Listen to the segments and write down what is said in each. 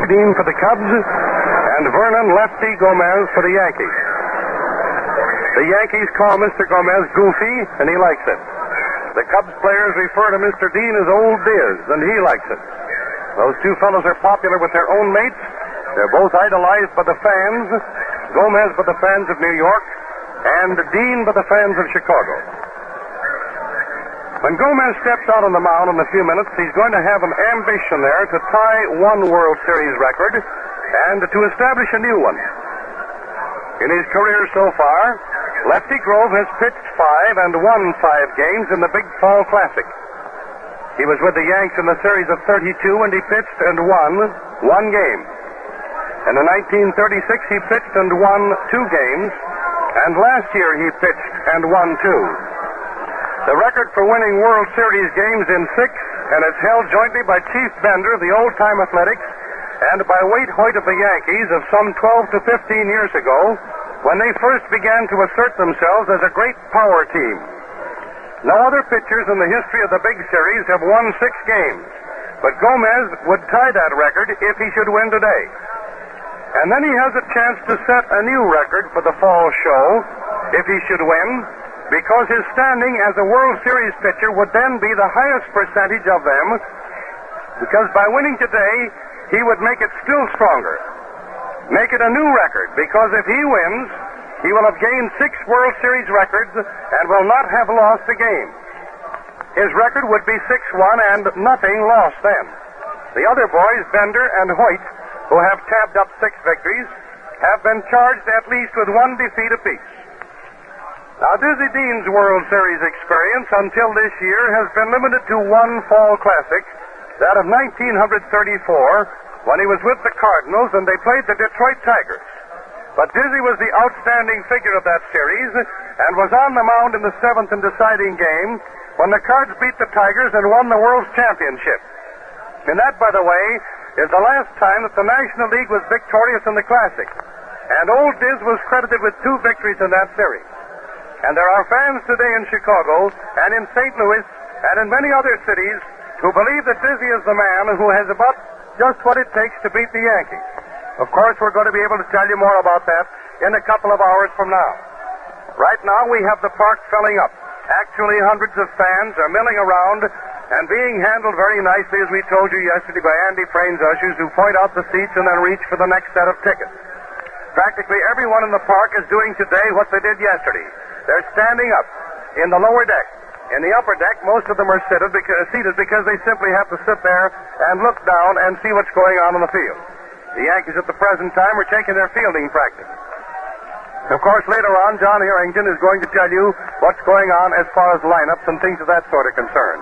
Dean for the Cubs, and Vernon Lefty Gomez for the Yankees. The Yankees call Mr. Gomez Goofy, and he likes it. The Cubs players refer to Mr. Dean as Old Diz, and he likes it. Those two fellows are popular with their own mates. They're both idolized by the fans. Gomez by the fans of New York, and Dean by the fans of Chicago. When Gomez steps out on the mound in a few minutes, he's going to have an ambition there to tie one World Series record and to establish a new one. In his career so far, Lefty Grove has pitched 5 and won 5 games in the Big Fall Classic. He was with the Yanks in the series of 32, and he pitched and won 1 game. And in 1936, he pitched and won 2 games, and last year he pitched and won 2. The record for winning World Series games in 6, and it's held jointly by Chief Bender of the Old Time Athletics and by Waite Hoyt of the Yankees of some 12 to 15 years ago, when they first began to assert themselves as a great power team. No other pitchers in the history of the big series have won 6 games, but Gomez would tie that record if he should win today. And then he has a chance to set a new record for the fall show if he should win, because his standing as a World Series pitcher would then be the highest percentage of them, because by winning today, he would make it still stronger. Make it a new record, because if he wins, he will have gained 6 World Series records and will not have lost a game. His record would be 6-1 and nothing lost then. The other boys, Bender and Hoyt, who have tabbed up 6 victories, have been charged at least with 1 defeat apiece. Now, Dizzy Dean's World Series experience until this year has been limited to 1 fall classic, that of 1934, when he was with the Cardinals and they played the Detroit Tigers. But Dizzy was the outstanding figure of that series and was on the mound in the 7th and deciding game when the Cards beat the Tigers and won the World's Championship. And that, by the way, is the last time that the National League was victorious in the Classic. And Old Diz was credited with 2 victories in that series. And there are fans today in Chicago and in St. Louis and in many other cities who believe that Dizzy is the man who has about just what it takes to beat the Yankees. Of course, we're going to be able to tell you more about that in a couple of hours from now. Right now, we have the park filling up. Actually, hundreds of fans are milling around and being handled very nicely, as we told you yesterday, by Andy Frain's ushers, who point out the seats and then reach for the next set of tickets. Practically everyone in the park is doing today what they did yesterday. They're standing up in the lower deck. In the upper deck, most of them are seated because they simply have to sit there and look down and see what's going on in the field. The Yankees at the present time are taking their fielding practice. Of course, later on, John Harrington is going to tell you what's going on as far as lineups and things of that sort are concerned.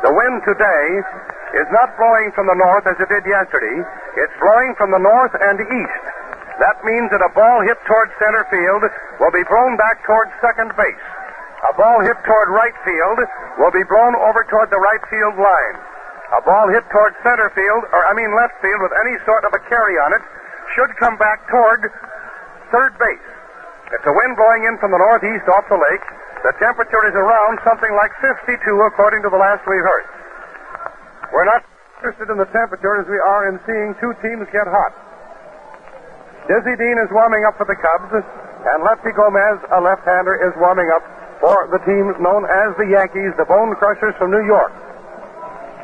The wind today is not blowing from the north as it did yesterday. It's blowing from the north and east. That means that a ball hit toward center field will be blown back toward second base. A ball hit toward right field will be blown over toward the right field line. A ball hit toward left field with any sort of a carry on it should come back toward third base. It's a wind blowing in from the northeast off the lake. The temperature is around something like 52 according to the last we heard. We're not interested in the temperature as we are in seeing 2 teams get hot. Dizzy Dean is warming up for the Cubs, and Lefty Gomez, a left-hander, is warming up for the team known as the Yankees, the Bone Crushers from New York.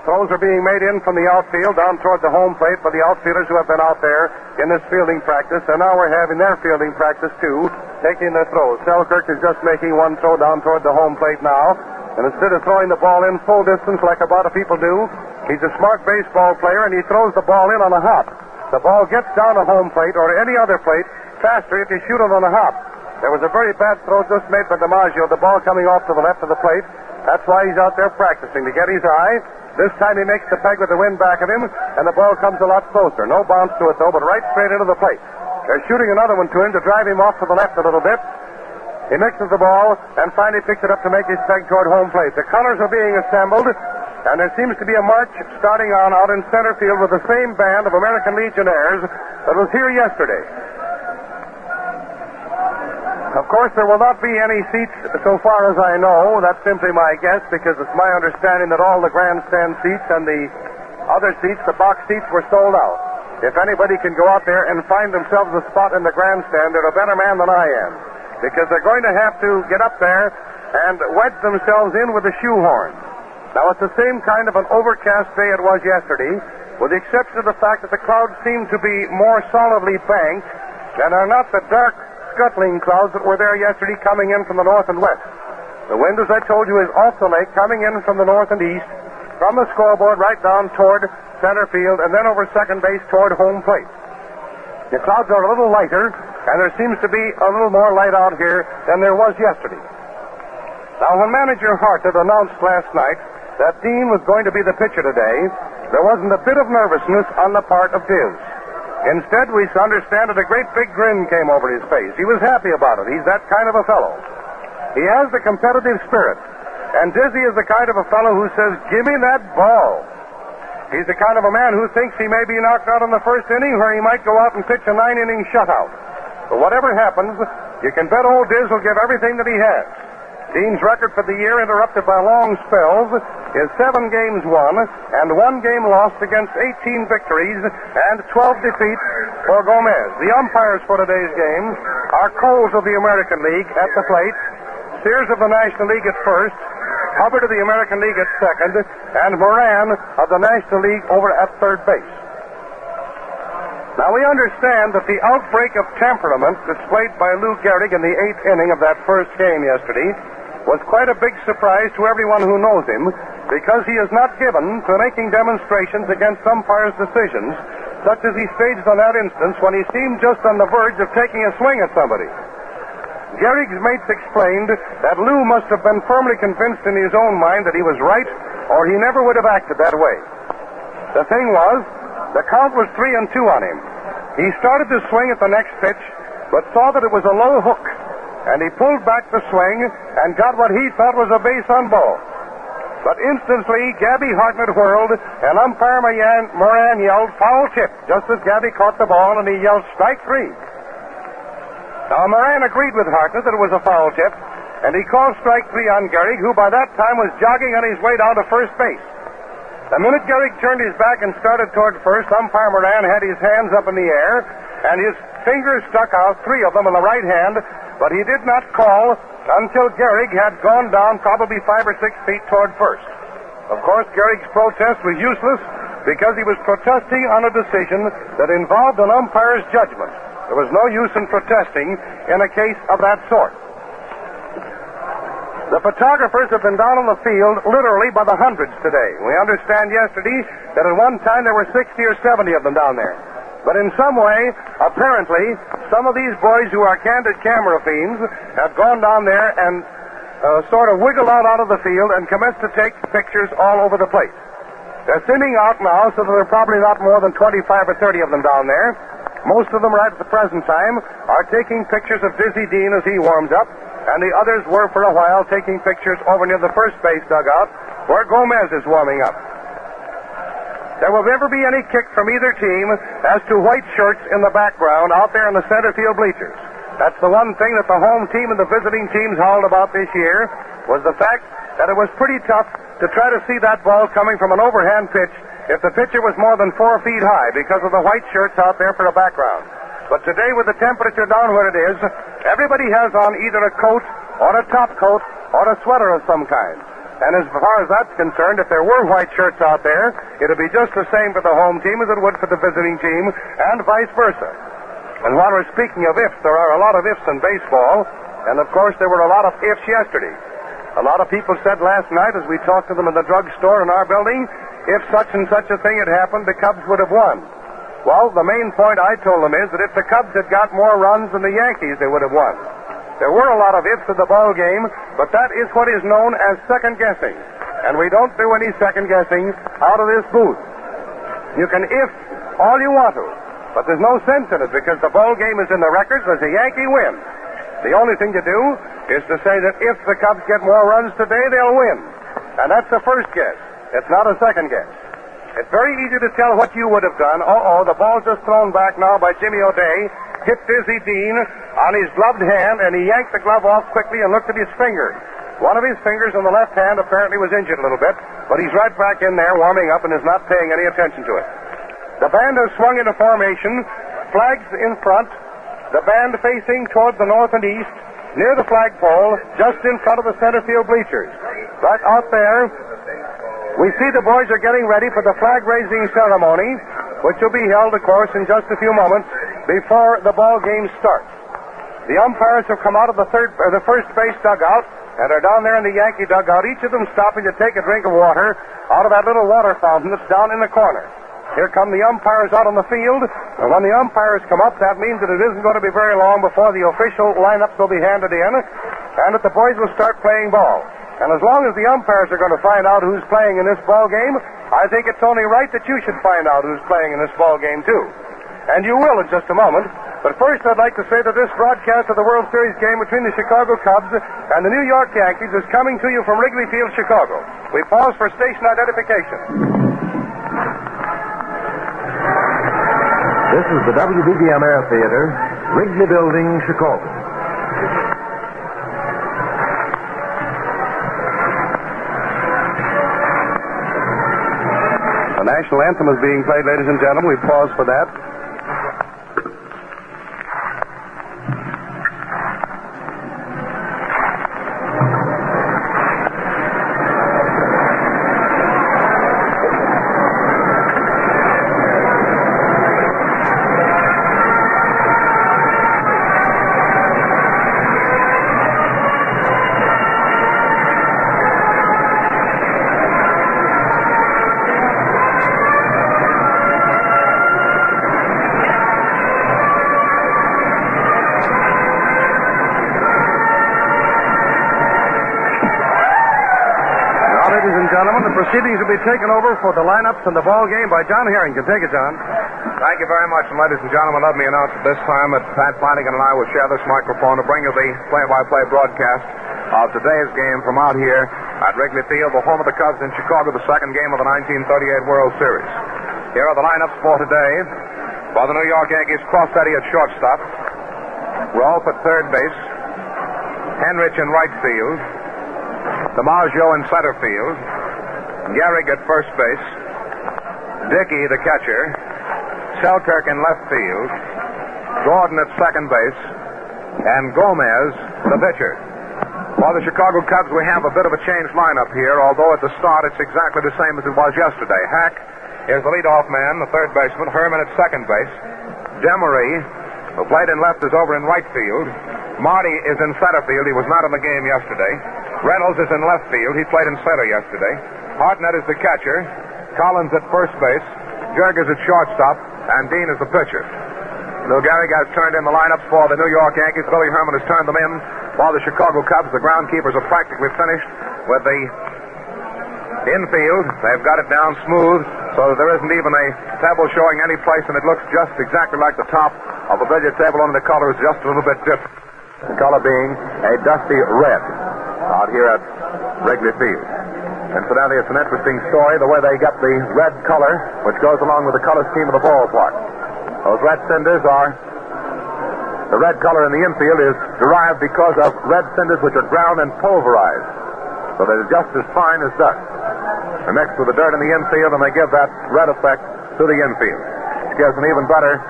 Throws are being made in from the outfield down toward the home plate by the outfielders who have been out there in this fielding practice, and now we're having their fielding practice too, taking their throws. Selkirk is just making 1 throw down toward the home plate now, and instead of throwing the ball in full distance like a lot of people do, he's a smart baseball player and he throws the ball in on a hop. The ball gets down to home plate or any other plate faster if you shoot it on a hop. There was a very bad throw just made by DiMaggio, the ball coming off to the left of the plate. That's why he's out there practicing to get his eye. This time he makes the peg with the wind back of him, and the ball comes a lot closer. No bounce to it, though, but right straight into the plate. They're shooting another one to him to drive him off to the left a little bit. He mixes the ball and finally picks it up to make his peg toward home plate. The colors are being assembled, and there seems to be a march starting on out in center field with the same band of American Legionnaires that was here yesterday. Of course, there will not be any seats so far as I know. That's simply my guess, because it's my understanding that all the grandstand seats and the other seats, the box seats, were sold out. if anybody can go out there and find themselves a spot in the grandstand, they're a better man than I am. Because they're going to have to get up there and wedge themselves in with a shoehorn. Now, it's the same kind of an overcast day it was yesterday, with the exception of the fact that the clouds seem to be more solidly banked and are not the dark, scuttling clouds that were there yesterday coming in from the north and west. The wind, as I told you, is off the lake, coming in from the north and east, from the scoreboard right down toward center field, and then over second base toward home plate. The clouds are a little lighter, and there seems to be a little more light out here than there was yesterday. Now, when manager Hart had announced last night that Dean was going to be the pitcher today, there wasn't a bit of nervousness on the part of Diz. Instead, we understand that a great big grin came over his face. He was happy about it. He's that kind of a fellow. He has the competitive spirit. And Dizzy is the kind of a fellow who says, "Give me that ball." He's the kind of a man who thinks he may be knocked out in the first inning where he might go out and pitch a 9-inning shutout. But whatever happens, you can bet old Diz will give everything that he has. Dean's record for the year, interrupted by long spells, is 7 games won and 1 game lost against 18 victories and 12 defeats for Gomez. The umpires for today's games are Coles of the American League at the plate, Sears of the National League at first, Hubbard of the American League at second, and Moran of the National League over at third base. Now, we understand that the outbreak of temperament displayed by Lou Gehrig in the 8th inning of that first game yesterday was quite a big surprise to everyone who knows him, because he is not given to making demonstrations against umpires' decisions, such as he staged on that instance when he seemed just on the verge of taking a swing at somebody. Gehrig's mates explained that Lou must have been firmly convinced in his own mind that he was right, or he never would have acted that way. The thing was, the count was 3-2 on him. He started to swing at the next pitch, but saw that it was a low hook, and he pulled back the swing and got what he thought was a base on ball. But instantly, Gabby Hartnett whirled, and umpire Moran yelled foul tip, just as Gabby caught the ball, and he yelled strike 3. Now, Moran agreed with Hartnett that it was a foul tip, and he called strike 3 on Gehrig, who by that time was jogging on his way down to first base. The minute Gehrig turned his back and started toward first, umpire Moran had his hands up in the air, and his fingers stuck out, 3 of them on the right hand, but he did not call until Gehrig had gone down probably 5 or 6 feet toward first. Of course, Gehrig's protest was useless because he was protesting on a decision that involved an umpire's judgment. There was no use in protesting in a case of that sort. The photographers have been down on the field literally by the hundreds today. We understand yesterday that at one time there were 60 or 70 of them down there. But in some way, apparently, some of these boys who are candid camera fiends have gone down there and sort of wiggled out of the field and commenced to take pictures all over the place. They're thinning out now, so that there are probably not more than 25 or 30 of them down there. Most of them right at the present time are taking pictures of Dizzy Dean as he warms up, and the others were for a while taking pictures over near the first base dugout where Gomez is warming up. There will never be any kick from either team as to white shirts in the background out there in the center field bleachers. That's the one thing that the home team and the visiting teams howled about this year, was the fact that it was pretty tough to try to see that ball coming from an overhand pitch if the pitcher was more than 4 feet high because of the white shirts out there for a background. But today, with the temperature down where it is, everybody has on either a coat or a top coat or a sweater of some kind. And as far as that's concerned, if there were white shirts out there, it would be just the same for the home team as it would for the visiting team, and vice versa. And while we're speaking of ifs, there are a lot of ifs in baseball, and of course there were a lot of ifs yesterday. A lot of people said last night, as we talked to them in the drugstore in our building, if such and such a thing had happened, the Cubs would have won. Well, the main point I told them is that if the Cubs had got more runs than the Yankees, they would have won. There were a lot of ifs in the ball game, but that is what is known as second guessing. And we don't do any second guessing out of this booth. You can if all you want to, but there's no sense in it because the ball game is in the records as a Yankee win. The only thing to do is to say that if the Cubs get more runs today, they'll win. And that's the first guess. It's not a second guess. It's very easy to tell what you would have done. The ball's just thrown back now by Jimmy O'Day. Hit Dizzy Dean on his gloved hand, and he yanked the glove off quickly and looked at his finger. One of his fingers on the left hand apparently was injured a little bit, but he's right back in there warming up and is not paying any attention to it. The band has swung into formation, flags in front, the band facing toward the north and east, near the flagpole, just in front of the center field bleachers. Right out there, we see the boys are getting ready for the flag-raising ceremony, which will be held, of course, in just a few moments before the ball game starts. The umpires have come out of the first base dugout and are down there in the Yankee dugout, each of them stopping to take a drink of water out of that little water fountain that's down in the corner. Here come the umpires out on the field, and when the umpires come up, that means that it isn't going to be very long before the official lineups will be handed in, and that the boys will start playing ball. And as long as the umpires are going to find out who's playing in this ball game, I think it's only right that you should find out who's playing in this ball game, too. And you will in just a moment. But first, I'd like to say that this broadcast of the World Series game between the Chicago Cubs and the New York Yankees is coming to you from Wrigley Field, Chicago. We pause for station identification. This is the WBBM Air Theater, Wrigley Building, Chicago. The national anthem is being played, ladies and gentlemen. We pause for that. Proceedings will be taken over for the lineups and the ball game by John Harrington. Take it, John. Thank you very much, and ladies and gentlemen, let me announce at this time that Pat Flanagan and I will share this microphone to bring you the play-by-play broadcast of today's game from out here at Wrigley Field, the home of the Cubs in Chicago, the second game of the 1938 World Series. Here are the lineups for today. For the New York Yankees, Crossetti at shortstop, Rolfe at third base, Henrich in right field, DiMaggio in center field, Gehrig at first base, Dickey the catcher, Selkirk in left field, Gordon at second base, and Gomez the pitcher. For the Chicago Cubs, we have a bit of a changed lineup here, although at the start it's exactly the same as it was yesterday. Hack is the leadoff man, the third baseman, Herman at second base, Demery, who played in left, is over in right field, Marty is in center field, he was not in the game yesterday, Reynolds is in left field, he played in center yesterday, Hartnett is the catcher, Collins at first base, Jurgens at shortstop, and Dean is the pitcher. Lou Gehrig has turned in the lineups for the New York Yankees. Billy Herman has turned them in for the Chicago Cubs. The groundkeepers are practically finished with the infield. They've got it down smooth so that there isn't even a table showing any place, and it looks just exactly like the top of a billiard table, only the color is just a little bit different. The color being a dusty red out here at Wrigley Field. Incidentally, it's an interesting story, the way they get the red color, which goes along with the color scheme of the ballpark. Those red cinders are, the red color in the infield is derived because of red cinders which are ground and pulverized, so they're just as fine as dust. They're mixed with the dirt in the infield, and they give that red effect to the infield, which gives an even better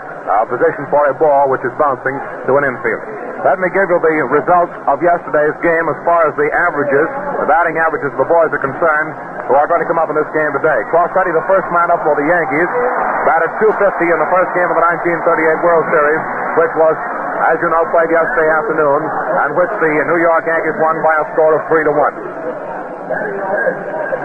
position for a ball which is bouncing to an infield. Let me give you the results of yesterday's game as far as the averages, the batting averages of the boys are concerned, who are going to come up in this game today. Crossetti, the first man up for the Yankees, batted .250 in the first game of the 1938 World Series, which was, as you know, played yesterday afternoon, and which the New York Yankees won by a score of 3-1.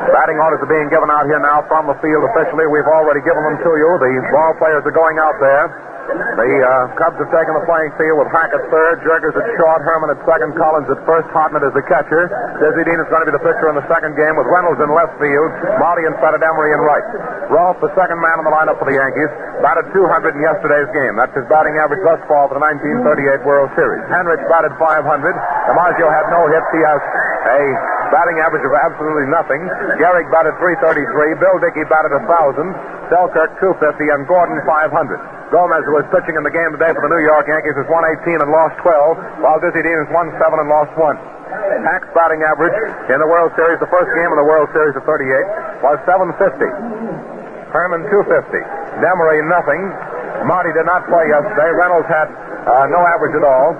Batting orders are being given out here now from the field officially. We've already given them to you. The ball players are going out there. The Cubs have taken the playing field with Hack at third, Jurgens at short, Herman at second, Collins at first, Hartnett as the catcher. Dizzy Dean is going to be the pitcher in the second game with Reynolds in left field, Marty in center, Demery in right. Rolfe, the second man in the lineup for the Yankees, batted .200 in yesterday's game. That's his batting average thus far for the 1938 World Series. Henrich batted .500. DiMaggio had no hits. He has a batting average of absolutely nothing. Gehrig batted .333. Bill Dickey batted .1,000. Selkirk .250 and Gordon .500. Gomez, who was pitching in the game today for the New York Yankees, has won 18 and lost 12, while Dizzy Dean has won 7 and lost 1. Hack's batting average in the World Series, the first game of the World Series of 38, was .750. Herman .250. Demery, nothing. Marty did not play yesterday. Reynolds had no average at all.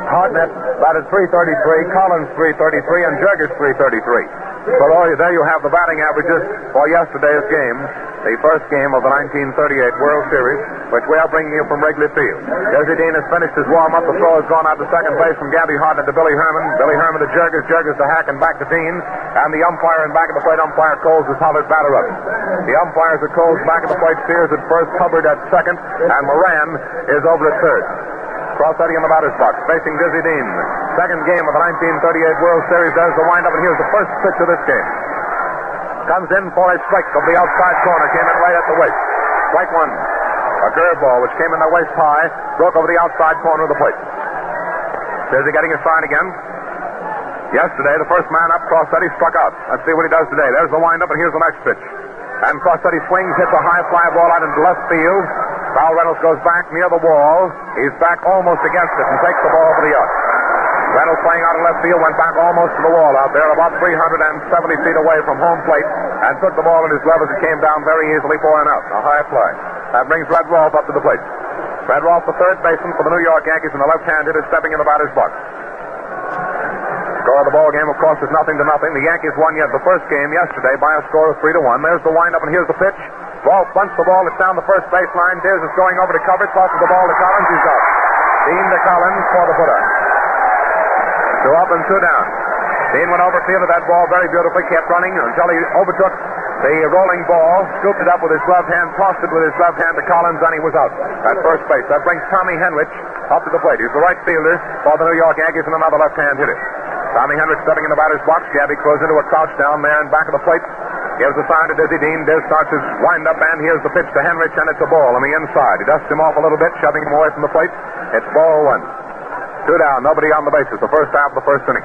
Hartnett batted .333, Collins .333, and Jurgis .333. So there you have the batting averages for yesterday's game, the first game of the 1938 World Series, which we are bringing you from Wrigley Field. Dizzy Dean has finished his warm-up. The throw has gone out to second base from Gabby Hartnett to Billy Herman. Billy Herman to Jurgis, Jurgis to Hack, and back to Dean. And the umpire in back of the plate, umpire Coles, has hollered batter up. The umpires are Coles back of the plate, Sears at first, Hubbard at second, and Moran is over at third. Crossetti in the batter's box, facing Dizzy Dean. Second game of the 1938 World Series. There's the windup, and here's the first pitch of this game. Comes in for a strike of the outside corner. Came in right at the waist. Strike one. A curveball, which came in the waist high, broke over the outside corner of the plate. Dizzy getting his sign again. Yesterday, the first man up, Crossetti, struck out. Let's see what he does today. There's the windup, and here's the next pitch. And Crossetti swings, hits a high fly ball out into left field. Val Reynolds goes back near the wall. He's back almost against it and takes the ball for the out. Reynolds playing out in left field, went back almost to the wall out there, about 370 feet away from home plate, and took the ball in his glove as it came down very easily for an out. A high fly. That brings Red Rolfe up to the plate. Red Rolfe, the third baseman for the New York Yankees, and the left-hand hitter stepping in the batter's box. Score of the ball game, of course, is 0-0. The Yankees won yet the first game yesterday by a score of 3-1. There's the windup, and here's the pitch. Rolfe bunts the ball. It's down the first baseline. Diz is going over to cover. Tosses the ball to Collins. He's out. Dean to Collins for the putter. 2 up and 2 down. Dean went over, fielded that ball very beautifully, kept running until he overtook the rolling ball, scooped it up with his gloved hand, tossed it with his left hand to Collins, and he was out at first base. That brings Tommy Henrich up to the plate. He's the right fielder for the New York Yankees and another left-hand hitter. Tommy Henrich stepping in the batter's box. Gabby throws into a crouch down there in back of the plate. Gives the sign to Dizzy Dean. Diz starts his wind-up, and here's the pitch to Henrich, and it's a ball on the inside. He dusts him off a little bit, shoving him away from the plate. It's ball one. 2 down, nobody on the bases. The first half of the first inning.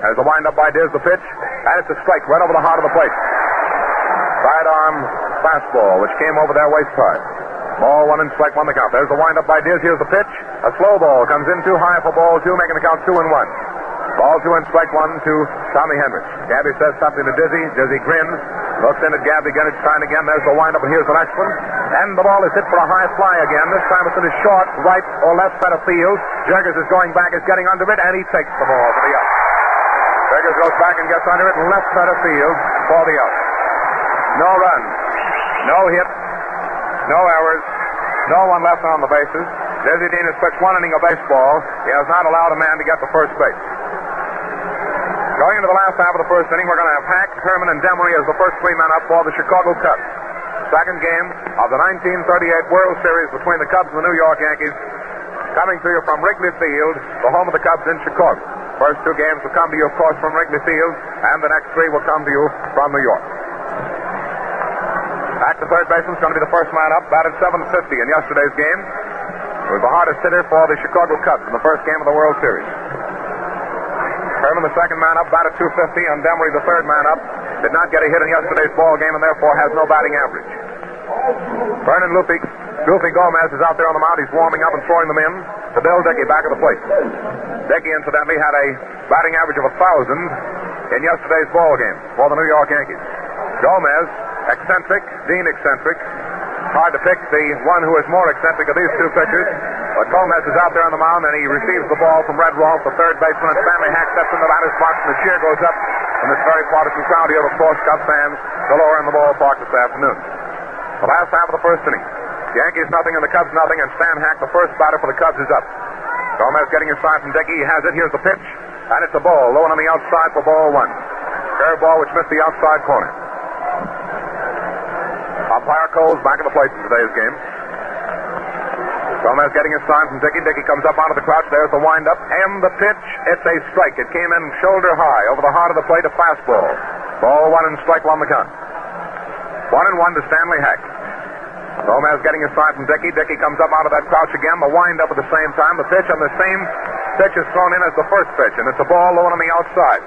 There's the wind-up by Diz, the pitch, and it's a strike right over the heart of the plate. Sidearm fastball, which came over their waist high. Ball one and strike one the count. There's the wind-up by Diz. Here's the pitch. A slow ball comes in too high for ball two, making the count 2-1. Ball 2 and strike one to Tommy Henrich. Gabby says something to Dizzy. Dizzy grins. Looks in at Gabby. Again, it's trying again. There's the windup, and here's the next one. And the ball is hit for a high fly again. This time it's in his short right or left side of field. Jurgis is going back, is getting under it, and he takes the ball for the out. Jurgis goes back and gets under it, left side of field for the out. No run, no hit, no errors, no one left on the bases. Dizzy Dean has pitched 1 inning of baseball. He has not allowed a man to get to first base. Going into the last half of the first inning, we're going to have Hack, Herman, and Demery as the first 3 men up for the Chicago Cubs. Second game of the 1938 World Series between the Cubs and the New York Yankees, coming to you from Wrigley Field, the home of the Cubs in Chicago. First 2 games will come to you, of course, from Wrigley Field, and the next 3 will come to you from New York. Hack, the third baseman, is going to be the first man up, batted .750 in yesterday's game. He was the hardest hitter for the Chicago Cubs in the first game of the World Series. Herman, the second man up, batted .250, and Demery, the third man up, did not get a hit in yesterday's ball game and therefore has no batting average. Vernon Goofy Gomez is out there on the mound. He's warming up and throwing them in to Bill Dickey back of the plate. Dickey, incidentally, had a batting average of 1,000 in yesterday's ball game for the New York Yankees. Gomez, eccentric, Dean eccentric. Hard to pick the one who is more eccentric of these 2 pitchers. But Gomez is out there on the mound, and he receives the ball from Red Rolfe, the third baseman, and Stanley Hack steps in the batter's box, and the cheer goes up from this very partisan crowd here, of course, Cubs fans galore in the ballpark this afternoon. The last half of the first inning. Yankees nothing and the Cubs nothing, and Stan Hack, the first batter for the Cubs, is up. Gomez getting his sign from Dickey. He has it. Here's the pitch, and it's a ball, low and on the outside for ball 1. Curveball which missed the outside corner. Umpire Coles back at the plate in today's game. Gomez getting his sign from Dickey. Dickey comes up onto the crouch. There's the windup and the pitch. It's a strike. It came in shoulder high over the heart of the plate, a fastball. Ball 1 and strike 1 the count. 1-1 to Stanley Hack. Gomez getting his sign from Dickey. Dickey comes up out of that crouch again. The windup at the same time. The pitch, and the same pitch is thrown in as the first pitch, and it's a ball low on the outside.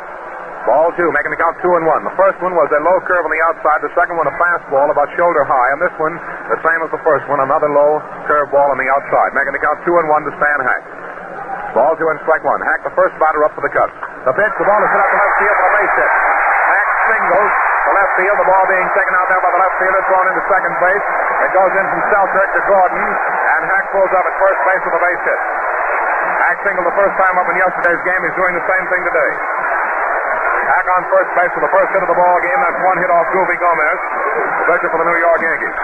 Ball 2, making the count 2-1. The first one was a low curve on the outside. The second one a fastball about shoulder high. And this one, the same as the first one, another low curve ball on the outside. Making the count 2-1 to Stan Hack. Ball 2 and strike 1. Hack, the first batter up for the Cubs. The pitch, the ball is hit up the left field for a base hit. Hack singles to left field. The ball being taken out there by the left fielder, thrown into second base. It goes in from Selkirk to Gordon, and Hack pulls up at first base with a base hit. Hack singled the first time up in yesterday's game. He's doing the same thing today. Hack on first base for the first hit of the ball game. That's one hit off Goofy Gomez, the pitcher for the New York Yankees.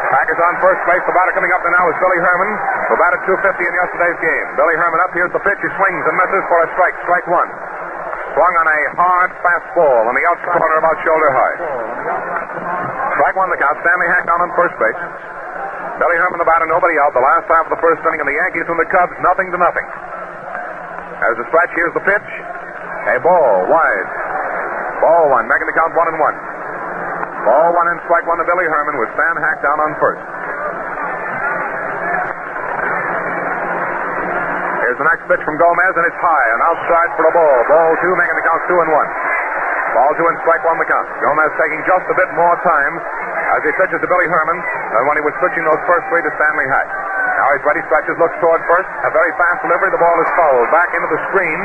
Hack is on first base. The batter coming up now is Billy Herman, who batted .250 in yesterday's game. Billy Herman up. Here's the pitch. He swings and misses for a strike. Strike one. Swung on a hard fastball on the outside corner about shoulder high. Strike one the count. Stanley Hack down on first base. Billy Herman the batter, nobody out. The last half of the first inning, and the Yankees and the Cubs 0-0. As the stretch, here's the pitch. A ball wide. Ball one, making the count 1-1. Ball one and strike one to Billy Herman with Stan Hack down on first. Here's the next pitch from Gomez, and it's high and outside for a ball. Ball two, making the count 2-1. Ball two and strike one the count. Gomez taking just a bit more time as he pitches to Billy Herman than when he was pitching those first three to Stanley Hack. Now he's ready, stretches, looks toward first. A very fast delivery. The ball is fouled back into the screen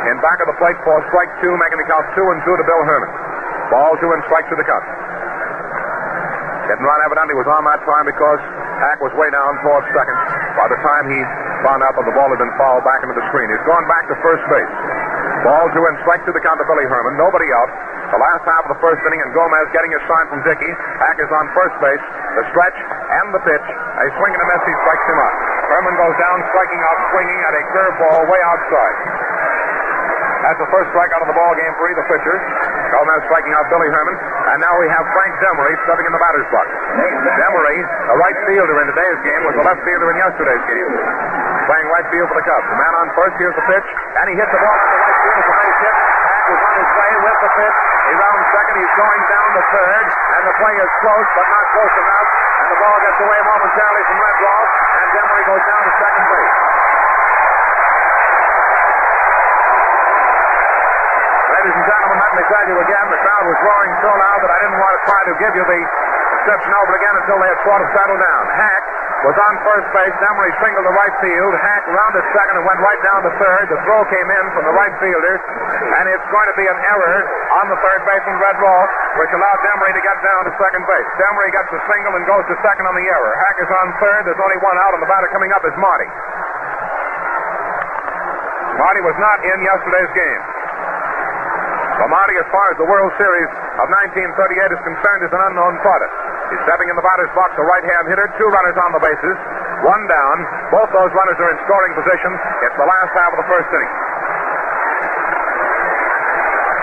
in back of the plate for strike two, making the count 2-2 to Bill Herman. Ball two and strike to the count. Getting run evidently was on that time because Hack was way down towards second by the time he found out that the ball had been fouled back into the screen. He's gone back to first base. Ball two and strike to the count to Billy Herman. Nobody out. The last half of the first inning, and Gomez getting his sign from Dickey. Hack is on first base. The stretch and the pitch. A swing and a miss. He strikes him out. Herman goes down, striking out, swinging at a curveball way outside. That's the first strikeout of the ball game for either pitcher. Gomez striking out Billy Herman. And now we have Frank Demery stepping in the batter's box. Demery, a right fielder in today's game, was the left fielder in yesterday's game. Playing right field for the Cubs. The man on first, here's the pitch. And he hits the ball on the right field. It's a nice hit. Hack was on his way with the pitch. He's round second. He's going down to third. And the play is close, but not close enough. And the ball gets away momentarily from Red Ross. And Demery goes down to second base. Ladies and gentlemen, let me tell you again, the crowd was roaring so loud that I didn't want to try to give you the description over again until they had sort of settled down. Hack was on first base. Demery singled to right field. Hack rounded second and went right down to third. The throw came in from the right fielder, and it's going to be an error on the third baseman, Red Rolfe, which allowed Demery to get down to second base. Demery gets the single and goes to second on the error. Hack is on third. There's only one out, and the batter coming up is Marty. Marty was not in yesterday's game. Well, Marty, as far as the World Series of 1938 is concerned, is an unknown product. He's stepping in the batter's box, a right-hand hitter, 2 runners on the bases, 1 down. Both those runners are in scoring position. It's the last half of the first inning.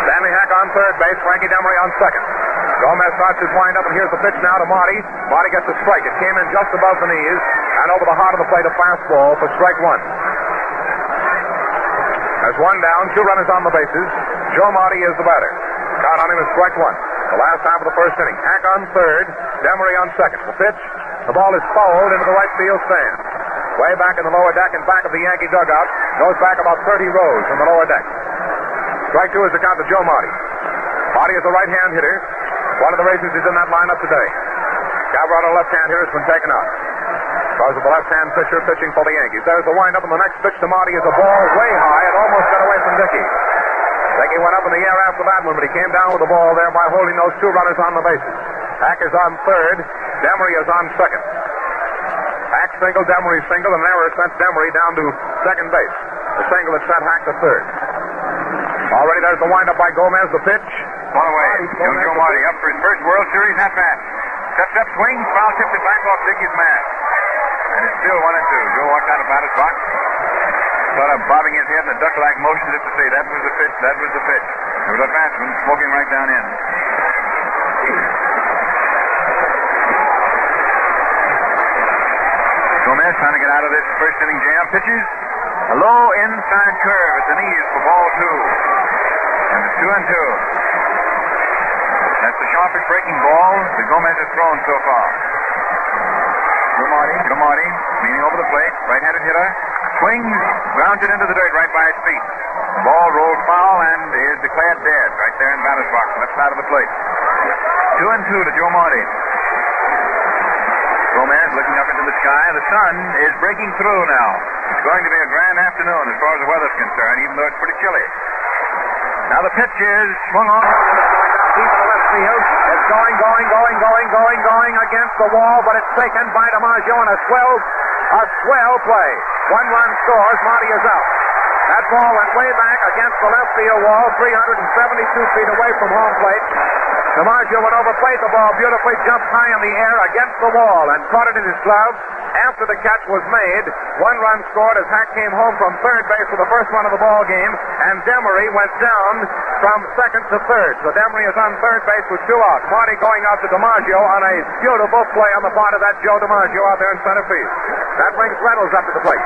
Stanley Hack on third base, Frankie Demery on second. Gomez starts his wind-up, and here's the pitch now to Marty. Marty gets a strike. It came in just above the knees, and over the heart of the plate, a fastball for strike one. There's 1 down, 2 runners on the bases. Joe Marty is the batter. Count on him is strike one. The last half of the first inning. Hack on third, Demery on second. The pitch, the ball is fouled into the right field stand. Way back in the lower deck, in back of the Yankee dugout. Goes back about 30 rows in the lower deck. Strike two is the count to Joe Marty. Marty is a right-hand hitter. One of the reasons he's in that lineup today. Gavrado, left-hand hitter, has been taken out because of the left-hand pitcher pitching for the Yankees. There's the wind-up, and the next pitch to Marty is a ball way high. It almost got away from Dickey. Dickey went up in the air after that one, but he came down with the ball there by holding those 2 runners on the bases. Hack is on third. Demery is on second. Hack single, Demery single, and an error sent Demery down to second base. The single that sent Hack to third. Already there's the windup by Gomez, the pitch. One away. Young Joe Marty up for his first World Series at bat. Steps up, swings, foul tipped it back off Dickey's mask. And it's still 1-2. Joe walked out of batter's box. Sort of bobbing his head in a duck-like motion as if to say, that was the pitch, that was the pitch. There was a batsman smoking right down in. Gomez trying to get out of this first inning jam. Pitches a low inside curve at the knees for ball 2. And it's 2-2. That's the sharpest breaking ball that Gomez has thrown so far. Joe Marty, leaning over the plate, right-handed hitter, swings, grounds it into the dirt right by his feet. The ball rolls foul and is declared dead right there in batter's box, left side of the plate. 2-2 to Joe Marty. Gomez looking up into the sky. The sun is breaking through now. It's going to be a grand afternoon as far as the weather's concerned, even though it's pretty chilly. Now the pitch is swung on. deep in the left field. It's going against the wall, but it's taken by DiMaggio in a swell play. 1 run scores. Marty is out. That ball went way back against the left field wall, 372 feet away from home plate. DiMaggio went over, played the ball beautifully, jumped high in the air against the wall, and caught it in his glove. After the catch was made, 1 run scored as Hack came home from third base for the first run of the ball game, and Demery went down from second to third. So Demery is on third base with 2 outs. Marty going out to DiMaggio on a beautiful play on the part of that Joe DiMaggio out there in center field. That brings Reynolds up to the plate.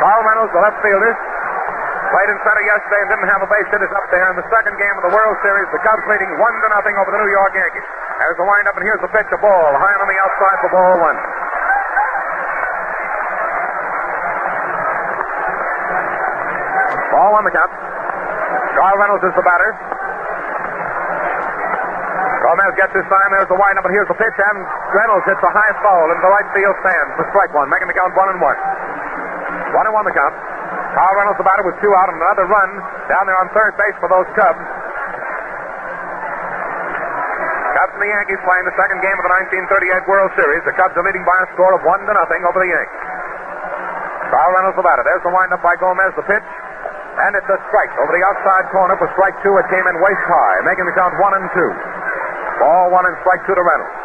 Carl Reynolds, the left fielder, played in center yesterday and didn't have a base hit. Is up there in the second game of the World Series. The Cubs leading 1-0 over the New York Yankees. There's the windup, and here's the pitch. A ball high on the outside for ball 1. Ball 1 the count. Carl Reynolds is the batter. Gomez gets his sign. There's the windup, and here's the pitch. And Reynolds hits a high foul into the right field stand for strike 1, making the count 1-1. 1-1 the count. Carl Reynolds, the batter, with 2 out, and another run down there on third base for those Cubs. Cubs and the Yankees playing the second game of the 1938 World Series. The Cubs are leading by a score of 1-0 over the Yankees. Carl Reynolds, the batter. There's the windup by Gomez, the pitch. And it's a strike over the outside corner for strike 2. It came in waist high, making the count 1-2. Ball 1 and strike 2 to Reynolds.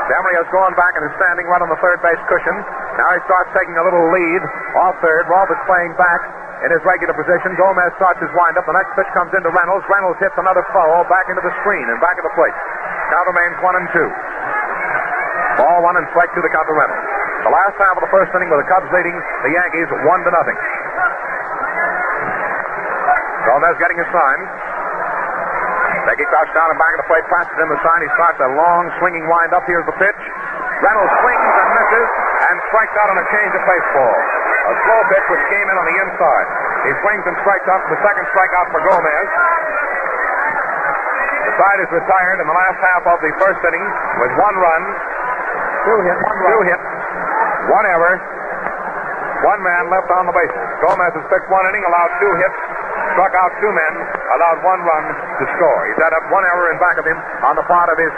Demery has gone back and is standing right on the third base cushion. Now he starts taking a little lead off third. Rolf is playing back in his regular position. Gomez starts his windup. The next pitch comes into Reynolds. Reynolds hits another foul back into the screen and back of the plate. Count remains 1-2. Ball 1 and strike 2 to count to Reynolds. The last half of the first inning with the Cubs leading the Yankees 1-0. Gomez getting his sign. Becky crouched down and back of the plate, passes in the sign. He starts a long swinging wind up. Here's the pitch. Reynolds swings and misses and strikes out on a change of baseball. A slow pitch which came in on the inside. He swings and strikes out for the second strikeout for Gomez. The side is retired in the last half of the first inning with 1 run, 2 hits, 1 error, 1 man left on the bases. Gomez has pitched 1 inning, allowed 2 hits, struck out 2 men, allowed 1 run to score. He's had up 1 error in back of him on the part of his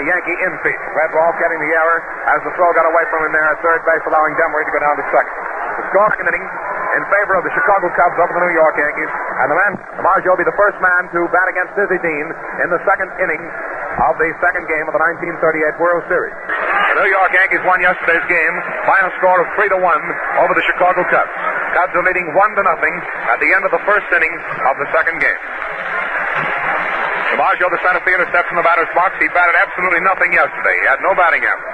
Yankee infield. Red Rolf getting the error as the throw got away from him there at third base, allowing Demery to go down to second. The scoring inning in favor of the Chicago Cubs over the New York Yankees, and the man DiMaggio will be the first man to bat against Dizzy Dean in the second inning of the second game of the 1938 World Series. The New York Yankees won yesterday's game by a score of 3-1 over the Chicago Cubs. Cubs are leading 1-0 at the end of the first inning of the second game. DiMaggio, the center fielder, steps in the batter's box. He batted absolutely nothing yesterday. He had no batting average.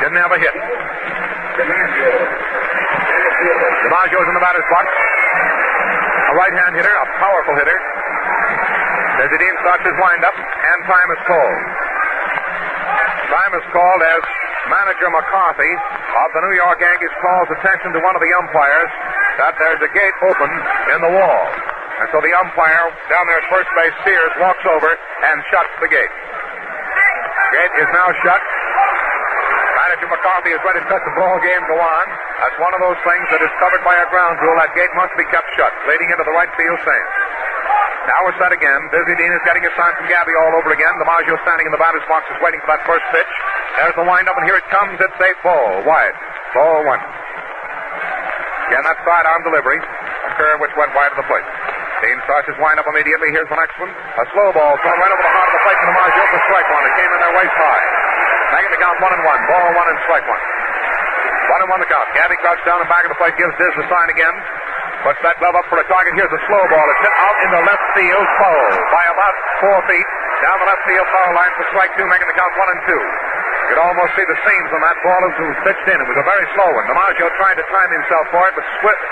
Didn't have a hit. DiMaggio's in the batter's box. A right-hand hitter, a powerful hitter. Dizzy Dean starts his windup, and time is called. Time is called as manager McCarthy of the New York Yankees calls attention to one of the umpires that there's a gate open in the wall. And so the umpire down there at first base, Sears, walks over and shuts the gate. The gate is now shut. Manager McCarthy is ready to let the ball game go on. That's one of those things that is covered by a ground rule. That gate must be kept shut, leading into the right field stand. Now we're set again. Dizzy Dean is getting a sign from Gabby all over again. DiMaggio standing in the batter's box is waiting for that first pitch. There's the windup, and here it comes. It's a ball wide. Ball 1. Again, that sidearm delivery. A curve which went wide of the plate. Dean starts his windup immediately. Here's the next one. A slow ball thrown right over the heart of the plate to DiMaggio for strike 1. It came in there waist high. Making the count 1-1. Ball 1 and strike 1. 1-1 the count. Gabby crouched down and back of the plate, gives Diz the sign again. Puts that glove up for a target. Here's a slow ball. It's hit out in the left field foul by about 4 feet. Down the left field foul line for strike 2, making the count 1-2. You could almost see the seams on that ball as it was pitched in. It was a very slow one. DiMaggio tried to time himself for it, but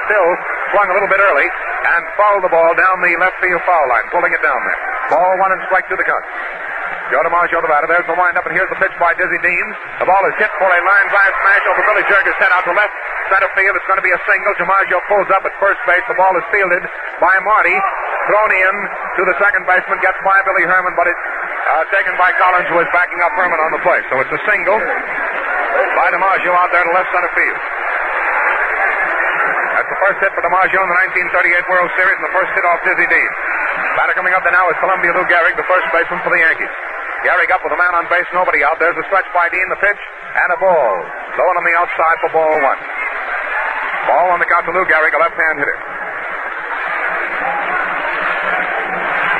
still swung a little bit early and fouled the ball down the left field foul line, pulling it down there. Ball 1 and strike 2 the count. Joe DiMaggio the batter. There's the windup, and here's the pitch by Dizzy Dean. The ball is hit for a line drive smash over Billy Jerger's head out to left center field. It's going to be a single. DiMaggio pulls up at first base. The ball is fielded by Marty. Thrown in to the second baseman. Gets by Billy Herman, but it's taken by Collins, who is backing up Herman on the play. So it's a single by DiMaggio out there to left center field. That's the first hit for DiMaggio in the 1938 World Series, and the first hit off Dizzy Dean. Batter coming up there now is Columbia Lou Gehrig, the first baseman for the Yankees. Gehrig up with a man on base, nobody out. There's a stretch by Dean, the pitch, and a ball. Low on the outside for ball one. Ball on the count to Lou Gehrig, a left-hand hitter.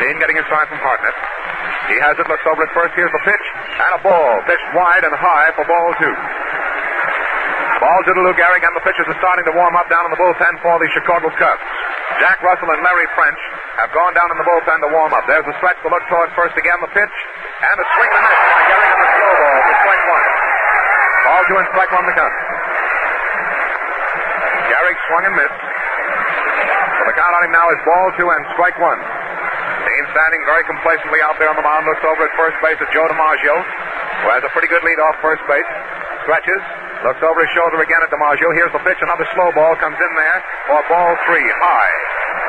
Dean getting his sign from Hartnett. He has it, looks over at first. Here's the pitch, and a ball. Pitched wide and high for ball two. Ball to Lou Gehrig, and the pitchers are starting to warm up down in the bullpen for the Chicago Cubs. Jack Russell and Larry French have gone down in the bullpen to warm up. There's a stretch to look toward first again, the pitch, and a swing and a miss by Gehrig on the slow ball for strike one. Ball two and strike one the count. Gehrig swung and missed. So the count on him now is ball two and strike one. Dean standing very complacently out there on the mound, looks over at first base at Joe DiMaggio, who has a pretty good lead off first base. Stretches, looks over his shoulder again at DiMaggio. Here's the pitch, another slow ball comes in there for ball three, high.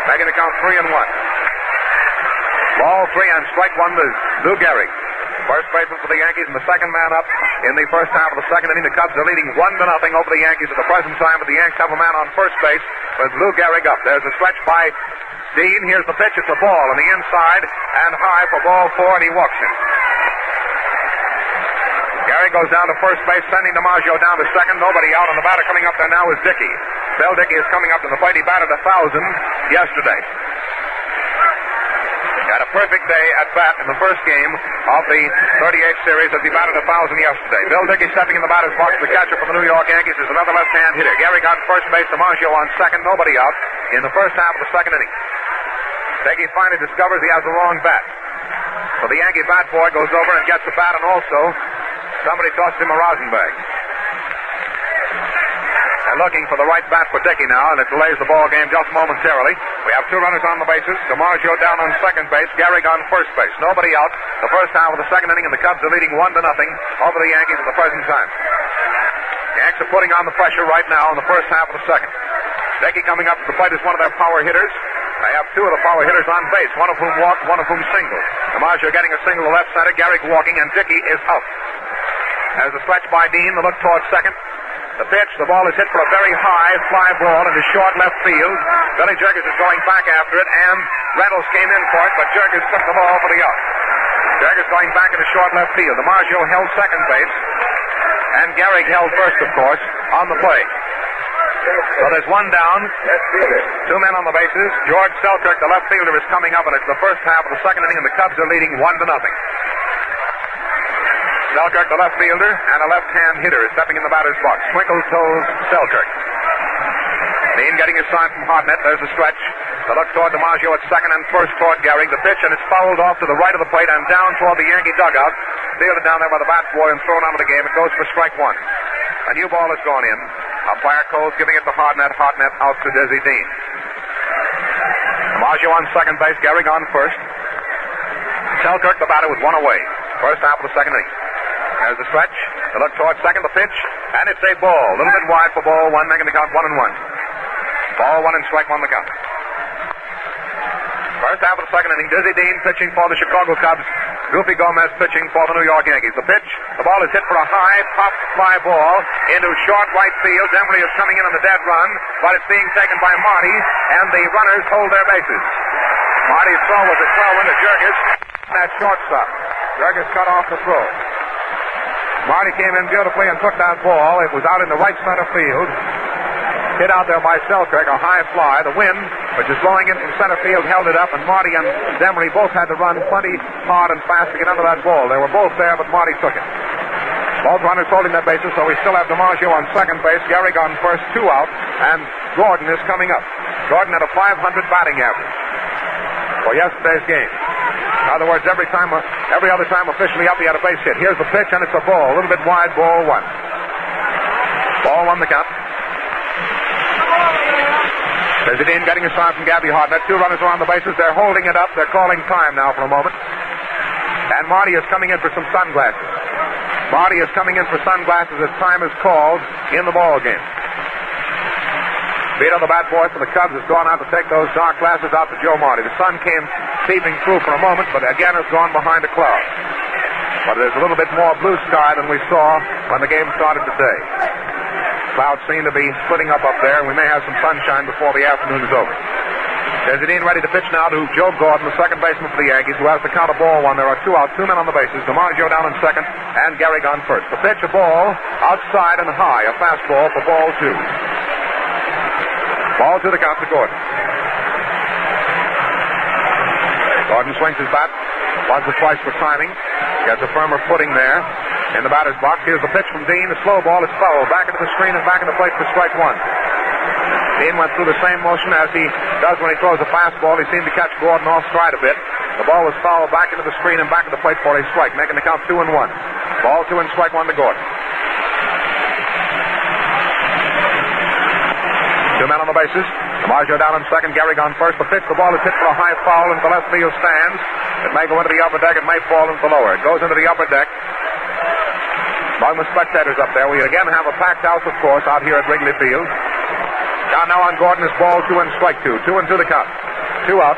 Making the count 3-1. Ball three and strike one to Lou Gehrig. First baseman for the Yankees and the second man up in the first half of the second inning. The Cubs are leading 1-0 over the Yankees at the present time, but the Yankees have a man on first base with Lou Gehrig up. There's a stretch by Dean. Here's the pitch. It's a ball on the inside and high for ball four, and he walks him. Gehrig goes down to first base, sending DiMaggio down to second. Nobody out, and the batter coming up there now is Dickey. Bill Dickey is coming up to the plate. He batted 1,000 yesterday. He had a perfect day at bat in the first game of the 38th series as he batted 1,000 yesterday. Bill Dickey stepping in the batter's box. The catcher for the New York Yankees is another left-hand hitter. Gehrig on first base, DiMaggio on second. Nobody out in the first half of the second inning. Dickey finally discovers he has the wrong bat. So the Yankee bat boy goes over and gets the bat, and also somebody tosses him a rosin bag. And looking for the right bat for Dickey now, and it delays the ball game just momentarily. We have two runners on the bases. DiMaggio down on second base. Gehrig on first base. Nobody out. The first half of the second inning, and the Cubs are leading 1-0 over the Yankees at the present time. The Yankees are putting on the pressure right now in the first half of the second. Dickey coming up to the plate is one of their power hitters. They have two of the power hitters on base, one of whom walked, one of whom singled. DiMaggio getting a single to left center. Gehrig walking, and Dickey is out. As a stretch by Dean, the look towards second. The pitch, the ball is hit for a very high fly ball into short left field. Billy Jerkes is going back after it, and Reynolds came in for it, but Jerkes took the ball for the out. Jerkes going back into short left field. DiMaggio held second base, and Gehrig held first, of course, on the play. So there's one down, two men on the bases. George Selkirk, the left fielder, is coming up, and it's the first half of the second inning, and the Cubs are leading 1-0. Selkirk, the left fielder, and a left-hand hitter is stepping in the batter's box. Twinkle toes Selkirk. Dean getting his sign from Hartnett. There's a stretch. The look toward DiMaggio at second and first toward Gehrig. The pitch, and it's fouled off to the right of the plate and down toward the Yankee dugout. Fielded down there by the bat boy and thrown out of the game. It goes for strike one. A new ball has gone in. Umpire Coles giving it to Hartnett. Hartnett out to Dizzy Dean. DiMaggio on second base. Gehrig on first. Selkirk, the batter, with one away. First half of the second inning. There's the stretch. The look towards second, the pitch, and it's a ball. A little bit wide for ball one, making the count 1-1. Ball one and strike one the count. First half of the second inning, Dizzy Dean pitching for the Chicago Cubs. Goofy Gomez pitching for the New York Yankees. The pitch, the ball is hit for a high pop fly ball into short right field. Demry is coming in on the dead run, but it's being taken by Marty, and the runners hold their bases. Marty's throw was a throw into Jerkes. That shortstop. Jerkes cut off the throw. Marty came in beautifully and took that ball. It was out in the right center field. Hit out there by Selkirk, a high fly. The wind, which is blowing in from center field, held it up, and Marty and Demry both had to run plenty hard and fast to get under that ball. They were both there, but Marty took it. Both runners holding their bases, so we still have DiMaggio on second base, Gehrig on first, two out, and Gordon is coming up. Gordon had a .500 batting average for yesterday's game. In other words, every other time officially up, he had a base hit. Here's the pitch, and it's a ball. A little bit wide, ball one. Ball one the count. Dizzy Dean getting a sign from Gabby Hartnett. Two runners around the bases. They're holding it up. They're calling time now for a moment. And Marty is coming in for some sunglasses. Marty is coming in for sunglasses as time is called in the ball game. Vito, the bat boy for the Cubs, has gone out to take those dark glasses out to Joe Marty. The sun came peeping through for a moment, but again it's gone behind a cloud. But there's a little bit more blue sky than we saw when the game started today. Clouds seem to be splitting up there, and we may have some sunshine before the afternoon is over. Desidine ready to pitch now to Joe Gordon, the second baseman for the Yankees, who has to count a ball one. There are 2 out, 2 men on the bases. DiMaggio down in second, and Gehrig on first. The pitch, a ball outside and high, a fastball for ball 2. Ball 2 the count to Gordon. Gordon swings his bat once or twice for timing. Gets a firmer footing there in the batter's box. Here's the pitch from Dean. The slow ball is foul. Back into the screen and back into the plate for strike 1. Dean went through the same motion as he does when he throws a fastball. He seemed to catch Gordon off stride a bit. The ball was fouled back into the screen and back to the plate for a strike, making the count 2-1. Ball 2 and strike 1 to Gordon. 2 men on the bases. DiMaggio down in second, Gehrig on first. The pitch, the ball is hit for a high foul into left field stands. It may go into the upper deck, it may fall into the lower. It goes into the upper deck. Among the spectators up there, we again have a packed house, of course, out here at Wrigley Field. Count now on Gordon is ball 2 and strike 2. 2-2 the count. 2 out.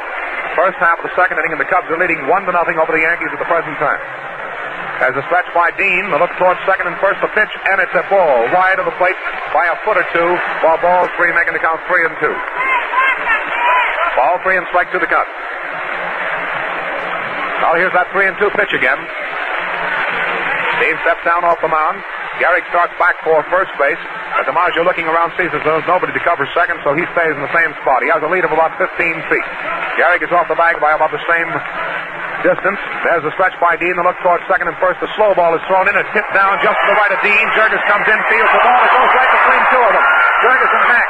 First half of the second inning, and the Cubs are leading 1-0 over the Yankees at the present time. As a stretch by Dean, the look towards second and first, the pitch, and it's a ball wide of the plate by a foot or 2, while ball 3 making the count 3-2. Ball 3 and strike 2 the count. Now here's that 3-2 pitch again. Dean steps down off the mound. Gehrig starts back for first base. DiMaggio looking around sees that there's nobody to cover second, so he stays in the same spot. He has a lead of about 15 feet. Gehrig is off the bag by about the same distance. There's a stretch by Dean. The look towards second and first. The slow ball is thrown in. It's hit down just to the right of Dean. Jurgis comes in, fields the ball. It goes right between 2 of them. Jurgis and Hack.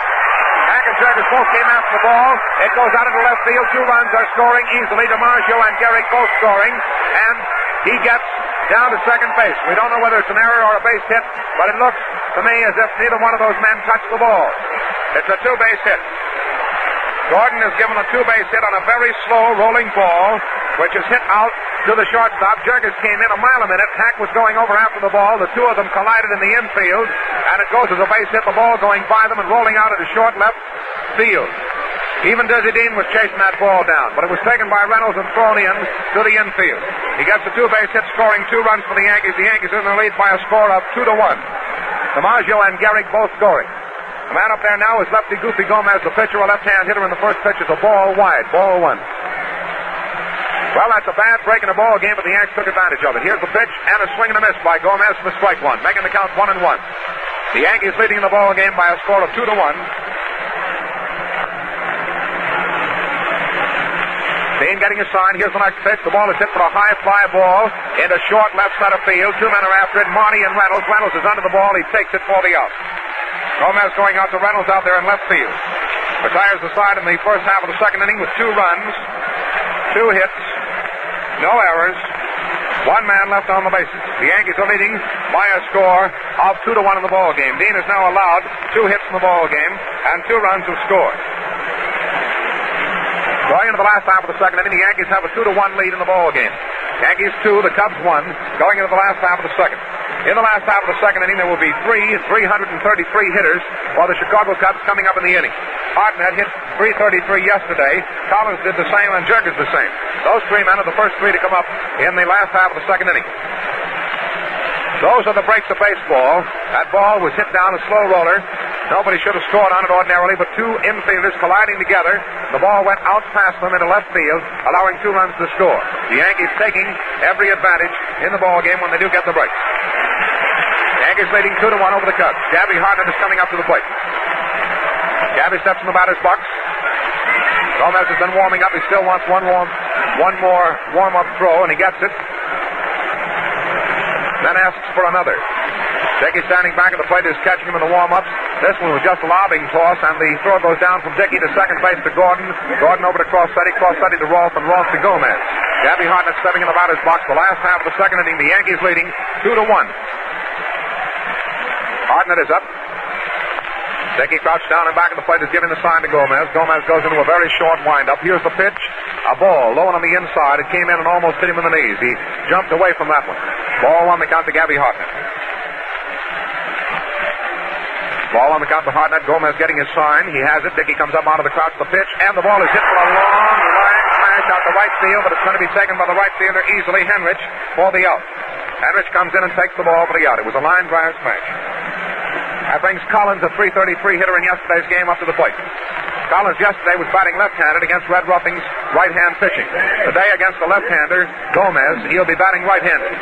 Hack and Jurgis both came after the ball. It goes out into left field. 2 runs are scoring easily. DiMaggio and Gehrig both scoring. And he gets down to second base. We don't know whether it's an error or a base hit, but it looks to me as if neither one of those men touched the ball. It's a 2-base hit. Gordon is given a 2-base hit on a very slow rolling ball, which is hit out to the shortstop. Jurgis came in a mile a minute. Hack was going over after the ball. The 2 of them collided in the infield, and it goes as a base hit. The ball going by them and rolling out into short left field. Even Dizzy Dean was chasing that ball down, but it was taken by Reynolds and thrown in to the infield. He gets a 2-base hit, scoring 2 runs for the Yankees. The Yankees are in the lead by a score of 2-1. DiMaggio and Gehrig both scoring. The man up there now is lefty Goofy Gomez, the pitcher, a left-hand hitter, and the first pitch is a ball wide, ball 1. Well, that's a bad break in the ball game, but the Yankees took advantage of it. Here's the pitch, and a swing and a miss by Gomez for strike 1, making the count 1-1. The Yankees leading the ball game by a score of 2-1. Dean getting a sign. Here's the next pitch. The ball is hit for a high fly ball into short left center field. 2 men are after it. Marty and Reynolds. Reynolds is under the ball. He takes it for the out. Gomez going out to Reynolds out there in left field. Retires the side in the first half of the second inning with 2 runs, 2 hits, no errors, 1 man left on the bases. The Yankees are leading by a score of 2-1 in the ball game. Dean is now allowed 2 hits in the ball game, and 2 runs have scored. Going into the last half of the second inning, the Yankees have a 2-1 lead in the ball game. Yankees 2, the Cubs 1, going into the last half of the second. In the last half of the second inning, there will be 333 hitters for the Chicago Cubs coming up in the inning. Harrington had hit 333 yesterday. Collins did the same, and Jurgis the same. Those 3 men are the first 3 to come up in the last half of the second inning. Those are the breaks of baseball. That ball was hit down a slow roller. Nobody should have scored on it ordinarily, but 2 infielders colliding together. The ball went out past them into left field, allowing 2 runs to score. The Yankees taking every advantage in the ball game when they do get the break. Yankees leading 2-1 over the Cubs. Gabby Hartnett is coming up to the plate. Gabby steps in the batter's box. Gomez has been warming up. He still wants one more warm-up throw, and he gets it. Then asks for another. Dickey standing back at the plate is catching him in the warm-ups. This one was just a lobbing toss, and the throw goes down from Dickey to second base to Gordon. Gordon over to Crossetti to Rolfe, and Rolfe to Gomez. Gabby Hartnett stepping in the batter's box. The last half of the second inning, the Yankees leading 2-1. Hartnett is up. Dickey crouched down and back at the plate is giving the sign to Gomez. Gomez goes into a very short windup. Here's the pitch. A ball low on the inside. It came in and almost hit him in the knees. He jumped away from that one. Ball on the count to Gabby Hartnett. Ball on the count to Hartnett. Gomez getting his sign. He has it. Dickey comes up out of the crouch. The pitch, and the ball is hit for a long line smash out to right field, but it's going to be taken by the right fielder easily, Henrich, for the out. Henrich comes in and takes the ball for the out. It was a line drive smash. That brings Collins, a .333 hitter in yesterday's game, up to the plate. Collins yesterday was batting left-handed against Red Ruffing's right-hand pitching. Today against the left-hander, Gomez, he'll be batting right-handed.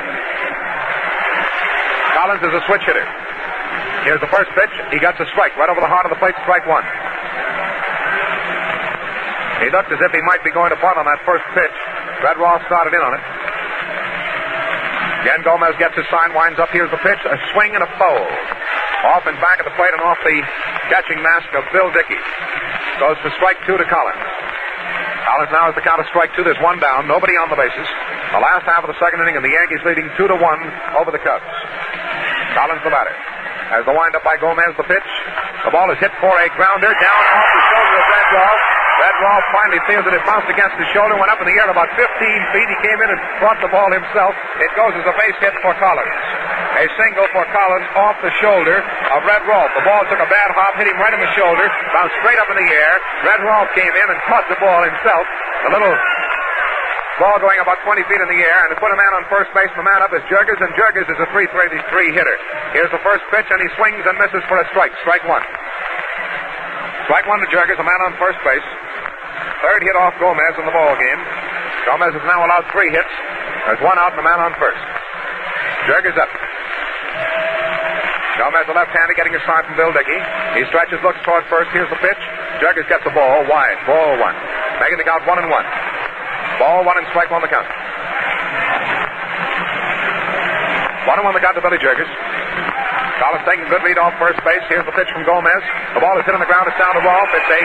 Collins is a switch hitter. Here's the first pitch. He gets a strike right over the heart of the plate, strike one. He looked as if he might be going to bunt on that first pitch. Red Rolfe started in on it. Again, Gomez gets his sign, winds up. Here's the pitch. A swing and a foul. Off and back of the plate and off the catching mask of Bill Dickey. Goes for strike two to Collins. Collins now has the count of strike two. There's one down. Nobody on the bases. The last half of the second inning, and the Yankees leading 2-1 over the Cubs. Collins the batter. As the windup by Gomez, the pitch. The ball is hit for a grounder down off the shoulder of Red Rolfe. Red Rolfe finally feels that it bounced against his shoulder, went up in the air about 15 feet. He came in and brought the ball himself. It goes as a base hit for Collins. A single for Collins off the shoulder of Red Rolfe. The ball took a bad hop, hit him right in the shoulder, bounced straight up in the air. Red Rolfe came in and caught the ball himself. A little ball going about 20 feet in the air, and to put a man on first base, the man up is Jurges, and Jurges is a .333 hitter. Here's the first pitch, and he swings and misses for a strike. Strike one. Strike one to Jurges, a man on first base. Third hit off Gomez in the ball game. Gomez has now allowed 3 hits. There's one out and a man on first. Jurges up. Gomez, the left-hander, getting a sign from Bill Dickey. He stretches, looks toward first. Here's the pitch. Jurges gets the ball wide. Ball one. Making the count 1-1. Ball one and strike one the count. 1-1 the count to Billy Jurges. Collins taking a good lead off first base. Here's the pitch from Gomez. The ball is hit on the ground. It's down to Rolfe. It's a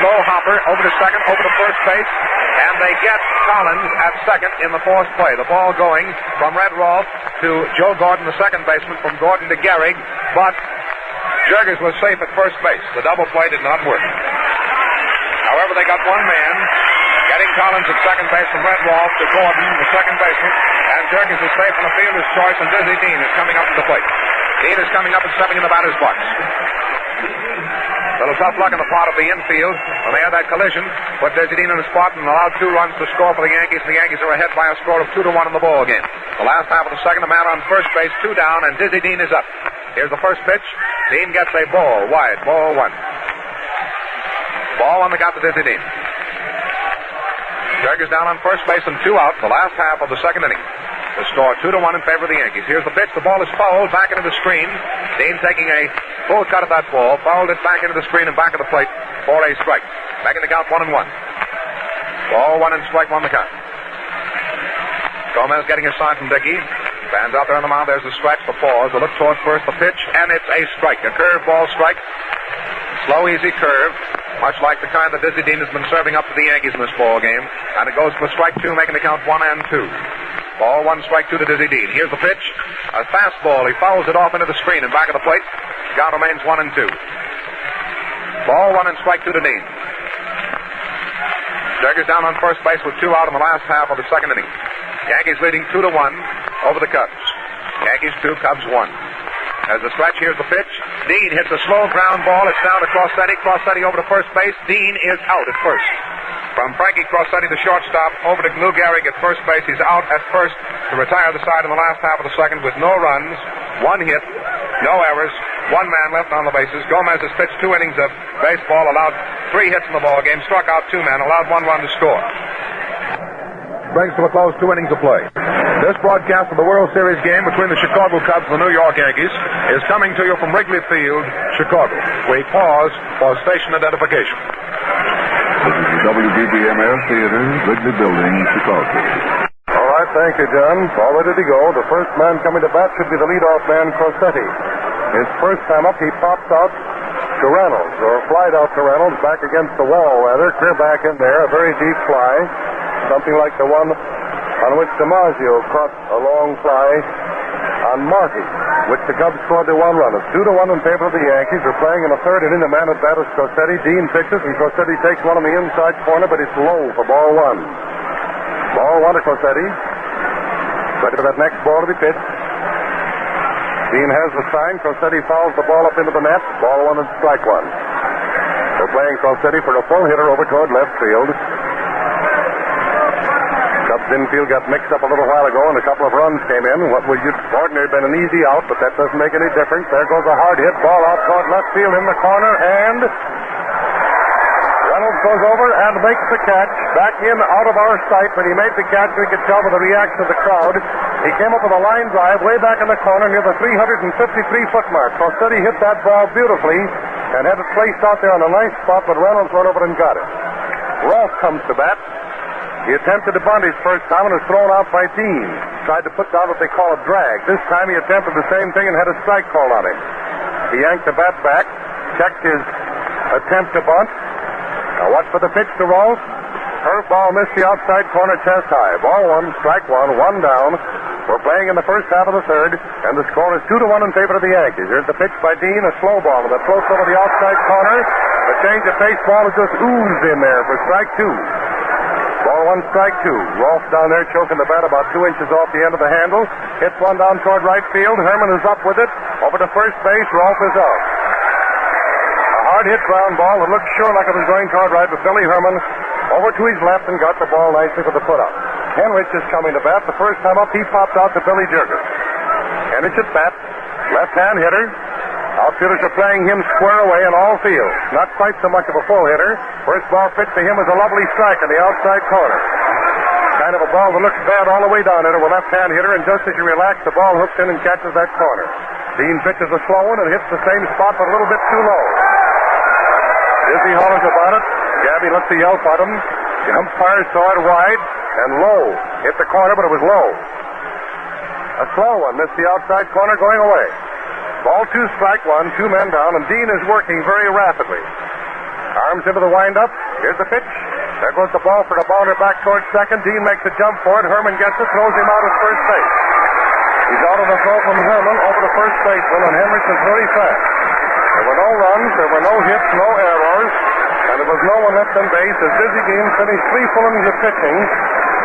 slow hopper over to second, over to first base. And they get Collins at second in the fourth play. The ball going from Red Rolfe to Joe Gordon, the second baseman, from Gordon to Gehrig. But Jurges was safe at first base. The double play did not work. However, they got one man getting Collins at second base from Red Rolfe to Gordon, the second baseman. And Jurges is safe on the fielder's choice, and Dizzy Dean is coming up to the plate. Dean is coming up and stepping in the batter's box. A little tough luck in the part of the infield when they had that collision. Put Dizzy Dean in the spot and allowed 2 runs to score for the Yankees. The Yankees are ahead by a score of 2-1 in the ball game. The last half of the second, a man on first base, 2 down, and Dizzy Dean is up. Here's the first pitch. Dean gets a ball wide. Ball one. Ball one the count to Dizzy Dean. Jurges down on first base and 2 out. The last half of the second inning. The score 2-1 in favor of the Yankees. Here's the pitch. The ball is fouled back into the screen. Dean taking a full cut at that ball. Fouled it back into the screen and back of the plate for a strike. Back in the count 1-1. Ball one and strike one the count. Gomez getting a sign from Dickey. Fans out there on the mound. There's the stretch, the pause. The look toward first, the pitch, and it's a strike. A curveball strike. Slow, easy curve. Much like the kind that Dizzy Dean has been serving up to the Yankees in this ball game. And it goes for strike 2, making the count 1 and 2. Ball one, strike 2 to Dizzy Dean. Here's the pitch. A fastball. He fouls it off into the screen and back of the plate. Count remains 1 and 2. Ball one and strike 2 to Dean. Jurges down on first base with 2 out in the last half of the second inning. Yankees leading 2-1 over the Cubs. Yankees 2, Cubs 1. As the stretch, here's the pitch. Dean hits a slow ground ball. It's down to Crossetti. Crossetti over to first base. Dean is out at first. From Frankie Crossetti, the shortstop, over to Lou Gehrig at first base. He's out at first to retire the side in the last half of the second with no runs, 1 hit, no errors, 1 man left on the bases. Gomez has pitched 2 innings of baseball, allowed 3 hits in the ball game, struck out 2 men, allowed 1 run to score. Brings to a close 2 innings of play. This broadcast of the World Series game between the Chicago Cubs and the New York Yankees is coming to you from Wrigley Field, Chicago. We pause for station identification. This is the WBBMF Theater, Wrigley Building, Chicago. All right, thank you, John. All ready to go. The first man coming to bat should be the leadoff man, Crossetti. His first time up, he pops out to Reynolds, or flied out to Reynolds, back against the wall, rather. Clear back in there, a very deep fly. Something like the one on which DiMaggio caught a long fly on Marty, which the Cubs scored the 1 run. It's 2-1 in favor of the Yankees. They're playing in the third inning. The man at bat is Crossetti. Dean pitches, and Crossetti takes one on the inside corner, but it's low for ball 1. Ball 1 to Crossetti. Ready for that next ball to be pitched. Dean has the sign. Crossetti fouls the ball up into the net. Ball 1 and strike 1. They're playing Crossetti for a full hitter over toward left field. Cubs infield got mixed up a little while ago, and a couple of runs came in. What would ordinarily been an easy out, but that doesn't make any difference. There goes a hard hit ball out toward left field in the corner, and goes over and makes the catch. Back in, out of our sight. When he made the catch, we could tell by the reaction of the crowd. He came up with a line drive way back in the corner near the 353-foot mark. Rossetti hit that ball beautifully and had it placed out there on a nice spot, but Reynolds went over and got it. Rolfe comes to bat. He attempted to bunt his first time and was thrown out by Dean. Tried to put down what they call a drag. This time he attempted the same thing and had a strike called on him. He yanked the bat back, checked his attempt to bunt. Now watch for the pitch to Rolfe. Curve ball missed the outside corner, chest high. Ball one, strike one, one down. We're playing in the first half of the third, and the score is 2-1 in favor of the Yankees. Here's the pitch by Dean, a slow ball, and that floats over the outside corner. The change of pace ball is just oozed in there for strike two. Ball one, strike two. Rolfe down there choking the bat about 2 inches off the end of the handle. Hits one down toward right field. Herman is up with it. Over to first base. Rolfe is out. A hard hit ground ball. It looked sure like it was going toward right, but Billy Herman over to his left and got the ball nicely for the put-up. Henrich is coming to bat. The first time up, he popped out to Billy Jurgens. Henrich at bat. Left-hand hitter. Outfielders are playing him square away in all fields. Not quite so much of a full hitter. First ball pitched to him was a lovely strike in the outside corner. Kind of a ball that looks bad all the way down there with left-hand hitter, and just as you relax, the ball hooks in and catches that corner. Dean pitches a slow one and hits the same spot, but a little bit too low. Dizzy hollers about it. Gabby lets the yelp at him. The umpire saw it wide and low. Hit the corner, but it was low. A slow one missed the outside corner going away. Ball two, strike one, 2 men down, and Dean is working very rapidly. Arms into the windup. Here's the pitch. There goes the ball for the bounder back towards second. Dean makes a jump for it. Herman gets it, throws him out at first base. He's out on the throw from Herman over to first baseman, and Henrich is very fast. There were no runs, there were no hits, no errors, and there was no one left on base as Dizzy Dean finished 3 full innings of pitching,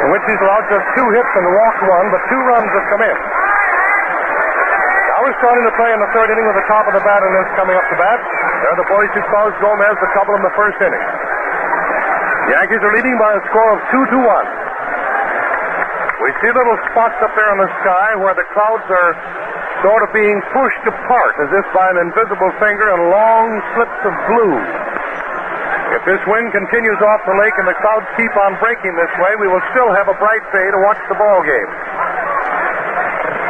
in which he's allowed just 2 hits and walked 1, but 2 runs have come in. We're starting to play in the third inning with the top of the batting list coming up to bat. They're the boys who caused Gomez the trouble in the first inning. The Yankees are leading by a score of 2-1. We see little spots up there in the sky where the clouds are sort of being pushed apart as if by an invisible finger and long slips of blue. If this wind continues off the lake and the clouds keep on breaking this way, we will still have a bright day to watch the ball game.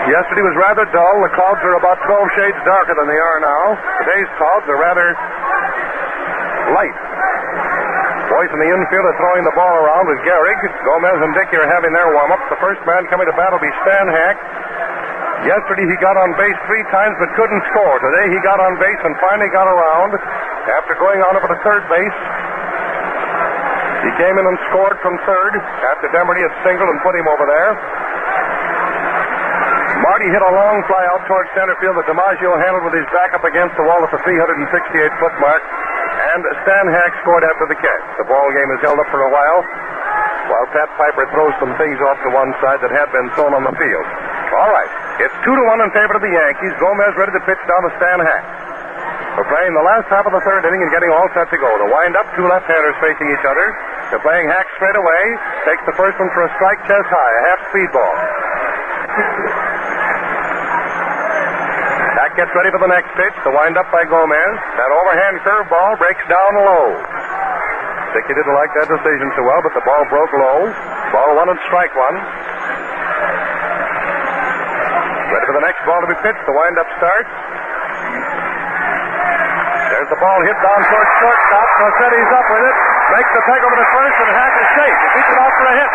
Yesterday was rather dull. The clouds are about 12 shades darker than they are now. Today's clouds are rather light. Boys in the infield are throwing the ball around with Gehrig. Gomez and Dickey are having their warm-up. The first man coming to bat will be Stan Hack. Yesterday he got on base 3 times but couldn't score. Today he got on base and finally got around. After going on over to third base, he came in and scored from third after Demerty had singled and put him over there. Marty hit a long fly out towards center field that DiMaggio handled with his back up against the wall at the 368-foot mark, and Stan Hack scored after the catch. The ball game is held up for a while Pat Piper throws some things off to one side that had been thrown on the field. All right, it's 2-1 in favor of the Yankees. Gomez ready to pitch down to Stan Hack. We're playing the last half of the third inning and getting all set to go. The wind-up, 2 left-handers facing each other. They're playing Hack straight away. Takes the first one for a strike, chest high, a half-speed ball. Hack gets ready for the next pitch. The wind-up by Gomez. That overhand curveball breaks down low. Dickey didn't like that decision so well, but the ball broke low. Ball 1 and strike 1. Ready for the next ball to be pitched. The wind-up starts. There's the ball hit down towards shortstop. Rossetti's up with it. Makes the peg over to first, and Hack is safe. Keeps it out for a hit.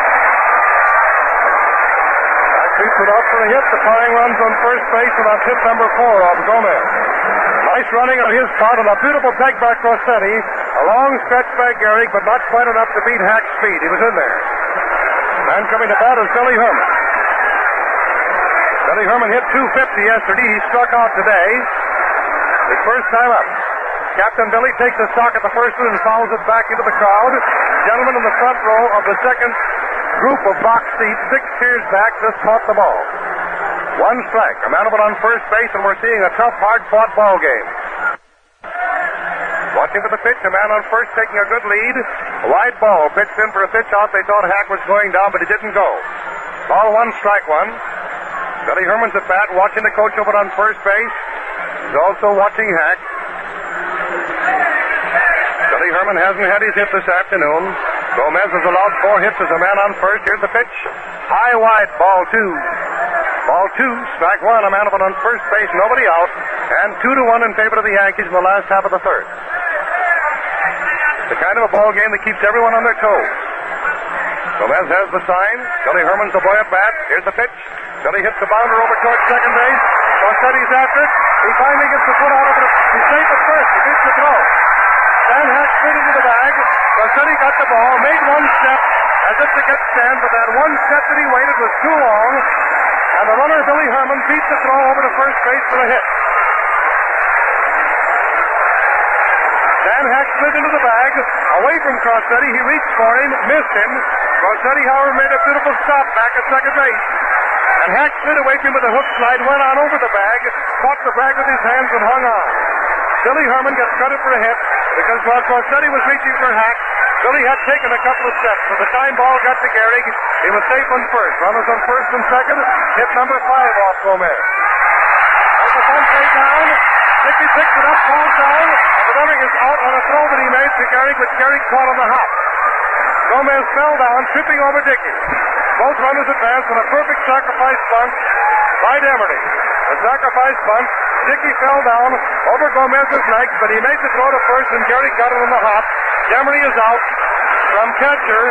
Hack keeps it out for a hit. The tying runs on first base, and that's hit number 4 off Gomez. Nice running on his part, and a beautiful peg by Rossetti. A long stretch by Gehrig, but not quite enough to beat Hack's speed. He was in there. Man coming to bat is Billy Herman. Billy Herman hit .250 yesterday. He struck out today. His first time up. Captain Billy takes a stock at the first one and fouls it back into the crowd. Gentlemen in the front row of the second group of box seats, 6 tiers back, just caught the ball. 1 strike. A man of it on first base, and we're seeing a tough, hard-fought ball game. Watching for the pitch, a man on first taking a good lead. A wide ball pitched in for a pitch out. They thought Hack was going down, but he didn't go. Ball 1, strike 1. Billy Herman's at bat, watching the coach over on first base. He's also watching Hack. Billy Herman hasn't had his hit this afternoon. Gomez has allowed 4 hits as a man on first. Here's the pitch. High wide, ball 2. Ball 2, strike 1, a man on first base, nobody out. And 2-1 in favor of the Yankees in the last half of the third. The kind of a ball game that keeps everyone on their toes. Gomez has the sign. Billy Herman's the boy at bat. Here's the pitch. Billy hits the bounder over towards second base. Garcetti's after it. He finally gets the foot out of it. He's safe at first. He beats the throw. Stan Hack slid into the bag. Garcetti got the ball, made one step as if to get Stan, but that one step that he waited was too long. And the runner, Billy Herman, beat the throw over to first base for a hit. Stan Hack slid into the bag, away from Garcetti. He reached for him, missed him. Garcetti, however, made a beautiful stop back at second base. And Hack slid away from him with a hook slide, went on over the bag, caught the bag with his hands and hung on. Billy Herman gets credit for a hit because while Garcetti was reaching for Hack, Billy had taken a couple of steps. So the time ball got to Gehrig. He was safe on first. Runners on first and second. Hit number 5 off Gomez. As the bunt way down, Dickey picks it up, falls down. The runner is out on a throw that he made to Gehrig, which Gehrig caught on the hop. Gomez fell down, tripping over Dickey. Both runners advanced on a perfect sacrifice bunt by Demerty. The sacrifice bunt, Dickey fell down over Gomez's legs, but he made the throw to first, and Gehrig got it on the hop. Demerty is out from catcher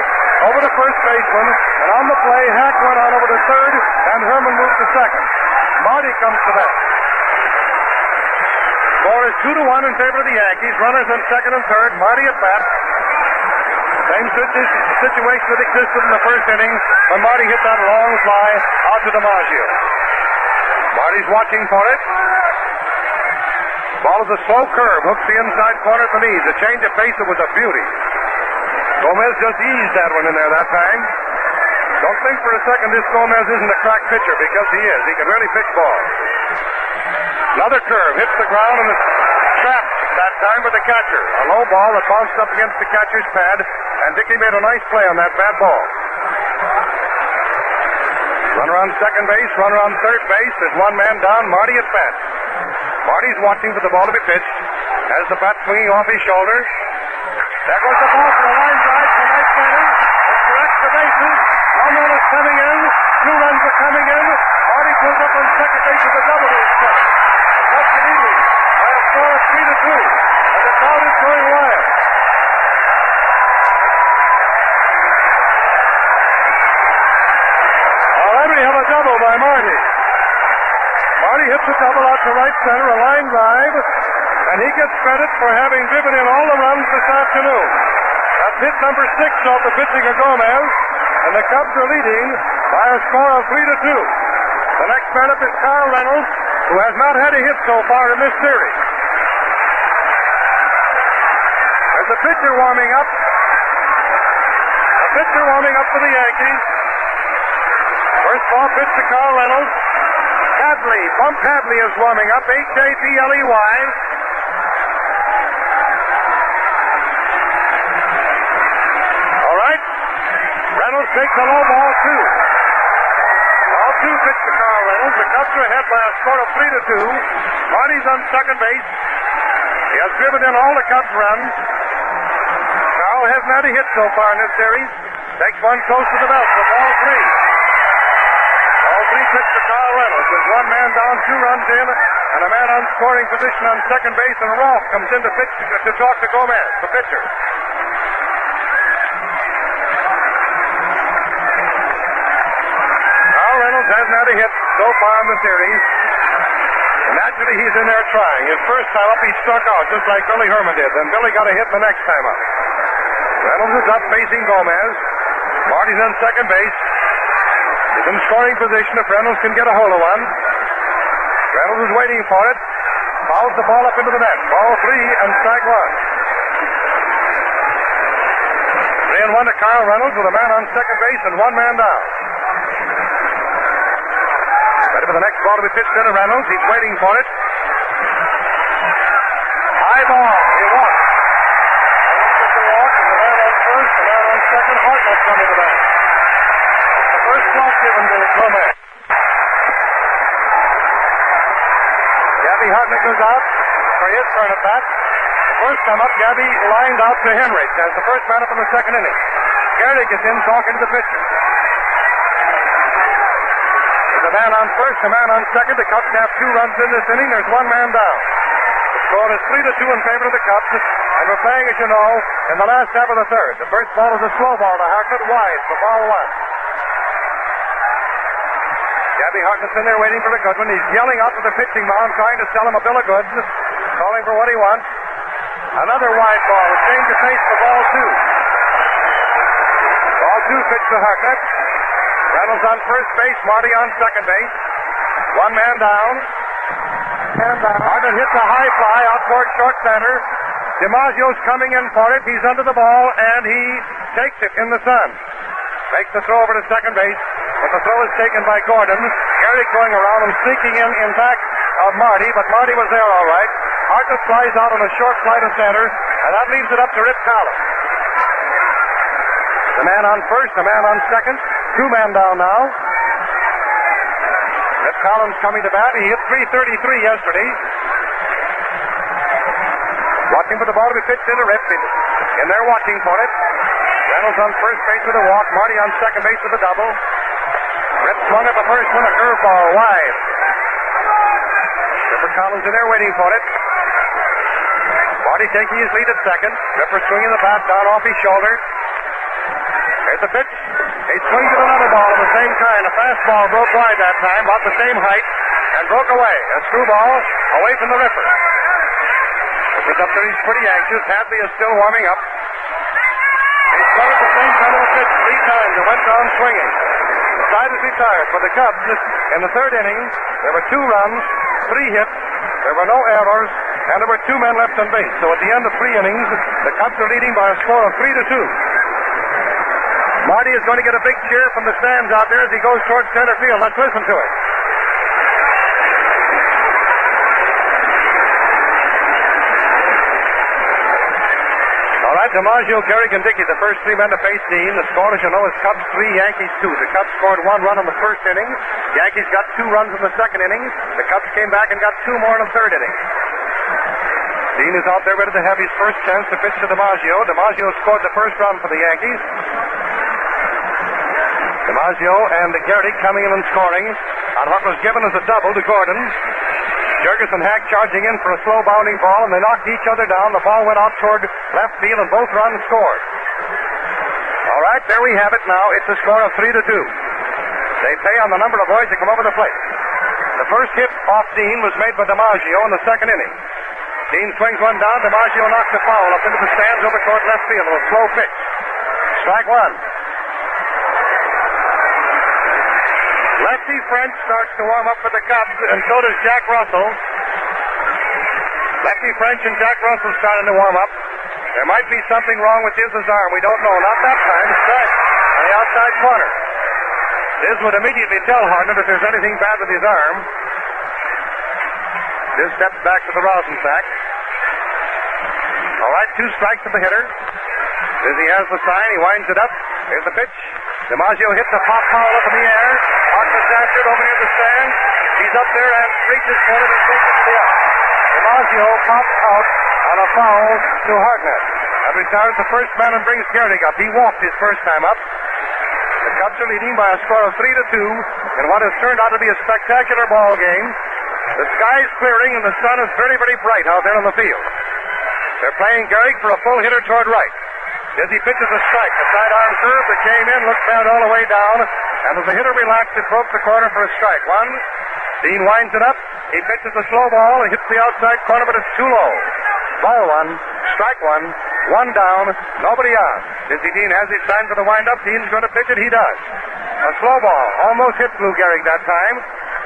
over to first baseman, and on the play, Hack went on over to third, and Herman moved to second. Marty comes to bat. Score is 2-1 in favor of the Yankees. Runners on second and third. Marty at bat. Same situation that existed in the first inning when Marty hit that long fly out to DiMaggio. Marty's watching for it. Ball is a slow curve. Hooks the inside corner at the knees. A change of pace that was a beauty. Gomez just eased that one in there that time. Don't think for a second this Gomez isn't a crack pitcher, because he is. He can really pitch balls. Another curve. Hits the ground and is trapped that time by the catcher. A low ball that bounced up against the catcher's pad, and Dickey made a nice play on that bad ball. Runner on second base, runner on third base. There's one man down, Marty at bat. Marty's watching for the ball to be pitched. Has the bat swinging off his shoulder. There goes the ball for a line drive to right center. It corrects the bases. One run is coming in. 2 runs are coming in. Marty pulls up on second base with a double to his catch. That's the lead by a score of 3-2. And the crowd is going wild. We have a double by Marty. Marty hits a double out to right center, a line drive, and he gets credit for having driven in all the runs this afternoon. That's hit number 6 off the pitching of Gomez, and the Cubs are leading by a score of 3-2. The next man up is Carl Reynolds, who has not had a hit so far in this series. There's a pitcher warming up. A pitcher warming up for the Yankees. First ball pitch to Carl Reynolds. Hadley, Bump Hadley is warming up. Hadley. All right. Reynolds takes a low ball 2. Ball 2 pitch to Carl Reynolds. The Cubs are ahead by a score of 3-2. Marty's on second base. He has driven in all the Cubs runs. Carl hasn't had a hit so far in this series. Takes one close to the belt for ball 3. Pitch to Carl Reynolds. There's one man down, 2 runs in, and a man on scoring position on second base, and Rolfe comes in to pitch to talk to Gomez, the pitcher. Carl Reynolds hasn't had a hit so far in the series. And naturally, he's in there trying. His first time up, he struck out, just like Billy Herman did. Then Billy got a hit the next time up. Reynolds is up facing Gomez. Marty's on second base. He's in scoring position if Reynolds can get a hold of one. Reynolds is waiting for it. Fouls the ball up into the net. Ball 3 and strike 1. 3-1 to Carl Reynolds with a man on second base and one man down. Ready for the next ball to be pitched into Reynolds. He's waiting for it. High ball. He walks. Reynolds gets a walk. The man on first, the man on second. Hartnett coming to that. First block given to Gomez. Gabby Hartnett goes out for his turn at bat. The first time up, Gabby lined out to Henrich as the first man up in the second inning. Gehrig is in talking to the pitcher. There's a man on first, a man on second. The Cubs have 2 runs in this inning. There's 1 man down. The score is 3-2 in favor of the Cubs. And we're playing, as you know, in the last half of the third. The first ball is a slow ball to Hartnett, wide for ball 1. Gabby Hartnett's in there waiting for the good one. He's yelling out to the pitching mound, trying to sell him a bill of goods, calling for what he wants. Another wide ball. A change of pace for ball 2. Ball 2 pitch to Hartnett. Reynolds on first base, Marty on second base. 1 man down. Hartnett hits a high fly out toward short center. DiMaggio's coming in for it. He's under the ball, and he takes it in the sun. Makes the throw over to second base, but the throw is taken by Gordon. Gehrig going around and sneaking in back of Marty, but Marty was there all right. Hartnett flies out on a short fly to center, and that leaves it up to Rip Collins. The man on first, the man on second. 2 men down now. Rip Collins coming to bat. He hit .333 yesterday. Watching for the ball to be pitched into Rip. In there watching for it. Reynolds on first base with a walk. Marty on second base with a double. Rip swung at the first one, a curveball wide. Ripper Collins in there waiting for it. Marty taking his lead at second. Ripper swinging the bat down off his shoulder. Here's the pitch. He swings at another ball of the same kind. A fastball broke wide that time, about the same height, and broke away. A screwball away from the Ripper. Ripper's up there. He's pretty anxious. Hadley is still warming up. He swung at the same kind of a pitch 3 times and went down swinging. The side is retired for the Cubs. In the third inning, there were 2 runs, 3 hits, there were no errors, and there were 2 men left on base. So at the end of 3 innings, the Cubs are leading by a score of 3-2. Marty is going to get a big cheer from the stands out there as he goes towards center field. Let's listen to it. All right, DiMaggio, Gehrig, and Dickey, the first 3 men to face Dean. The score, as you know, is Cubs 3, Yankees 2. The Cubs scored 1 run in the first inning. Yankees got 2 runs in the second inning. The Cubs came back and got 2 more in the third inning. Dean is out there ready to have his first chance to pitch to DiMaggio. DiMaggio scored the first run for the Yankees. DiMaggio and Gehrig coming in and scoring on what was given as a double to Gordon. Jurgis and Hack charging in for a slow bounding ball, and they knocked each other down. The ball went out toward left field, and both runs scored. All right, there we have it now. It's a score of 3-2. They pay on the number of boys that come over the plate. The first hit off Dean was made by DiMaggio in the second inning. Dean swings one down. DiMaggio knocks a foul up into the stands over toward left field. A slow pitch. Strike 1. Lefty French starts to warm up for the Cubs, and so does Jack Russell. Lefty French and Jack Russell starting to warm up. There might be something wrong with Iz's arm. We don't know. Not that time. Strike on the outside corner. Iz would immediately tell Hartnett if there's anything bad with his arm. Iz steps back to the rosin sack. All right, 2 strikes to the hitter. Izzy has the sign. He winds it up. Here's the pitch. DiMaggio hits a pop foul up in the air. Hartnett's after it over near the stand. He's up there and reaches for it and takes it to the out. DiMaggio pops out on a foul to Hartnett. That retires the first man and brings Gehrig up. He walked his first time up. The Cubs are leading by a score of 3-2 in what has turned out to be a spectacular ball game. The sky is clearing and the sun is very, very bright out there on the field. They're playing Gehrig for a full hitter toward right. Dizzy pitches a strike. The sidearm curve that came in looked bad all the way down, and as the hitter relaxed, it broke the corner for a strike. 1. Dean winds it up. He pitches a slow ball and hits the outside corner, but it's too low. Ball 1, strike 1, 1 down, nobody on. Dizzy Dean has his sign for the windup. Dean's going to pitch it. He does. A slow ball almost hit Lou Gehrig that time.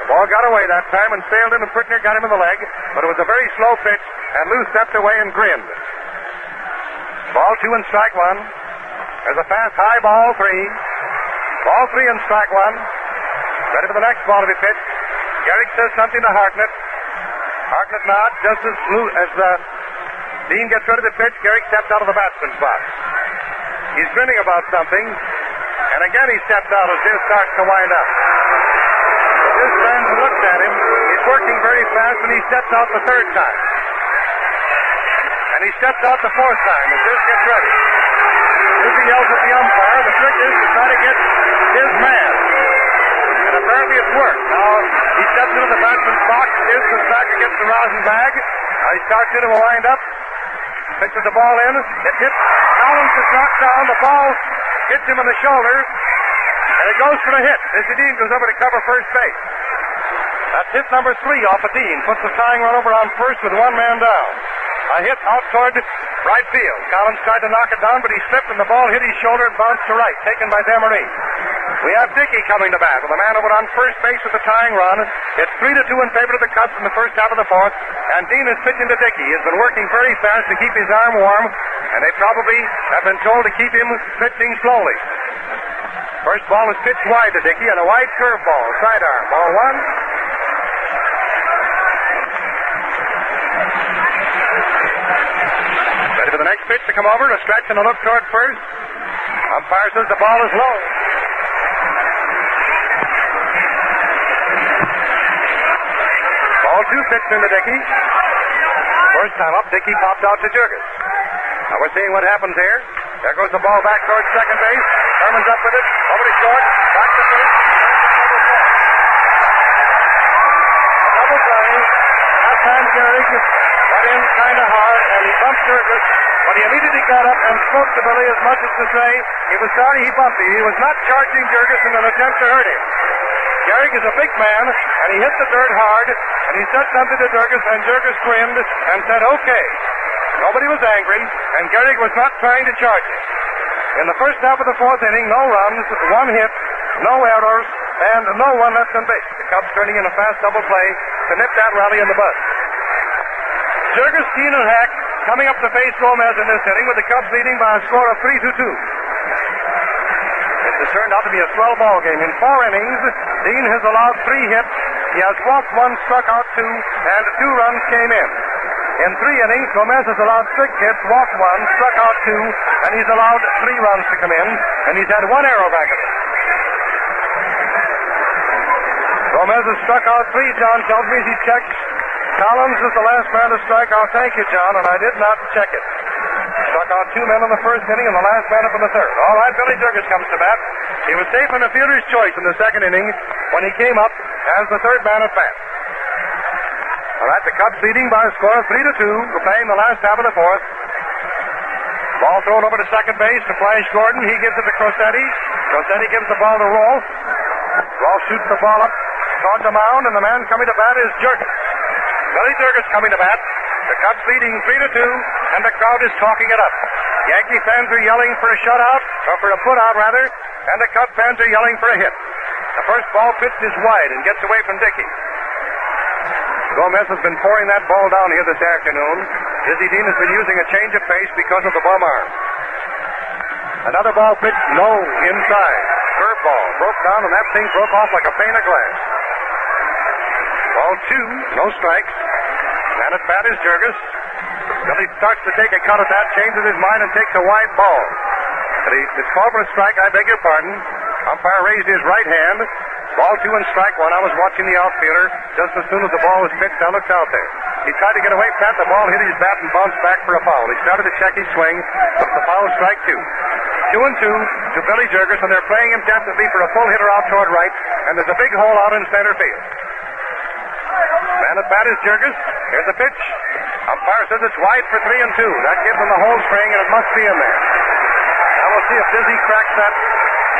The ball got away that time and sailed in, and Prickner got him in the leg, but it was a very slow pitch, and Lou stepped away and grinned. Ball 2 and strike 1. There's a fast high ball 3. Ball 3 and strike 1. Ready for the next ball to be pitched. Gehrig says something to Hartnett. Hartnett nods just as Dean gets ready to pitch. Gehrig steps out of the batsman's box. He's grinning about something, and again he steps out as Diz starts to wind up. Diz stands and looks at him. He's working very fast, and he steps out the third time. And he steps out the fourth time as this gets ready. Dizzy yells at the umpire. The trick is to try to get his man. And apparently it's worked. Now he steps into the batsman's box, gives the back against the rosin bag. Now he starts into a wind-up. Pitches the ball in. It hits. Collins is knocked down. The ball hits him in the shoulder. And it goes for the hit. Dizzy Dean goes over to cover first base. That's hit number 3 off of Dean. Puts the tying run over on first with one man down. A hit out toward right field. Collins tried to knock it down, but he slipped and the ball hit his shoulder and bounced to right, taken by Demery. We have Dickey coming to bat with a man over on first base with the tying run. It's 3-2 in favor of the Cubs in the first half of the fourth, and Dean is pitching to Dickey. He has been working very fast to keep his arm warm, and they probably have been told to keep him pitching slowly. First ball is pitched wide to Dickey, and a wide curveball, sidearm. Ball 1. Ready for the next pitch to come over, a stretch and a look toward first. Umpire says the ball is low. Ball 2 pitched into Dickey. First time up, Dickey popped out to Jurgens. Now we're seeing what happens here. There goes the ball back towards second base. Herman's up with it, over to short, back to first. Double play. That time Gehrig got in kind of hard, and he bumped Jurgens, but he immediately got up and spoke to Billy as much as to say he was sorry he bumped him. He was not charging Jurgens in an attempt to hurt him. Gehrig is a big man, and he hit the dirt hard, and he said something to Jurgens, and Jurgens grinned and said, okay. Nobody was angry, and Gehrig was not trying to charge him. In the first half of the fourth inning, no runs, 1 hit, no errors, and no one left on base. The Cubs turning in a fast double play to nip that rally in the bud. Jurgens, Dean, and Hack coming up to face Gomez in this inning, with the Cubs leading by a score of 3-2. It has turned out to be a swell ball game. In 4 innings, Dean has allowed 3 hits. He has walked 1, struck out 2, and 2 runs came in. In 3 innings, Gomez has allowed 6 hits, walked 1, struck out 2, and he's allowed 3 runs to come in, and he's had 1 arrow back at him. Gomez has struck out 3, John tells me, as he checks. Collins is the last man to strike out. Thank you, John, and I did not check it. Struck out 2 men in the first inning and the last man up in the third. All right, Billy Jurgens comes to bat. He was safe in the fielder's choice in the second inning when he came up as the third man at bat. All right, the Cubs leading by a score of 3-2. We're playing the last half of the fourth. Ball thrown over to second base to Flash Gordon. He gives it to Crosetti. Crosetti gives the ball to Rolfe. Rolfe shoots the ball up toward the mound, and the man coming to bat is Jurgens. Billy Jurgens coming to bat. The Cubs leading 3-2, and the crowd is talking it up. Yankee fans are yelling for a shutout, or for a put-out rather, and the Cub fans are yelling for a hit. The first ball pitched is wide and gets away from Dickey. Gomez has been pouring that ball down here this afternoon. Dizzy Dean has been using a change of pace because of the bum arm. Another ball pitched low inside. Curveball broke down, and that thing broke off like a pane of glass. Ball 2, no strikes. And at bat is Jurgens. Billy starts to take a cut at that, changes his mind, and takes a wide ball. But it's called for a strike, I beg your pardon. Umpire raised his right hand. Ball 2 and strike 1. I was watching the outfielder. Just as soon as the ball was pitched, I looked out there. He tried to get away from that. The ball hit his bat and bounced back for a foul. He started to check his swing, but the foul, strike 2. 2-2 to Billy Jurgens, and they're playing him desperately for a full hitter out toward right, and there's a big hole out in center field. Man at bat is Jurgens. Here's the pitch. Umpire says it's wide for 3-2. That gives him the whole string, and it must be in there. Now we'll see if Dizzy cracks that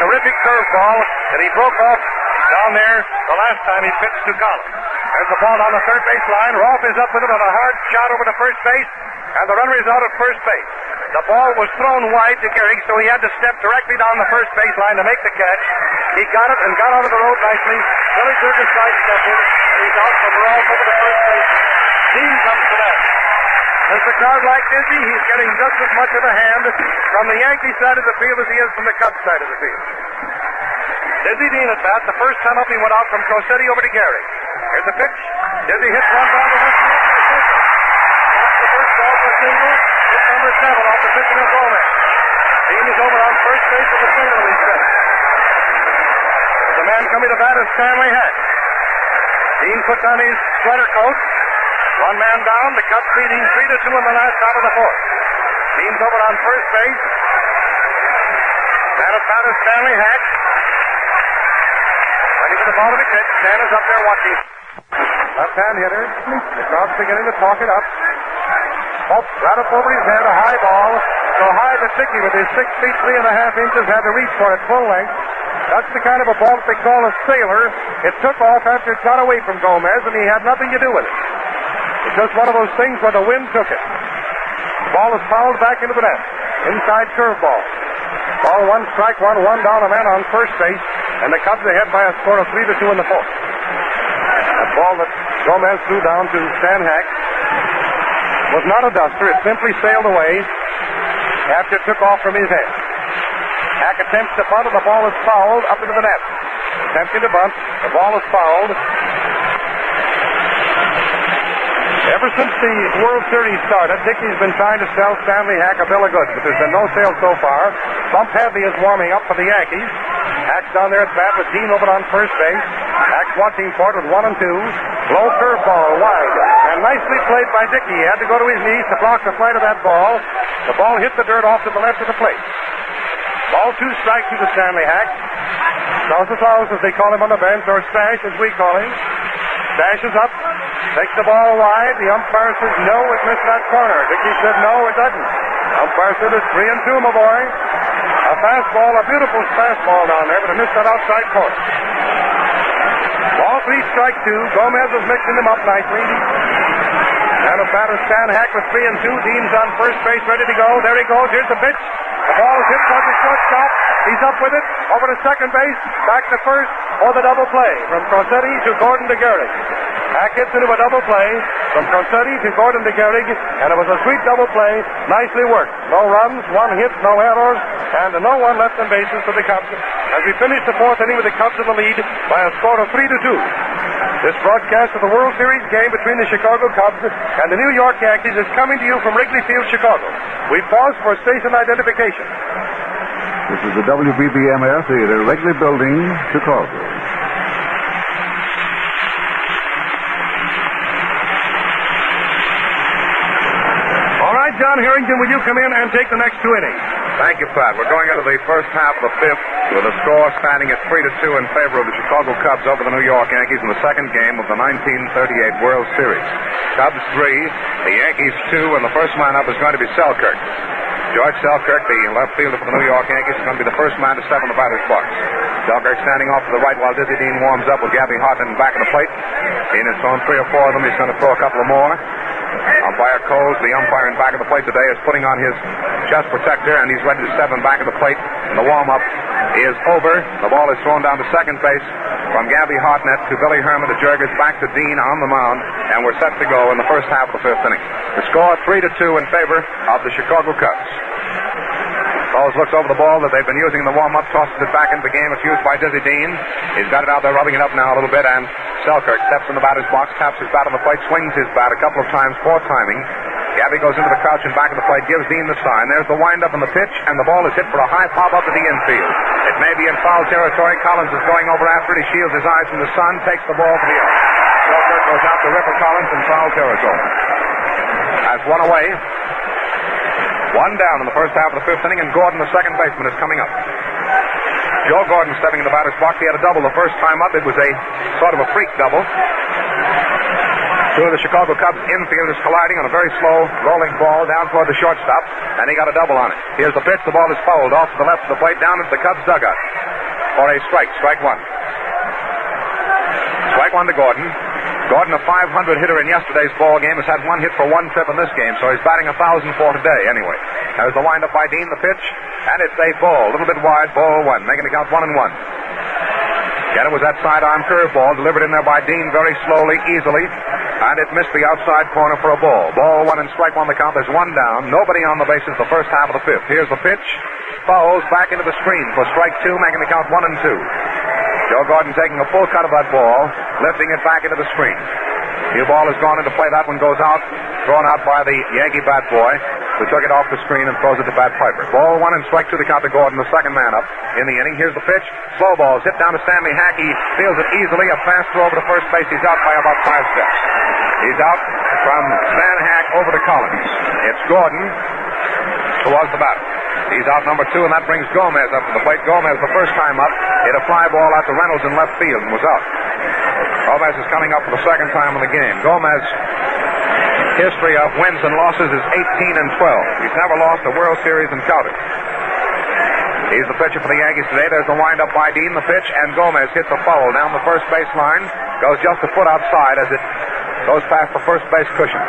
terrific curveball that he broke off down there the last time he pitched to Collins. There's the ball down the third base line. Rolfe is up with it on a hard shot over to first base, and the runner is out at first base. The ball was thrown wide to Gehrig, so he had to step directly down the first base line to make the catch. He got it and got out of the road nicely. Billy Jurgens sidestepped him, and he's out from Rolfe over to first base. Dean comes to that. As the crowd like Dizzy, he's getting just as much of a hand from the Yankee side of the field as he is from the Cubs side of the field. Dizzy Dean at bat. The first time up he went out from Crosetti over to Gehrig. Here's the pitch. Dizzy hits one down the left field. That's the first ball for a single. Hit number 7 off the pitching of Gomez. Dean is over on first base with a single he's set. The man coming to bat is Stanley Hack. Dean puts on his sweater coat, One man down. The Cubs leading 3-2 in the last out of the fourth. Dean's over on first base. That is batter Stanley Hack. Ready for the ball to be pitched. Stan is up there watching. Left-hand hitter. The crowd's beginning to talk it up. Pope right up over his head, a high ball. So high that Dickey, with his 6 feet 3.5 inches, had to reach for it full length. That's the kind of a ball that they call a sailor. It took off after it got away from Gomez, and he had nothing to do with it. It's just one of those things where the wind took it. The ball is fouled back into the net. Inside curveball. Ball one, strike one, one down, a man on first base, and the Cubs ahead by a score of 3-2 in the fourth. That ball that Gomez threw down to Stan Hack was not a duster. It simply sailed away after it took off from his head. Hack attempts to bunt, and the ball is fouled up into the net. Attempting to bunt, the ball is fouled. Ever since the World Series started, Dickey's been trying to sell Stanley Hack a bill of goods, but there's been no sale so far. Bump Hadley is warming up for the Yankees. Hack's down there at bat with Dean over on first base. Hack's watching for it with 1 and 2. Low curveball, wide. And nicely played by Dickey. He had to go to his knees to block the flight of that ball. The ball hit the dirt off to the left of the plate. Ball 2 strikes to the Stanley Hack. House, as they call him on the bench, or Stash as we call him. Stash is up. Takes the ball wide. The umpire says, no, it missed that corner. Dickey said, no, it doesn't. Umpire said, it's 3 and 2, my boy. A fastball, a beautiful fastball down there, but it missed that outside corner. Ball 3, strike 2. Gomez is mixing them up nicely. And a batter, Stan Hack with 3 and 2. Dean's on first base, ready to go. There he goes. Here's the pitch. The ball is hit towards the shortstop. He's up with it. Over to second base. Back to first. Or the double play from Crosetti to Gordon to Gehrig. Hack gets into a double play from Crosetti to Gordon to Gehrig, and it was a sweet double play. Nicely worked. No runs, 1 hit, no errors, and no one left on bases for the Cubs as we finish the fourth inning with the Cubs in the lead by a score of 3-2. This broadcast of the World Series game between the Chicago Cubs and the New York Yankees is coming to you from Wrigley Field, Chicago. We pause for station identification. This is the WBBM-Air Theater, Wrigley Building, Chicago. John Harrington, will you come in and take the next 2 innings? Thank you, Pat. We're going into the first half of the fifth with a score standing at 3-2 in favor of the Chicago Cubs over the New York Yankees in the second game of the 1938 World Series. Cubs 3, the Yankees 2, and the first man up is going to be Selkirk. George Selkirk, the left fielder for the New York Yankees, is going to be the first man to step on the batter's box. Selkirk standing off to the right while Dizzy Dean warms up with Gabby Harrington back of the plate. Dean has thrown 3 or 4 of them. He's going to throw a couple of more. Umpire Coles, the umpire in back of the plate today, is putting on his chest protector, and he's ready to step in back of the plate. And the warm-up is over. The ball is thrown down to second base from Gabby Hartnett to Billy Herman to Jurgens, back to Dean on the mound, and we're set to go in the first half of the fifth inning. The score 3-2 in favor of the Chicago Cubs. Coles looks over the ball that they've been using in the warm-up, tosses it back into the game. It's used by Dizzy Dean. He's got it out there, rubbing it up now a little bit, and Selkirk steps in the batter's box, taps his bat on the plate, swings his bat a couple of times, poor timing. Gabby goes into the crouch and back of the plate, gives Dean the sign. There's the wind-up and the pitch, and the ball is hit for a high pop up to the infield. It may be in foul territory. Collins is going over after it. He shields his eyes from the sun, takes the ball to the earth. Selkirk goes out to Ripper Collins in foul territory. That's 1 away. 1 down in the first half of the fifth inning, and Gordon, the second baseman, is coming up. Joe Gordon stepping in the batter's box. He had a double the first time up. It was a sort of a freak double. 2 of the Chicago Cubs infielders colliding on a very slow rolling ball down toward the shortstop, and he got a double on it. Here's the pitch. The ball is fouled off to the left of the plate, down into the Cubs dugout for a strike. Strike 1. Strike 1 to Gordon. Gordon, a 500 hitter in yesterday's ball game, has had 1 hit for 1 trip in this game, so he's batting 1,000 for today anyway. There's the windup by Dean, the pitch, and it's a ball, a little bit wide, ball 1, making the count 1-1. Again, it was that sidearm curveball delivered in there by Dean very slowly, easily, and it missed the outside corner for a ball. Ball 1 and strike 1 the count. There's 1 down, nobody on the bases the first half of the fifth. Here's the pitch, fouls back into the screen for strike 2, making the count 1-2. Joe Gordon taking a full cut of that ball, lifting it back into the screen. New ball has gone into play. That one goes out, thrown out by the Yankee bat boy, who took it off the screen and throws it to Bat Piper. Ball 1 and strike 2 to count to Gordon, the second man up in the inning. Here's the pitch. Slow ball hit down to Stanley Hack. He feels it easily. A fast throw over to first base. He's out by about 5 steps. He's out from Van Hack over to Collins. It's Gordon who was the batter. He's out number 2, and that brings Gomez up to the plate. Gomez, the first time up, hit a fly ball out to Reynolds in left field and was out. Gomez is coming up for the second time in the game. Gomez, history of wins and losses is 18-12. He's never lost a World Series encounter. He's the pitcher for the Yankees today. There's the windup by Dean, the pitch, and Gomez hits a foul down the first base line. Goes just a foot outside as it goes past the first base cushion.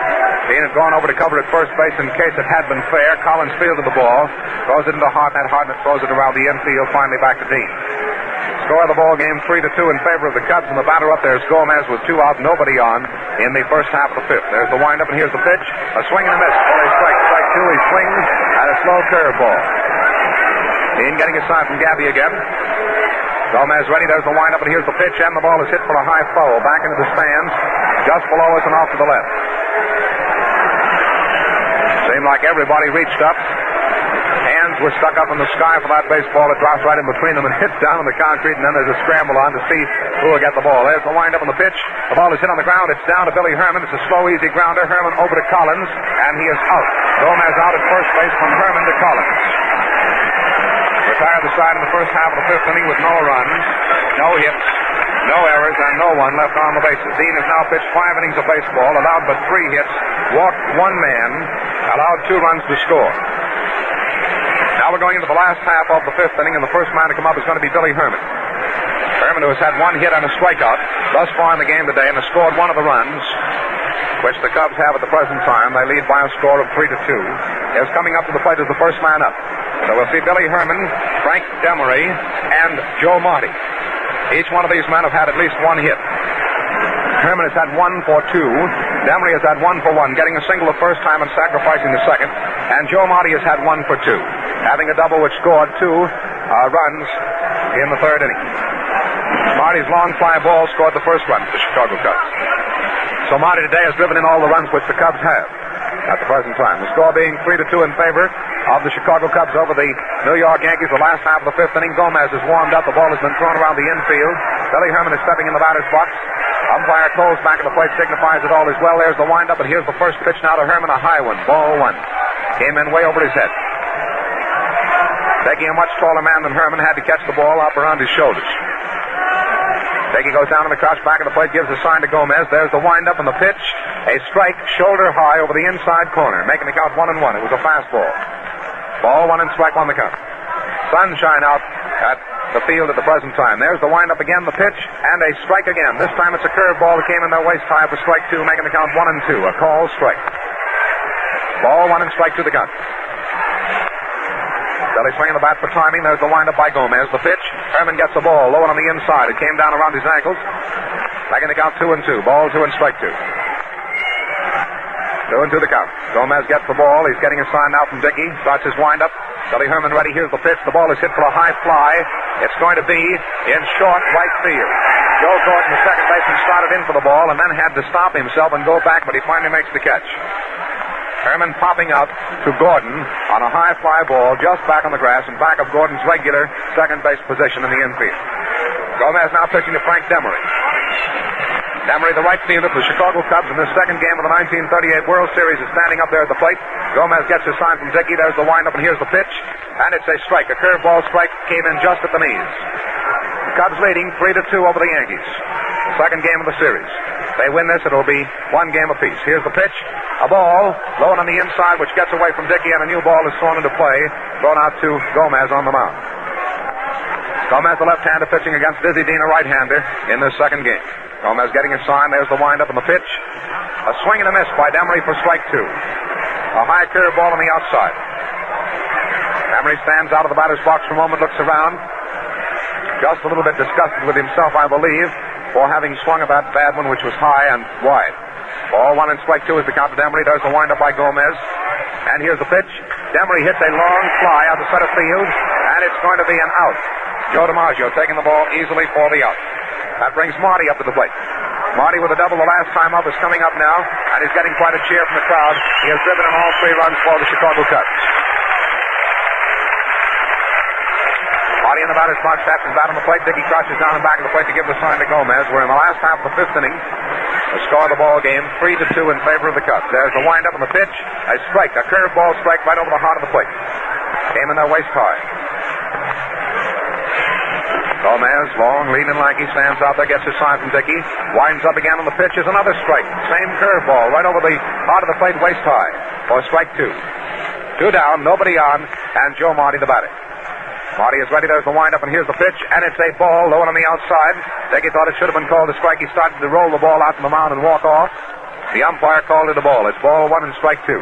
Dean had gone over to cover at first base in case it had been fair. Collins fielded the ball, throws it into Hartnett. Hartnett throws it around the infield, finally back to Dean. Score of the ball game 3-2 in favor of the Cubs, and the batter up there is Gomez with 2 out, nobody on in the first half of the 5th. There's the windup, and here's the pitch. A swing and a miss. Well, he strikes. Strike 2. He swings at a slow curveball. Dean getting a sign from Gabby again. Gomez ready. There's the windup, and here's the pitch, and the ball is hit for a high foul back into the stands, just below us and off to the left. Seemed like everybody reached up. Hands were stuck up in the sky for that baseball. It drops right in between them and hits down on the concrete, and then there's a scramble on to see who will get the ball. There's the windup and the pitch. The ball is hit on the ground. It's down to Billy Herman. It's a slow, easy grounder. Herman over to Collins, and he is out. Gomez out at first base from Herman to Collins. Retired the side in the first half of the 5th inning with no runs, no hits, no errors, and no one left on the bases. Dean has now pitched 5 innings of baseball, allowed but 3 hits, walked 1 man, allowed 2 runs to score. Now we're going into the last half of the 5th inning, and the first man to come up is going to be Billy Herman. Herman, who has had 1 hit and a strikeout thus far in the game today, and has scored 1 of the runs, which the Cubs have at the present time. They lead by a score of 3-2. Is coming up to the plate as the first man up. So we'll see Billy Herman, Frank Demery, and Joe Marty. Each one of these men have had at least 1 hit. Herman has had 1 for 2. Demery has had 1 for 1, getting a single the first time and sacrificing the second. And Joe Marty has had 1 for 2, having a double which scored 2 runs in the 3rd inning. Marty's long fly ball scored the first run for the Chicago Cubs. So Marty today has driven in all the runs which the Cubs have at the present time. The score being 3-2 in favor of the Chicago Cubs over the New York Yankees. The last half of the 5th inning, Gomez is warmed up. The ball has been thrown around the infield. Billy Herman is stepping in the batter's box. Umpire Coles back at the plate signifies that all is well. There's the windup, and here's the first pitch now to Herman, a high one. Ball 1. Came in way over his head. Taking a much taller man than Herman, had to catch the ball up around his shoulders. Becky goes down in the crouch back of the plate, gives a sign to Gomez. There's the windup and the pitch. A strike shoulder high over the inside corner, making the count 1-1. It was a fastball. Ball 1 and strike 1 the count. Sunshine out at the field at the present time. There's the windup again, the pitch, and a strike again. This time it's a curveball that came in their waist high for strike 2, making the count 1-2. A call strike. Ball 1 and strike 2 the count. Billy swinging the bat for timing. There's the windup by Gomez. The pitch. Herman gets the ball low and on the inside. It came down around his ankles. Making the count 2-2. Ball 2 and strike 2. 2-2 the count. Gomez gets the ball. He's getting a sign now from Dickey. Starts his windup. Billy Herman ready. Here's the pitch. The ball is hit for a high fly. It's going to be in short right field. Joe Gordon, the second baseman, started in for the ball and then had to stop himself and go back, but he finally makes the catch. Herman popping out to Gordon on a high fly ball just back on the grass and back of Gordon's regular second base position in the infield. Gomez now pitching to Frank Demery. Demery, the right fielder for the Chicago Cubs in the second game of the 1938 World Series, is standing up there at the plate. Gomez gets his sign from Dickey. There's the windup, and here's the pitch. And it's a strike. A curveball strike came in just at the knees. The Cubs leading 3-2 over the Yankees. The second game of the series. If they win this, it'll be 1 game apiece. Here's the pitch. A ball low on the inside, which gets away from Dickey, and a new ball is thrown into play, thrown out to Gomez on the mound. Gomez, the left-hander, pitching against Dizzy Dean, a right-hander, in this second game. Gomez getting a sign. There's the windup and the pitch. A swing and a miss by Demery for strike 2. A high curve ball on the outside. Demery stands out of the batter's box for a moment, looks around. Just a little bit disgusted with himself, I believe, for having swung a bad one, which was high and wide. Ball 1 and strike 2 is the count to Demery. There's the windup by Gomez. And here's the pitch. Demery hits a long fly out to center field, and it's going to be an out. Joe DiMaggio taking the ball easily for the out. That brings Marty up to the plate. Marty with a double the last time up is coming up now, and he's getting quite a cheer from the crowd. He has driven in all 3 runs for the Chicago Cubs. Marty in the batter's box, taps his bat on the plate. Dickey crouches down and back of the plate to give the sign to Gomez. We're in the last half of the 5th inning. The score of the ball game, 3-2 in favor of the Cubs. There's the windup on the pitch. A strike, a curveball strike right over the heart of the plate. Came in there waist high. Gomez, long, lean and lanky, stands out there, gets his sign from Dickey. Winds up again on the pitch is another strike. Same curveball right over the heart of the plate, waist high. For strike 2. 2 down, nobody on, and Joe Marty the batter. Marty is ready. There's the windup, and here's the pitch, and it's a ball low and on the outside. Dickey thought it should have been called a strike. He started to roll the ball out to the mound and walk off. The umpire called it a ball. It's ball 1 and strike 2.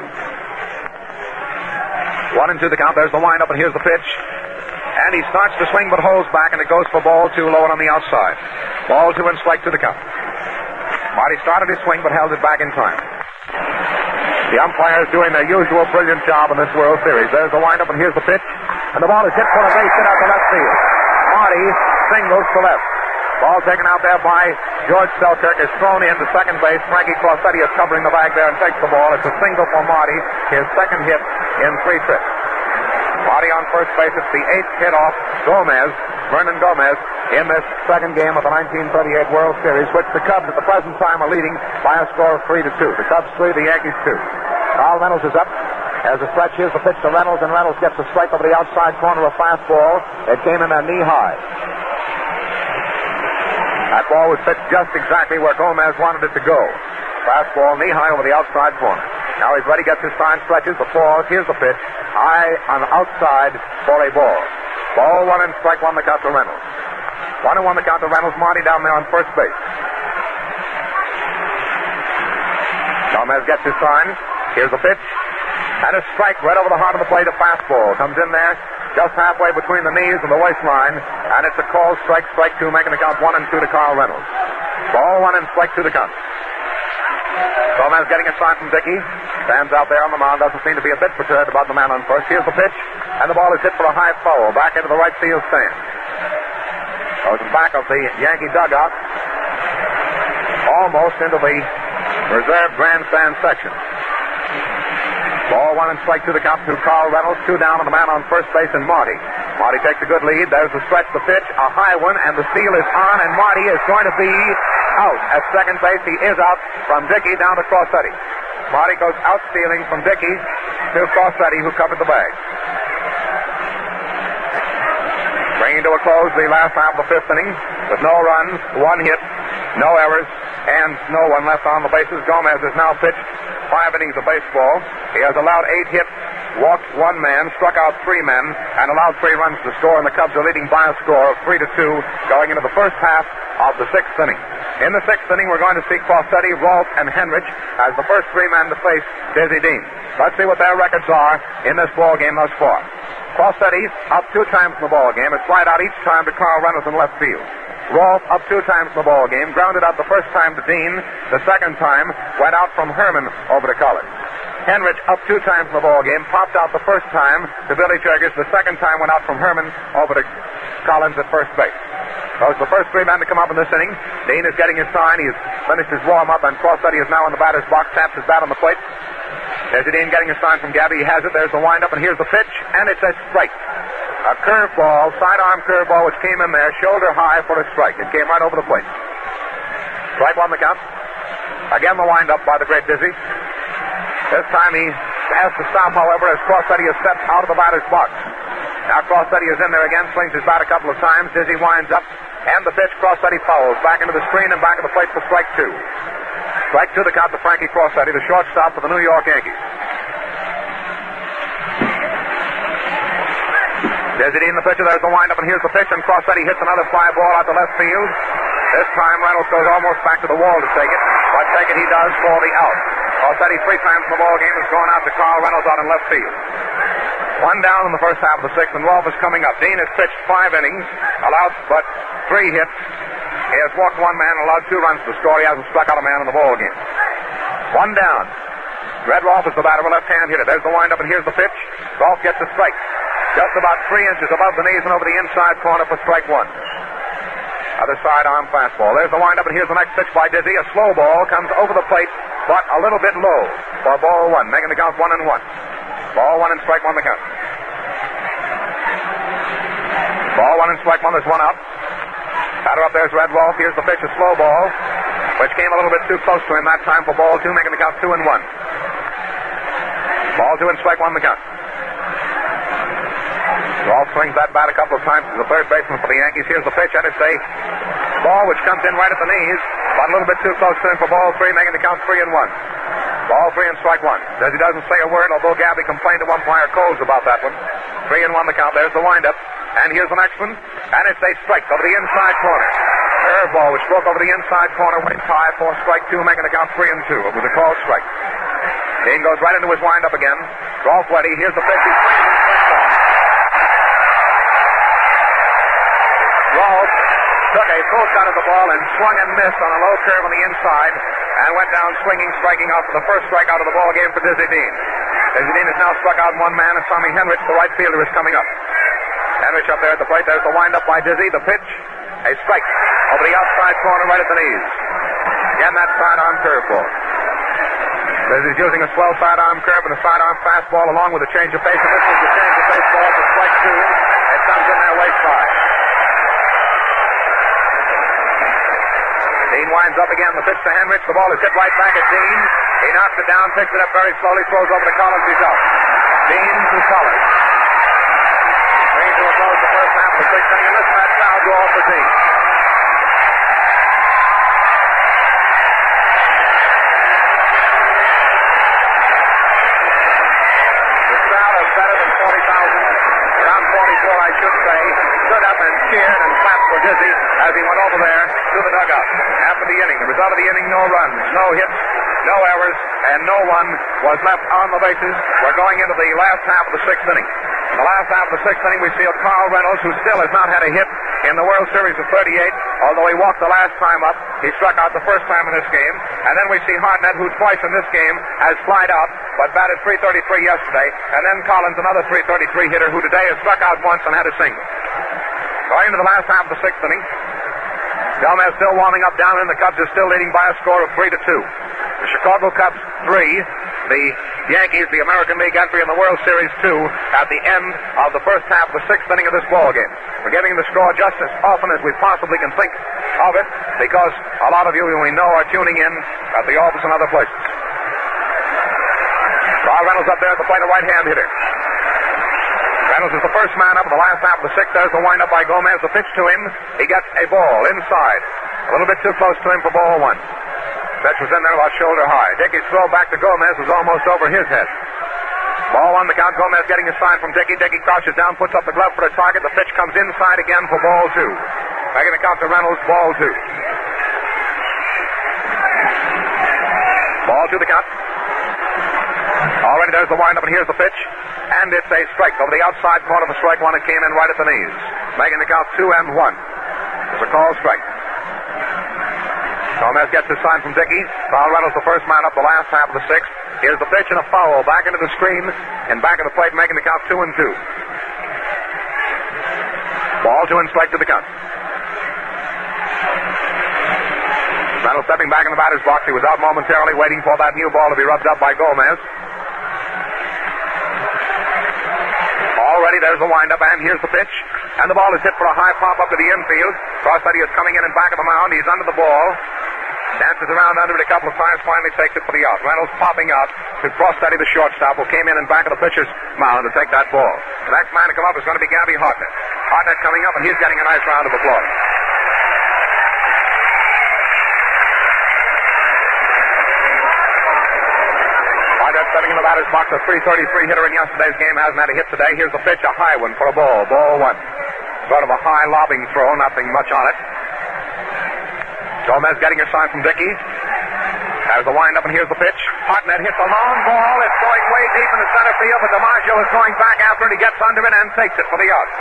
1-2 the count. There's the windup, and here's the pitch. And he starts to swing, but holds back, and it goes for ball 2 low and on the outside. Ball 2 and strike 2 the count. Marty started his swing, but held it back in time. The umpires doing their usual brilliant job in this World Series. There's the windup, and here's the pitch. And the ball is hit for a base hit out to left field. Marty singles to left. Ball taken out there by George Selkirk is thrown in to second base. Frankie Crossetti is covering the bag there and takes the ball. It's a single for Marty, his second hit in 3 trips. Marty on first base. It's the 8th hit off Gomez, Vernon Gomez, in this second game of the 1938 World Series, which the Cubs at the present time are leading by a score of 3-2. The Cubs 3, the Yankees 2. Carl Reynolds is up. As a stretch, here's the pitch to Reynolds, and Reynolds gets a strike over the outside corner of a fastball. It came in there knee high. That ball was pitched just exactly where Gomez wanted it to go. Fastball knee high over the outside corner. Now he's ready, gets his sign, stretches, the pause. Here's the pitch. High on the outside for a ball. Ball 1 and strike 1 the count to Reynolds. 1-1 the count to Reynolds. Marty down there on first base. Gomez gets his sign. Here's the pitch. And a strike right over the heart of the plate. A fastball comes in there just halfway between the knees and the waistline. And it's a called strike, strike 2, making the count 1-2 to Carl Reynolds. Ball 1 and strike 2 to count. Gomez getting a sign from Dickey. Stands out there on the mound. Doesn't seem to be a bit perturbed about the man on first. Here's the pitch. And the ball is hit for a high foul back into the right field stand. Goes in back of the Yankee dugout. Almost into the reserve grandstand section. Ball 1 and strike 2 the count to Carl Reynolds. 2 down on the man on first base and Marty. Marty takes a good lead. There's the stretch, the pitch, a high one, and the steal is on, and Marty is going to be out at second base. He is out from Dickey down to Crossetti. Marty goes out stealing from Dickey to Crossetti, who covered the bag. Bringing to a close the last half of the 5th inning with no runs, 1 hit, no errors, and no one left on the bases. Gomez has now pitched 5 innings of baseball. He has allowed 8 hits, walked 1 man, struck out 3 men, and allowed 3 runs to score, and the Cubs are leading by a score of 3-2 going into the first half of the 6th inning. In the 6th inning, we're going to see Crossetti, Rolfe, and Henrich as the first 3 men to face Dizzy Dean. Let's see what their records are in this ball game thus far. Crossetti up 2 times in the ball game. It's flied out each time to Carl Reynolds in left field. Rolfe up 2 times in the ball game, grounded out the first time to Dean, the second time went out from Herman over to Collins. Henrich up 2 times in the ball game, popped out the first time to Billy Jurgis, the second time went out from Herman over to Collins at first base. Those are the first 3 men to come up in this inning. Dean is getting his sign. He's finished his warm-up, and Crossetti is now in the batter's box, taps his bat on the plate. There's Dean getting his sign from Gabby. He has it. There's the windup, and here's the pitch, and it's a strike. A curveball, sidearm curveball, which came in there, shoulder high for a strike. It came right over the plate. Strike 1 the count. Again the windup by the great Dizzy. This time he has to stop, however, as Crossetti is stepped out of the batter's box. Now Crossetti is in there again, swings his bat a couple of times. Dizzy winds up, and the pitch, Crossetti fouls back into the screen and back of the plate for strike 2. Strike 2 the count to Frankie Crossetti, the shortstop for the New York Yankees. Dizzy Dean, the pitcher, there's the windup, and here's the pitch, and Crossetti hits another fly ball out to left field. This time Reynolds goes almost back to the wall to take it, but take it he does for the out. Crossetti 3 times in the ball game has gone out to Carl Reynolds out in left field. 1 down in the first half of the 6th, and Rolfe is coming up. Dean has pitched 5 innings, allowed but 3 hits. He has walked 1 man, allowed 2 runs to score. He hasn't struck out a man in the ball game. 1 down. Red Rolfe is the batter, a left-hand hitter. There's the windup, and here's the pitch. Rolfe gets a strike. Just about 3 inches above the knees and over the inside corner for strike 1. Other side arm fastball. There's the windup, and here's the next pitch by Dizzy. A slow ball comes over the plate, but a little bit low for ball 1, making the count 1-1. Ball 1 and strike 1 the count. Ball 1 and strike 1. There's 1 out. Batter up there's Red Rolfe. Here's the pitch, a slow ball. which came a little bit too close to him that time for ball 2, making the count 2-1. Ball 2 and strike 1 the count. Rolf swings that bat a couple of times to the third baseman for the Yankees. Here's the pitch, and it's a ball which comes in right at the knees, but a little bit too close to him for ball 3, making the count 3-1. Ball 3 and strike 1. Says he doesn't say a word, although Gabby complained to umpire Coles about that one. 3-1 the count. There's the windup. And here's the next one. And it's a strike over the inside corner. Curveball which broke over the inside corner, went high for strike 2, making the count 3-2. It was a called strike. Dean goes right into his windup again. Rolf ready. Here's the pitch. He swings and strikes out. Rolf took a full cut of the ball and swung and missed on a low curve on the inside and went down swinging, striking out for the first strikeout of the ball game for Dizzy Dean. Dizzy Dean has now struck out one man, and Tommy Henrich, the right fielder, is coming up. Henrich up there at the plate. There's the windup by Dizzy. The pitch, a strike over the outside corner right at the knees. Again, that sidearm curveball. Dizzy's using a swell sidearm curve and a sidearm fastball along with a change of pace. And this is the change of pace ball for strike 2. It comes in there waist high. Dean winds up again. The pitch to Henrich. The ball is hit right back at Dean. He knocks it down, picks it up very slowly, throws over to Collins. He's out. Dean to Collins. Dean to a close the first half of the 6th inning, and this match now go off the team. The crowd of better than 40,000, around 44, I should say, stood up and cheered and clapped for Dizzy as he went over there to the dugout. After the inning, the result of the inning, no runs, no hits, no errors, and no one was left on the bases. We're going into the last half of the 6th inning. In the last half of the 6th inning, we see Carl Reynolds, who still has not had a hit in the World Series of 38, although he walked the last time up. He struck out the first time in this game. And then we see Hartnett, who twice in this game has flied out, but batted .333 yesterday. And then Collins, another .333 hitter, who today has struck out once and had a single. Going into the last half of the 6th inning, Gomez still warming up down, and the Cubs are still leading by a score of 3-2. The Chicago Cubs 3, the Yankees, the American League entry in the World Series 2, at the end of the first half of the 6th inning of this ball game. We're giving the score just as often as we possibly can think of it, because a lot of you we know are tuning in at the office and other places. Carl Reynolds up there at the plate, a right-hand hitter. Reynolds is the first man up in the last half of the 6th. There's the windup by Gomez. The pitch to him. He gets a ball inside. A little bit too close to him for ball 1. Pitch was in there about shoulder high. Dickey's throw back to Gomez was almost over his head. Ball 1 the count. Gomez getting a sign from Dickey. Dickey crouches down, puts up the glove for a target. The pitch comes inside again for ball 2. Making the count to Reynolds, ball 2. Ball 2 the count. Already there's the windup, and here's the pitch. And it's a strike over the outside corner for strike 1. It came in right at the knees. Making the count 2-1. It's a called strike. Gomez gets his sign from Dickey. Carl Reynolds, the first man up the last half of the 6th. Here's the pitch and a foul back into the screen and back of the plate, making the count 2-2. Ball 2 and strike to the count. Reynolds stepping back in the batter's box. He was out momentarily waiting for that new ball to be rubbed up by Gomez. Already there's the windup, and here's the pitch. And the ball is hit for a high pop up to the infield. Crossteady is coming in and back of the mound. He's under the ball. Dances around under it a couple of times, finally takes it for the out. Reynolds popping out to Crossteady, the shortstop, who came in and back of the pitcher's mound to take that ball. The next man to come up is going to be Gabby Hartnett. Hartnett coming up, and he's getting a nice round of applause. Setting in the batter's box, a .333 hitter in yesterday's game, hasn't had a hit today. Here's the pitch, a high one for a ball. Ball 1. Sort of a high lobbing throw, nothing much on it. Gomez getting a sign from Dickey. Has the windup, and here's the pitch. Hartnett hits a long ball. It's going way deep in the center field, but DiMaggio is going back after it. He gets under it and takes it for the out.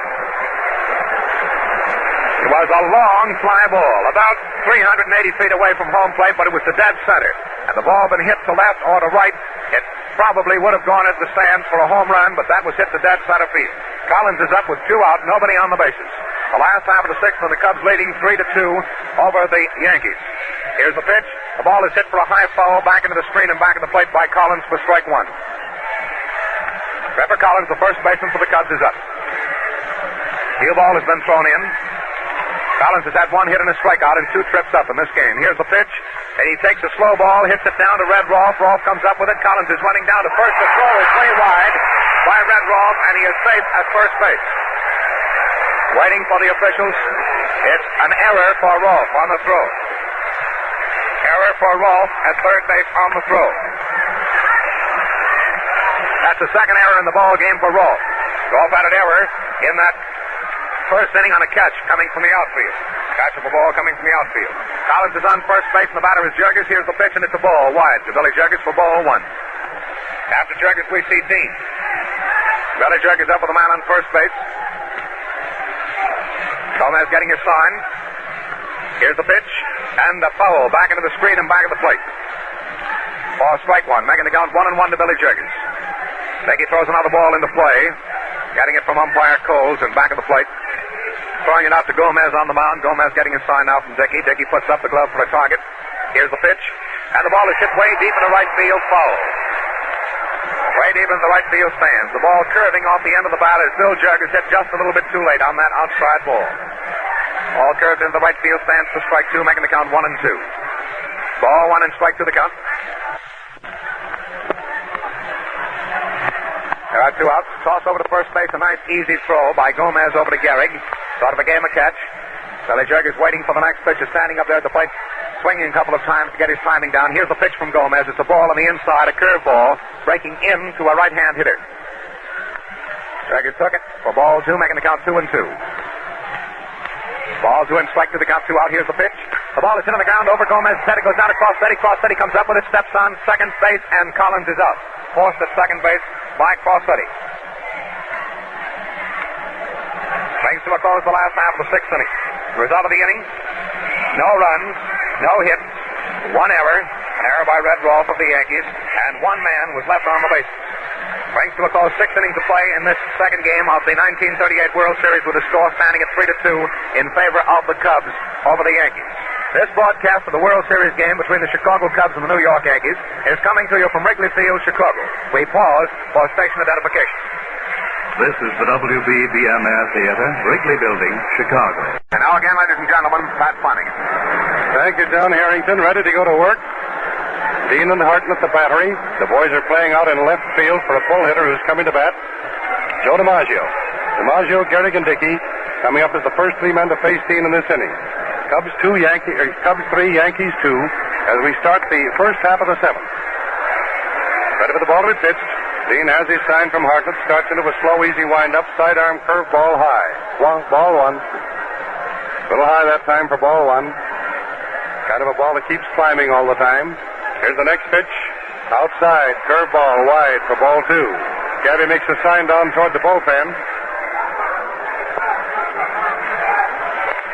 It was a long fly ball, about 380 feet away from home plate, but it was to dead center. Had the ball been hit to left or to right, it probably would have gone into the stands for a home run, but that was hit to dead center field. Collins is up with 2 out, nobody on the bases. The last half of the 6th, and the Cubs leading 3-2 over the Yankees. Here's the pitch. The ball is hit for a high foul back into the screen and back of the plate by Collins for strike 1. Trevor Collins, the first baseman for the Cubs, is up. Heel ball has been thrown in. Collins has had 1 hit and a strikeout and 2 trips up in this game. Here's the pitch. And he takes a slow ball, hits it down to Red Rolfe. Rolfe comes up with it. Collins is running down to first. The throw is way wide by Red Rolfe, and he is safe at first base. Waiting for the officials. It's an error for Rolfe on the throw. Error for Rolfe at third base on the throw. That's the second error in the ball game for Rolfe. Rolfe had an error in that first inning on a catch coming from the outfield. Catch of a ball coming from the outfield. Collins is on first base, and the batter is Jurgis. Here's the pitch, and it's a ball wide to Billy Jurgis for ball one. After Jurgis, we see Dean. Billy Jurgis up with the man on first base. Gomez getting his sign. Here's the pitch, and the foul back into the screen and back at the plate. For strike one, making the count 1-1 to Billy Jurgis. Dickey throws another ball into play, getting it from umpire Coles and back of the plate. Throwing it out to Gomez on the mound. Gomez getting his sign out from Dickey. Dickey puts up the glove for a target. Here's the pitch, and the ball is hit way deep into right field, foul. Way deep into the right field stands. The ball curving off the end of the bat as Bill Jurgis hit just a little bit too late on that outside ball. Ball curved into the right field stands for strike two, making the count 1-2. Ball one and strike two the count. There are two outs. Toss over to first base. A nice easy throw by Gomez over to Gehrig. Sort of a game of catch. Billy Jurgis waiting for the next pitch. Is standing up there at the plate, swinging a couple of times to get his timing down. Here's the pitch from Gomez. It's a ball on the inside, a curveball, breaking into a right-hand hitter. Jurgis took it for ball two, making the count 2-2. Ball two and strike to the count, two out. Here's the pitch. The ball is hit on the ground over Gomez's head. It goes down to Crossetti. Crossetti comes up with it, steps on second base, and Collins is out. Forced at second base by Crossetti. Brings to a close the last half of the sixth inning. The result of the inning, no runs, no hits, one error, an error by Red Rolfe of the Yankees, and one man was left on the bases. Brings to a close 6 innings of play in this second game of the 1938 World Series, with the score standing at 3-2 in favor of the Cubs over the Yankees. This broadcast of the World Series game between the Chicago Cubs and the New York Yankees is coming to you from Wrigley Field, Chicago. We pause for station identification. This is the WBBM Theater, Wrigley Building, Chicago. And now again, ladies and gentlemen, Pat Flanagan. Thank you, John Harrington. Ready to go to work. Dean and Harrington at the battery. The boys are playing out in left field for a pull hitter who's coming to bat. Joe DiMaggio. DiMaggio, Gehrig, and Dickey coming up as the first three men to face Dean in this inning. Cubs 3, Yankees 2, as we start the first half of the seventh. Ready for the ball to be pitched. Dean has his sign from Hartnett. Starts into a slow, easy wind-up. Sidearm curve ball high. Ball one. A little high that time for ball one. Kind of a ball that keeps climbing all the time. Here's the next pitch. Outside. Curve ball wide for ball two. Gabby makes a sign down toward the bullpen.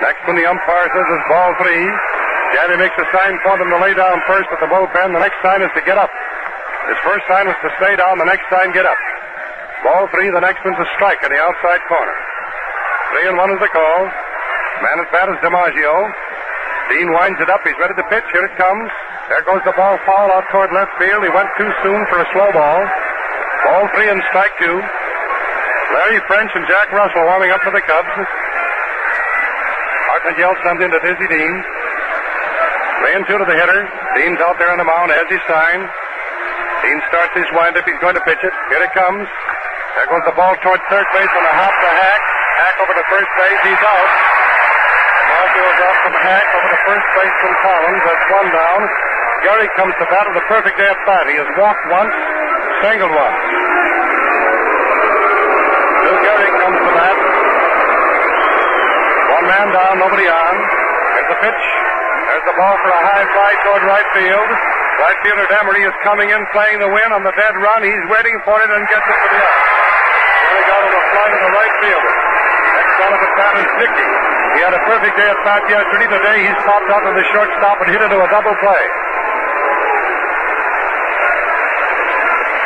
Next one the umpire says is ball three. Gabby makes a sign for them to lay down first at the bullpen. The next sign is to get up. His first sign was to stay down. The next sign, get up. Ball three. The next one's a strike in the outside corner. 3-1 is the call. Man at bat is DiMaggio. Dean winds it up. He's ready to pitch. Here it comes. There goes the ball foul out toward left field. He went too soon for a slow ball. Ball three and strike two. Larry French and Jack Russell warming up for the Cubs. Hartnett yells something to Dizzy Dean. 3-2 to the hitter. Dean's out there on the mound. Has his sign. Dean starts his windup. He's going to pitch it. Here it comes. There goes the ball toward third base on a hop to Hack. Hack over to first base. He's out. Marshall's out from Hack over to first base from Collins. That's one down. Gehrig comes to bat with a perfect day at bat. He has walked once, singled once. Bill Gehrig comes to bat. One man down, nobody on. There's the pitch. There's the ball for a high fly toward right field. Right fielder Demery is coming in, playing the win on the dead run. He's waiting for it and gets it for the out. Gehrig got him a fly to the right fielder. Next on at the bat is Dickey. He had a perfect day at bat yesterday. Today he's popped out to the shortstop and hit into a double play.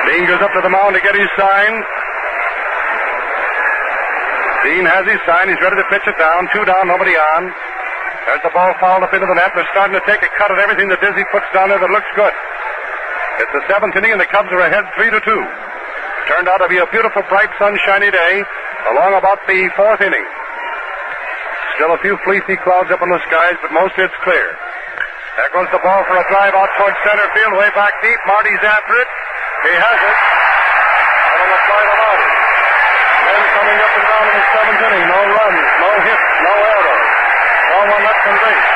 Dean goes up to the mound to get his sign. Dean has his sign. He's ready to pitch it down. 2 down, nobody on. There's the ball fouled up into the net. They're starting to take a cut at everything that Dizzy puts down there that looks good. It's the 7th inning, and the Cubs are ahead 3-2. Turned out to be a beautiful, bright, sunshiny day along about the 4th inning. Still a few fleecy clouds up in the skies, but most of it's clear. There goes the ball for a drive out towards center field, way back deep. Marty's after it. He has it. Out on the fly to Marty. Men coming up and down in the seventh inning. No runs, no hits, no errors. No one left on base.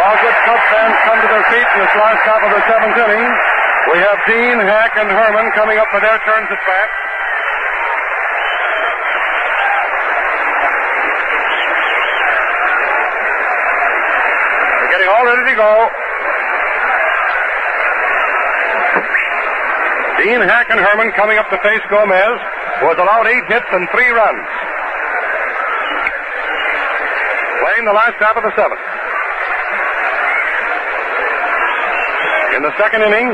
All good Cub fans come to their feet in this last half of the seventh inning. We have Dean, Hack, and Herman coming up for their turns at bat. They're getting all ready to go. Dean, Hack, and Herman coming up to face Gomez, who has allowed 8 hits and 3 runs. Playing the last half of the seventh. In the second inning,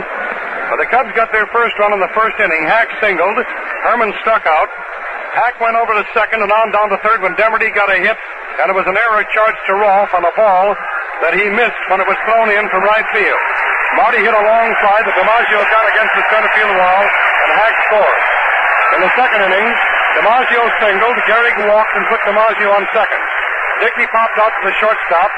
the Cubs got their first run in the first inning. Hack singled. Herman struck out. Hack went over to second and on down to third when Demerty got a hit, and it was an error charged to Rolfe on a ball that he missed when it was thrown in from right field. Marty hit a long fly that DiMaggio got against the center field wall, and Hack scored. In the second inning, DiMaggio singled. Gehrig walked and put DiMaggio on second. Dickey popped out to the shortstop.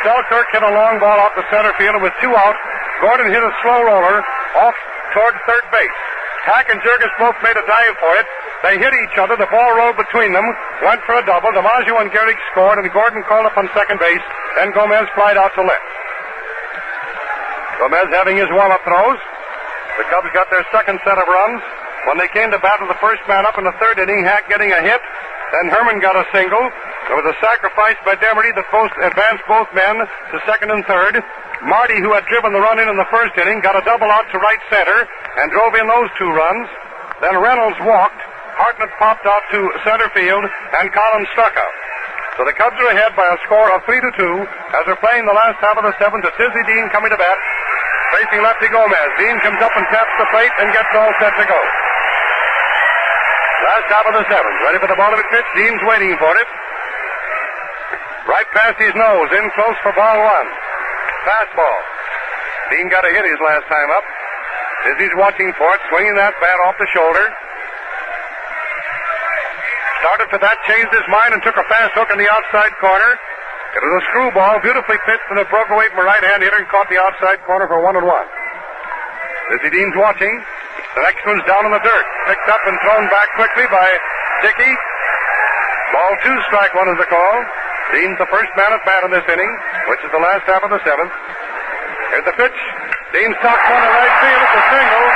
Selkirk hit a long ball out to center field, and with 2 out, Gordon hit a slow roller off toward third base. Hack and Jurgis both made a dive for it. They hit each other. The ball rolled between them, went for a double. DiMaggio and Gehrig scored, and Gordon called up on second base. Then Gomez flied out to left. Gomez having his warm-up throws. The Cubs got their second set of runs. When they came to bat with the first man up in the third inning, Hack getting a hit. Then Herman got a single. There was a sacrifice by Demerty that advanced both men to second and third. Marty, who had driven the run in the first inning, got a double out to right center and drove in those 2 runs. Then Reynolds walked. Hartnett popped out to center field, and Collins struck out. So the Cubs are ahead by a score of 3-2 as they're playing the last half of the seventh. It's Dizzy Dean coming to bat, facing lefty Gomez. Dean comes up and taps the plate and gets all set to go. Last half of the seventh. Ready for the ball to be pitched. Dean's waiting for it. Right past his nose, in close for ball 1. Fastball. Dean got a hit his last time up. Dizzy's watching for it, swinging that bat off the shoulder. Started for that, changed his mind, and took a fast hook in the outside corner. It was a screwball, beautifully pitched, and it broke away from a right-hand hitter and caught the outside corner for 1-1. Dizzy Dean's watching. The next one's down in the dirt. Picked up and thrown back quickly by Dickey. Ball 2, strike 1 is the call. Dean's the first man at bat in this inning, which is the last half of the seventh. Here's the pitch. Dean stops one to right field. It's a single.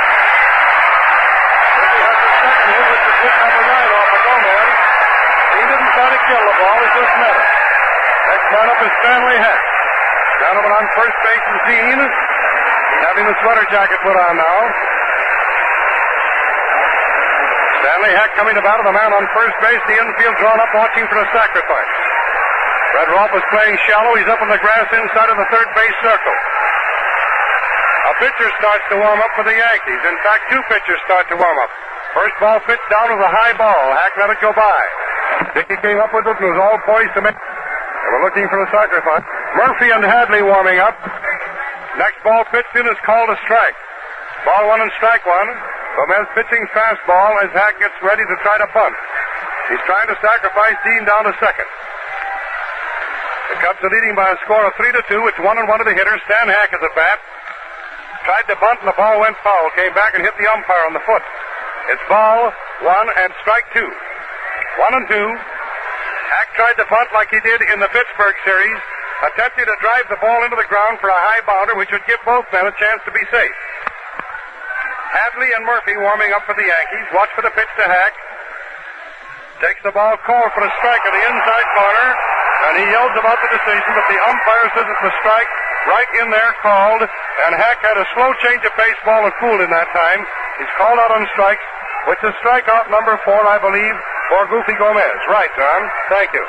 Dickey has the second hit, which is hit number 9 off of Gomez. He didn't try to kill the ball, he just met it. Next man up is Stanley Hack. Gentleman on first base is Dean. He's having the sweater jacket put on now. Stanley Hack coming to bat with a man on first base. The infield drawn up, watching for a sacrifice. Fred Rolfe is playing shallow. He's up on the grass inside of the third base circle. A pitcher starts to warm up for the Yankees. In fact, 2 pitchers start to warm up. First ball pitched down with a high ball. Hack let it go by. Dickey came up with it and was all poised to make. They were looking for a sacrifice. Murphy and Hadley warming up. Next ball pitched in is called a strike. Ball 1 and strike 1. Gomez pitching fastball as Hack gets ready to try to bunt. He's trying to sacrifice Dean down to second. The Cubs are leading by a score of 3-2. It's 1-1 to the hitter. Stan Hack is at bat. Tried to bunt and the ball went foul. Came back and hit the umpire on the foot. It's ball 1 and strike 2. 1-2. Hack tried to bunt like he did in the Pittsburgh series, attempting to drive the ball into the ground for a high bounder, which would give both men a chance to be safe. Hadley and Murphy warming up for the Yankees. Watch for the pitch to Hack. Takes the ball, called for a strike at the inside corner, and he yells about the decision, but the umpire says it's a strike right in there called, and Hack had a slow change of pace, ball and fooled in that time. He's called out on strikes, which is strikeout number 4, I believe, for Goofy Gomez. Right, John. Thank you.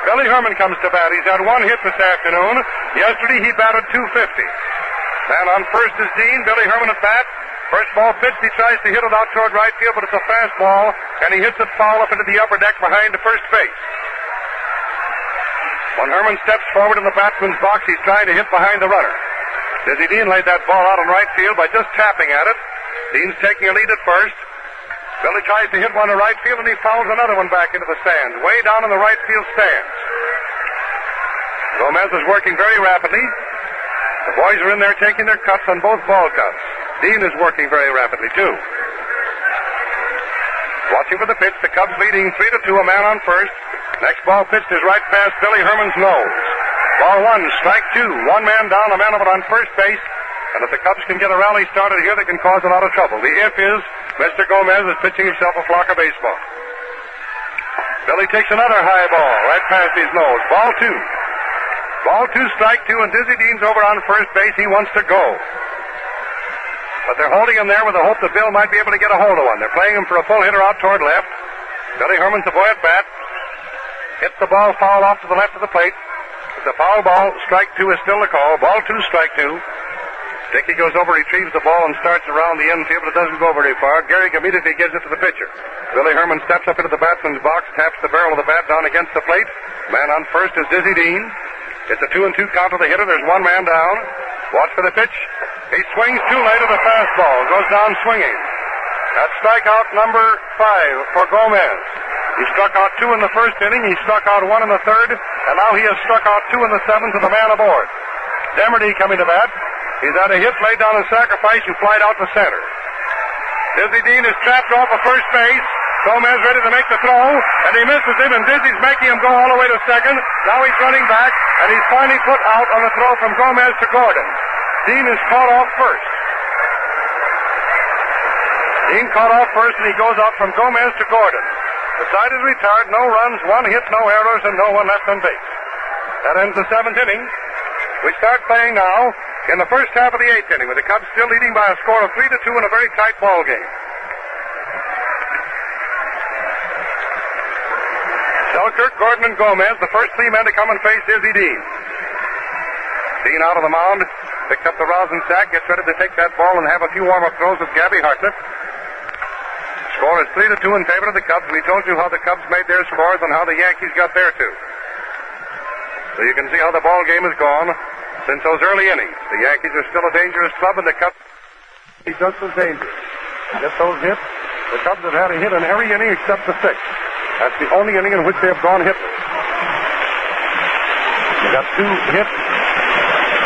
Billy Herman comes to bat. He's had 1 hit this afternoon. Yesterday he batted .250. Man on first is Dean. Billy Herman at bat. First ball pitched, he tries to hit it out toward right field, but it's a fastball, and he hits it foul up into the upper deck behind the first base. When Herman steps forward in the batsman's box, he's trying to hit behind the runner. Dizzy Dean laid that ball out on right field by just tapping at it. Dean's taking a lead at first. Billy tries to hit one to right field, and he fouls another one back into the stands, way down in the right field stands. Gomez is working very rapidly. The boys are in there taking their cuts on both ball cuts. Dean is working very rapidly, too. Watching for the pitch, the Cubs leading 3-2, a man on first. Next ball pitched is right past Billy Herman's nose. Ball one, strike two. One man down, a man of it on first base. And if the Cubs can get a rally started here, they can cause a lot of trouble. The if is Mr. Gomez is pitching himself a flock of baseball. Billy takes another high ball right past his nose. Ball two. Ball two, strike two, and Dizzy Dean's over on first base. He wants to go. But they're holding him there with the hope that Bill might be able to get a hold of one. They're playing him for a full hitter out toward left. Billy Herman's the boy at bat. Hits the ball foul off to the left of the plate. It's a foul ball. Strike two is still the call. Ball two, strike two. Dickey goes over, retrieves the ball, and starts around the infield, but it doesn't go very far. Gehrig immediately gives it to the pitcher. Billy Herman steps up into the batsman's box, taps the barrel of the bat down against the plate. Man on first is Dizzy Dean. It's a 2-2 count to the hitter. There's one man down. Watch for the pitch. He swings too late at the fastball. Goes down swinging. That's strikeout number 5 for Gomez. He struck out 2 in the first inning. He struck out 1 in the third. And now he has struck out 2 in the seventh to the man aboard. Demerdy coming to bat. He's had a hit laid down a sacrifice and flied out to center. Dizzy Dean is trapped off of first base. Gomez ready to make the throw, and he misses him, and Dizzy's making him go all the way to second. Now he's running back, and he's finally put out on the throw from Gomez to Gordon. Dean is caught off first. Dean caught off first, and he goes out from Gomez to Gordon. The side is retired, no runs, 1 hit, no errors, and no one left on base. That ends the 7th inning. We start playing now in the first half of the 8th inning, with the Cubs still leading by a score of 3-2 in a very tight ball game. Selkirk, Gordon, and Gomez, the first 3 men to come and face Dizzy Dean. Dean out on the mound, picks up the rosin sack, gets ready to take that ball and have a few warm-up throws with Gabby Hartnett. Score is 3-2 in favor of the Cubs. We told you how the Cubs made their scores and how the Yankees got their two. So you can see how the ball game has gone since those early innings. The Yankees are still a dangerous club, and the Cubs are just as dangerous. Get those hits. The Cubs have had a hit in every inning except the 6th. That's the only inning in which they have gone hitless. They got 2 hits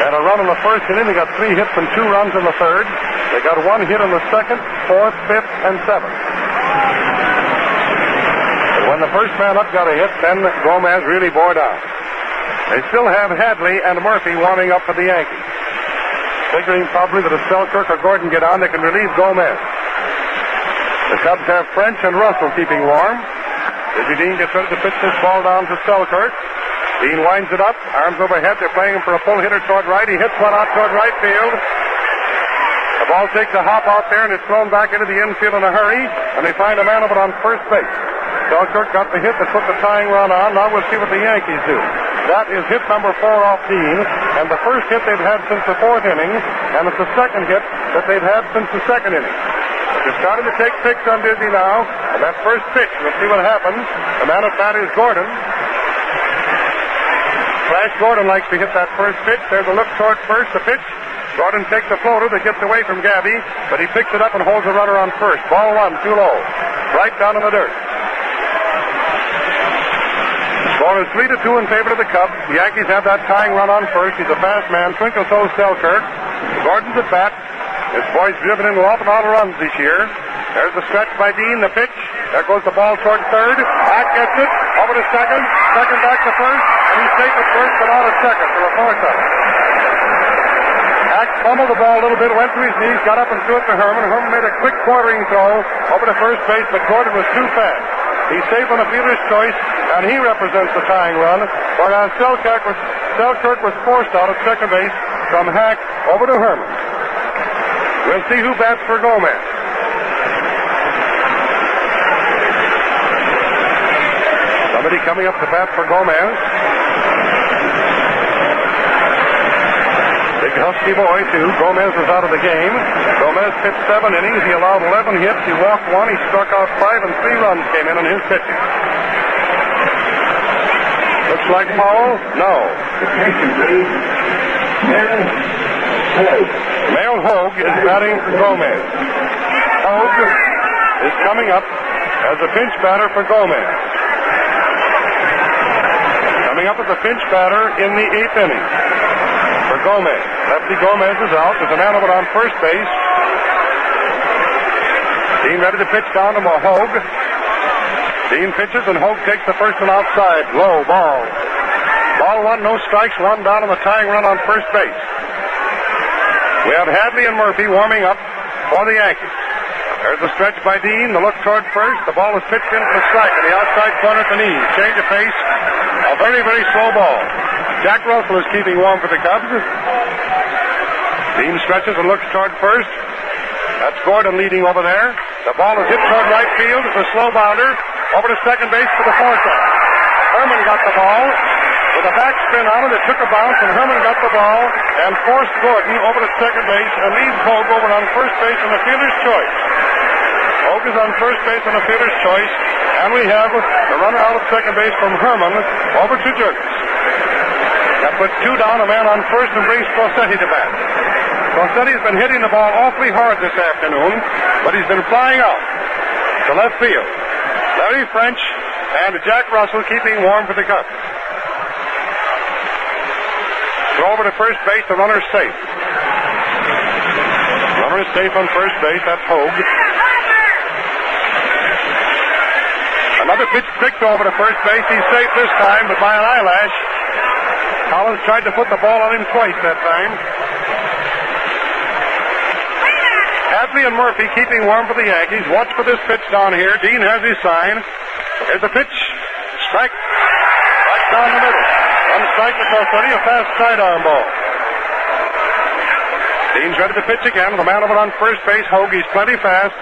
and a run in the first inning. They got 3 hits and 2 runs in the third. They got 1 hit in the 2nd, 4th, 5th, and 7th. And when the first man up got a hit, then Gomez really bore down. They still have Hadley and Murphy warming up for the Yankees, figuring probably that if Selkirk or Gordon get on, they can relieve Gomez. The Cubs have French and Russell keeping warm. Dizzy Dean gets ready to pitch this ball down to Selkirk. Dean winds it up, arms overhead. They're playing him for a full hitter toward right. He hits one out toward right field. The ball takes a hop out there and is thrown back into the infield in a hurry, and they find a man of it on first base. Selkirk got the hit that put the tying run on. Now we'll see what the Yankees do. That is hit number 4 off Dean, and the first hit they've had since the 4th inning, and it's the second hit that they've had since the 2nd inning. They're starting to take picks on Dizzy now, and that first pitch, we'll see what happens. The man at bat is Gordon. Flash Gordon likes to hit that first pitch. There's a look toward first, the pitch. Gordon takes a floater that gets away from Gabby, but he picks it up and holds the runner on first. Ball 1, too low. Right down in the dirt. Score is 3-2 in favor of the Cubs. The Yankees have that tying run on first. He's a fast man. Twinkle toes Selkirk. Gordon's at bat. This boy's driven in an awful lot of runs this year. There's the stretch by Dean, the pitch. There goes the ball toward third. Hack gets it. Over to second. Second back to first. And he's safe at first, but out at second for a force out. Hack fumbled the ball a little bit, went to his knees, got up and threw it to Herman. Herman made a quick quartering throw over to first base, but Gordon was too fast. He's safe on a fielder's choice, and he represents the tying run, whereas Selkirk was forced out at second base from Hack over to Herman. We'll see who bats for Gomez. Somebody coming up to bat for Gomez. Big husky boy, too. Gomez was out of the game. Gomez pitched 7 innings. He allowed 11 hits. He walked 1. He struck out 5, and 3 runs came in on his pitching. Looks like foul? No. Male Hogue is batting for Gomez. Hogue is coming up as a pinch batter for Gomez. Coming up as a pinch batter in the 8th inning. for Gomez. Lefty Gomez is out. There's a man over on first base. Dean ready to pitch down to Hogue. Dean pitches, and Hogue takes the first one outside. Low ball. Ball one, no strikes, one down on the tying run on first base. We have Hadley and Murphy warming up for the Yankees. There's the stretch by Dean, the look toward first. The ball is pitched in for strike in the outside corner at the knees. Change of pace. A very, very slow ball. Jack Russell is keeping warm for the Cubs. Dean stretches and looks toward first. That's Gordon leading over there. The ball is hit toward right field. It's a slow bounder. Over to second base for the fourth out. Herman got the ball. With a backspin on it, it took a bounce, and Herman got the ball and forced Gordon over to second base and leaves Hogue over on first base on the fielder's choice. Hogue is on first base on the fielder's choice, and we have the runner out of second base from Herman over to Jurgens. That puts two down, a man on first, and brings Crosetti to bat. Crossetti's been hitting the ball awfully hard this afternoon, but he's been flying out to left field. Larry French and Jack Russell keeping warm for the Cubs. Throw over to first base, the runner's safe. Runner is safe on first base, that's Hogue. Another pitch picked over to first base. He's safe this time, but by an eyelash. Collins tried to put the ball on him twice that time. Hadley and Murphy keeping warm for the Yankees. Watch for this pitch down here. Dean has his sign. Here's the pitch. Strike. Right down the middle. One strike to Crosetti, a fast sidearm ball. Dean's ready to pitch again. The man over on first base, Hogue. He's plenty fast.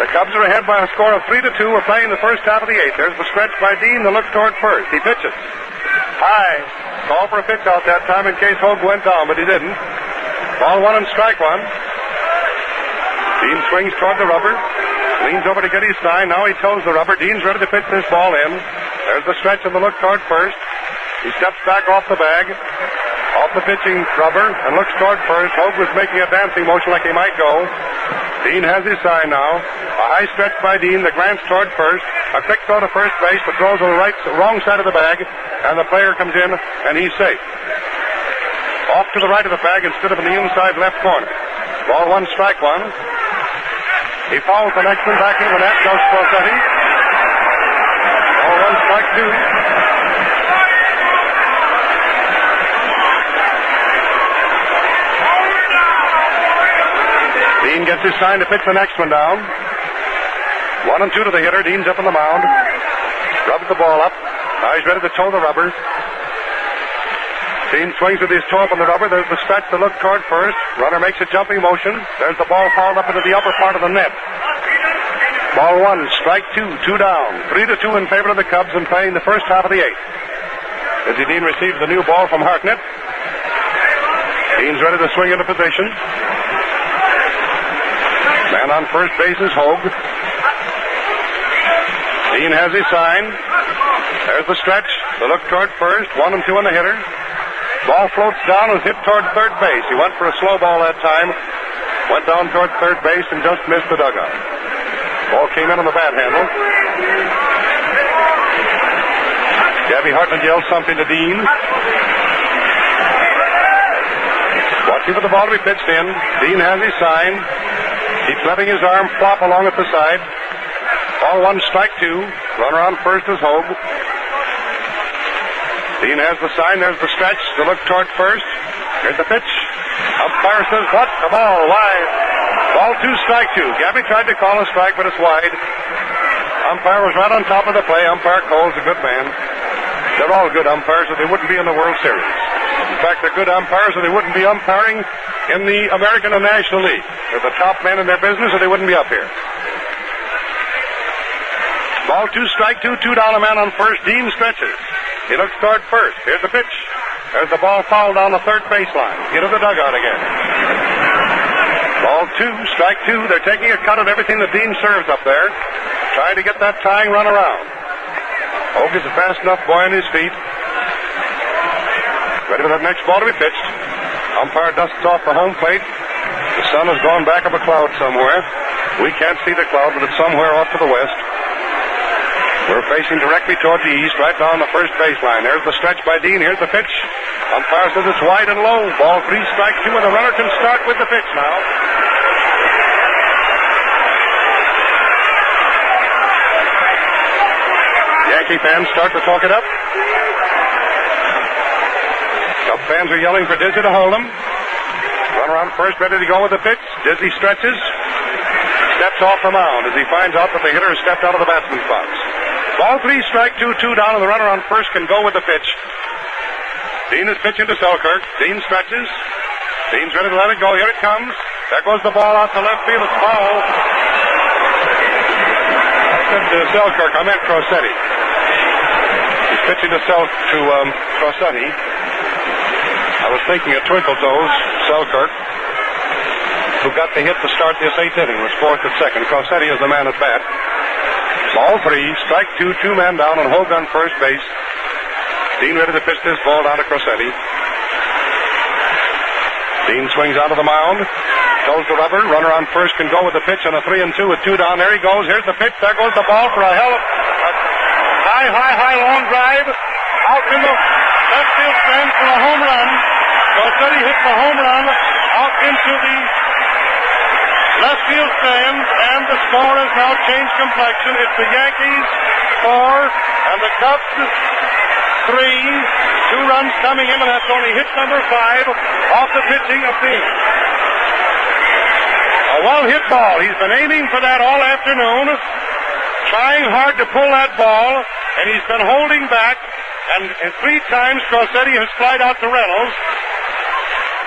The Cubs are ahead by a score of 3-2. We're playing the first half of the eighth. There's the stretch by Dean, the look toward first. He pitches. High. Call for a pitch out that time in case Hogue went down, but he didn't. Ball one and strike one. Dean swings toward the rubber. Leans over to get his sign. Now he toes the rubber. Dean's ready to pitch this ball in. There's the stretch of the look toward first. He steps back off the bag, off the pitching rubber, and looks toward first. Hogue was making a dancing motion like he might go. Dean has his sign now. A high stretch by Dean. The glance toward first. A quick throw to first base, but throws on the wrong side of the bag, and the player comes in, and he's safe. Off to the right of the bag instead of in the inside left corner. Ball one, strike one. He fouls the next one back into the net. Goes Crosetti. Ball one, strike two. Dean gets his sign to pitch the next one down. 1-2 to the hitter. Dean's up on the mound. Rubs the ball up. Now he's ready to toe the rubber. Dean swings with his toe up on the rubber. There's the stretch to look toward first. Runner makes a jumping motion. There's the ball fouled up into the upper part of the net. Ball one, strike two, two down. 3-2 in favor of the Cubs and playing the first half of the eighth. Izzy Dean receives the new ball from Hartnett. Dean's ready to swing into position. Man on first base is Hogue. Dean has his sign. There's the stretch. The look toward first. 1-2 on the hitter. Ball floats down and hit toward third base. He went for a slow ball that time. Went down toward third base and just missed the dugout. Ball came in on the bat handle. Gabby Hartnett yells something to Dean. Watching for the ball to be pitched in. Dean has his sign. Keeps letting his arm flop along at the side. Ball one, strike two. Runner on first is Hogue. Dean has the sign. There's the stretch. The look toward first. Here's the pitch. Umpire says, what? The ball wide. Ball two, strike two. Gabby tried to call a strike, but it's wide. Umpire was right on top of the play. Umpire Cole's a good man. They're all good umpires, or they wouldn't be in the World Series. In fact, they're good umpires, or they wouldn't be umpiring in the American and National League. They're the top men in their business, or they wouldn't be up here. Ball two, strike two, two down, a man on first. Dean stretches. He looks toward first. Here's the pitch. There's the ball fouled down the third baseline. Into the dugout again. Ball two, strike two. They're taking a cut at everything that Dean serves up there. Trying to get that tying run around. Hogue is a fast enough boy on his feet. Ready for that next ball to be pitched. Umpire dusts off the home plate. The sun has gone back up a cloud somewhere. We can't see the cloud, but it's somewhere off to the west. We're facing directly toward the east, right down the first baseline. There's the stretch by Dean. Here's the pitch. Umpire says it's wide and low. Ball 3, strike 2, and the runner can start with the pitch now. Yankee fans start to talk it up. Cub fans are yelling for Dizzy to hold him. Runner on first, ready to go with the pitch. Dizzy stretches. Steps off the mound as he finds out that the hitter has stepped out of the batsman's box. Ball 3, strike 2, 2 down, and the runner on first can go with the pitch. Dean is pitching to Selkirk. Dean stretches. Dean's ready to let it go. Here it comes. There goes the ball out to left field. It's foul. I said Selkirk. I meant Crossetti. He's pitching to Crossetti. I was thinking of Twinkle Toes, Selkirk, who got the hit to start this 8th inning. Was 4th at second. Crossetti is the man at bat. Ball 3, strike 2, 2 men down, and Hogue on first base. Dean ready to pitch this ball down to Crossetti. Dean swings out of the mound. Toes the rubber. Runner on first can go with the pitch on a 3-2 with 2 down. There he goes. Here's the pitch. There goes the ball for a high, long drive. Out in the left field stand for a home run. Crossetti hits the home run out into the left field stand, and the score has now changed complexion. It's the Yankees 4 and the Cubs 3. 2 runs coming in, and that's only hit number 5 off the pitching of Dean. A well-hit ball. He's been aiming for that all afternoon, trying hard to pull that ball, and he's been holding back, and 3 times Crossetti has flied out to Reynolds.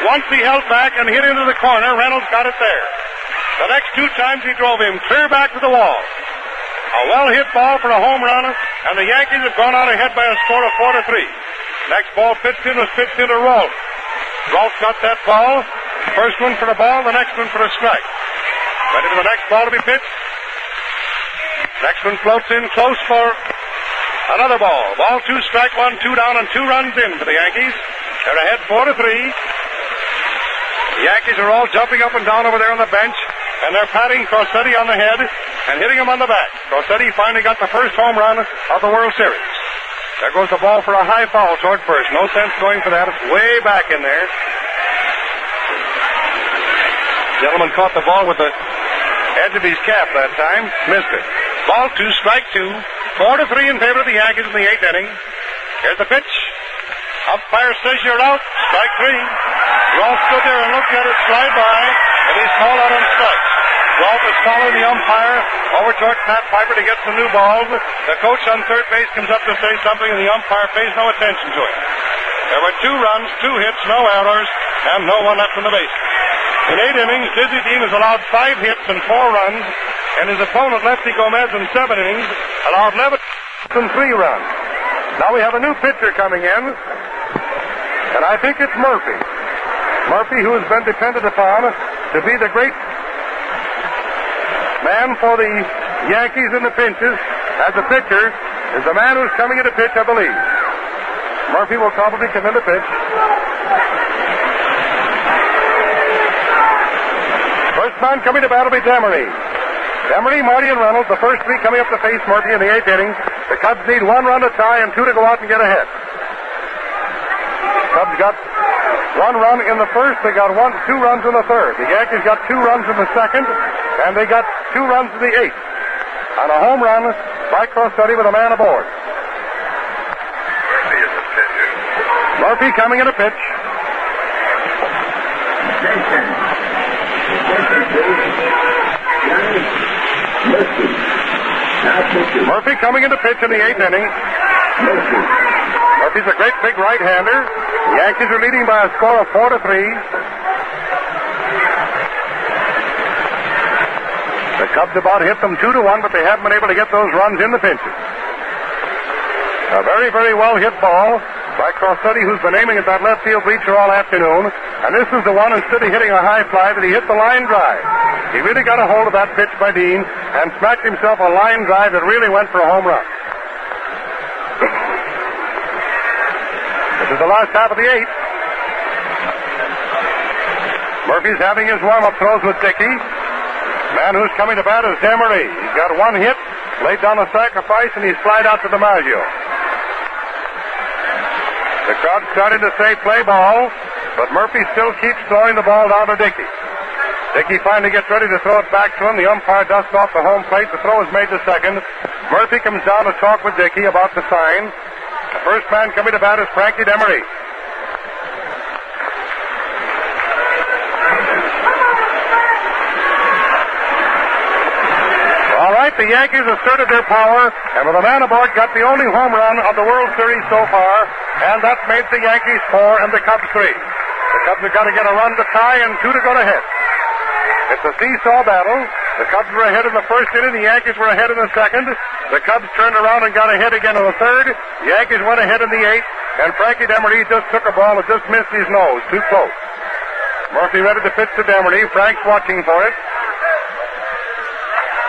Once he held back and hit into the corner, Reynolds got it there. The next 2 times he drove him clear back to the wall. A well-hit ball for a home run, and the Yankees have gone out ahead by a score of 4-3. Next ball pitched in was pitched into Rolfe. Rolfe got that ball. First one for a ball, the next one for a strike. Ready for the next ball to be pitched. Next one floats in close for another ball. Ball 2, strike 1, 2 down, and 2 runs in for the Yankees. They're ahead 4-3. The Yankees are all jumping up and down over there on the bench, and they're patting Crossetti on the head and hitting him on the back. Crossetti finally got the first home run of the World Series. There goes the ball for a high foul toward first. No sense going for that. It's way back in there. Gentleman caught the ball with the edge of his cap that time. Missed it. Ball 2, strike 2. 4-3 in favor of the Yankees in the 8th inning. Here's the pitch. Umpire says you're out. Strike 3. Rolfe stood there and looked at it slide by, and he's called out on strikes. Rolfe is following the umpire over toward Pat Piper to get some new balls. The coach on third base comes up to say something, and the umpire pays no attention to him. There were 2 runs, 2 hits, no errors, and no one left in the base. In 8 innings, Dizzy Dean has allowed 5 hits and 4 runs, and his opponent, Lefty Gomez, in 7 innings, allowed 11 and 3 runs. Now we have a new pitcher coming in, and I think it's Murphy. Murphy, who has been depended upon to be the great man for the Yankees in the pinches as a pitcher, is the man who's coming in to pitch, I believe. Murphy will probably come in to pitch. First man coming to bat will be Demery. Demery, Marty, and Reynolds, the first 3 coming up to face Murphy in the 8th inning. The Cubs need 1 run to tie and 2 to go out and get ahead. Cubs got 1 run in the first. They got 2 runs in the third. The Yankees got 2 runs in the second, and they got 2 runs in the 8th. On a home run by Crossetti with a man aboard. Murphy is the pitcher. Murphy coming in to pitch. Murphy coming in to pitch in the 8th inning. Murphy's a great big right-hander. The Yankees are leading by a score of 4-3. The Cubs about hit them 2-1, but they haven't been able to get those runs in the pinches. A very, very well hit ball by Crossetti, who's been aiming at that left field bleacher all afternoon. And this is the one, instead of hitting a high fly, that he hit the line drive. He really got a hold of that pitch by Dean and smacked himself a line drive that really went for a home run. This is the last half of the 8th. Murphy's having his warm-up throws with Dickey. Man who's coming to bat is Demery. He's got 1 hit, laid down a sacrifice, and he's flied out to DiMaggio. The crowd starting to say play ball, but Murphy still keeps throwing the ball down to Dickey. Dickey finally gets ready to throw it back to him. The umpire dusts off the home plate. The throw is made to second. Murphy comes down to talk with Dickey about the sign. The first man coming to bat is Frankie Demery. All right, the Yankees asserted their power, and with a man aboard, got the only home run of the World Series so far, and that made the Yankees 4 and the Cubs 3. The Cubs have got to get a run to tie and 2 to go to hit. It's a seesaw battle. The Cubs were ahead in the first inning. The Yankees were ahead in the second. The Cubs turned around and got ahead again in the third. The Yankees went ahead in the eighth, and Frankie Demery just took a ball that just missed his nose. Too close. Murphy ready to pitch to Demery. Frank's watching for it.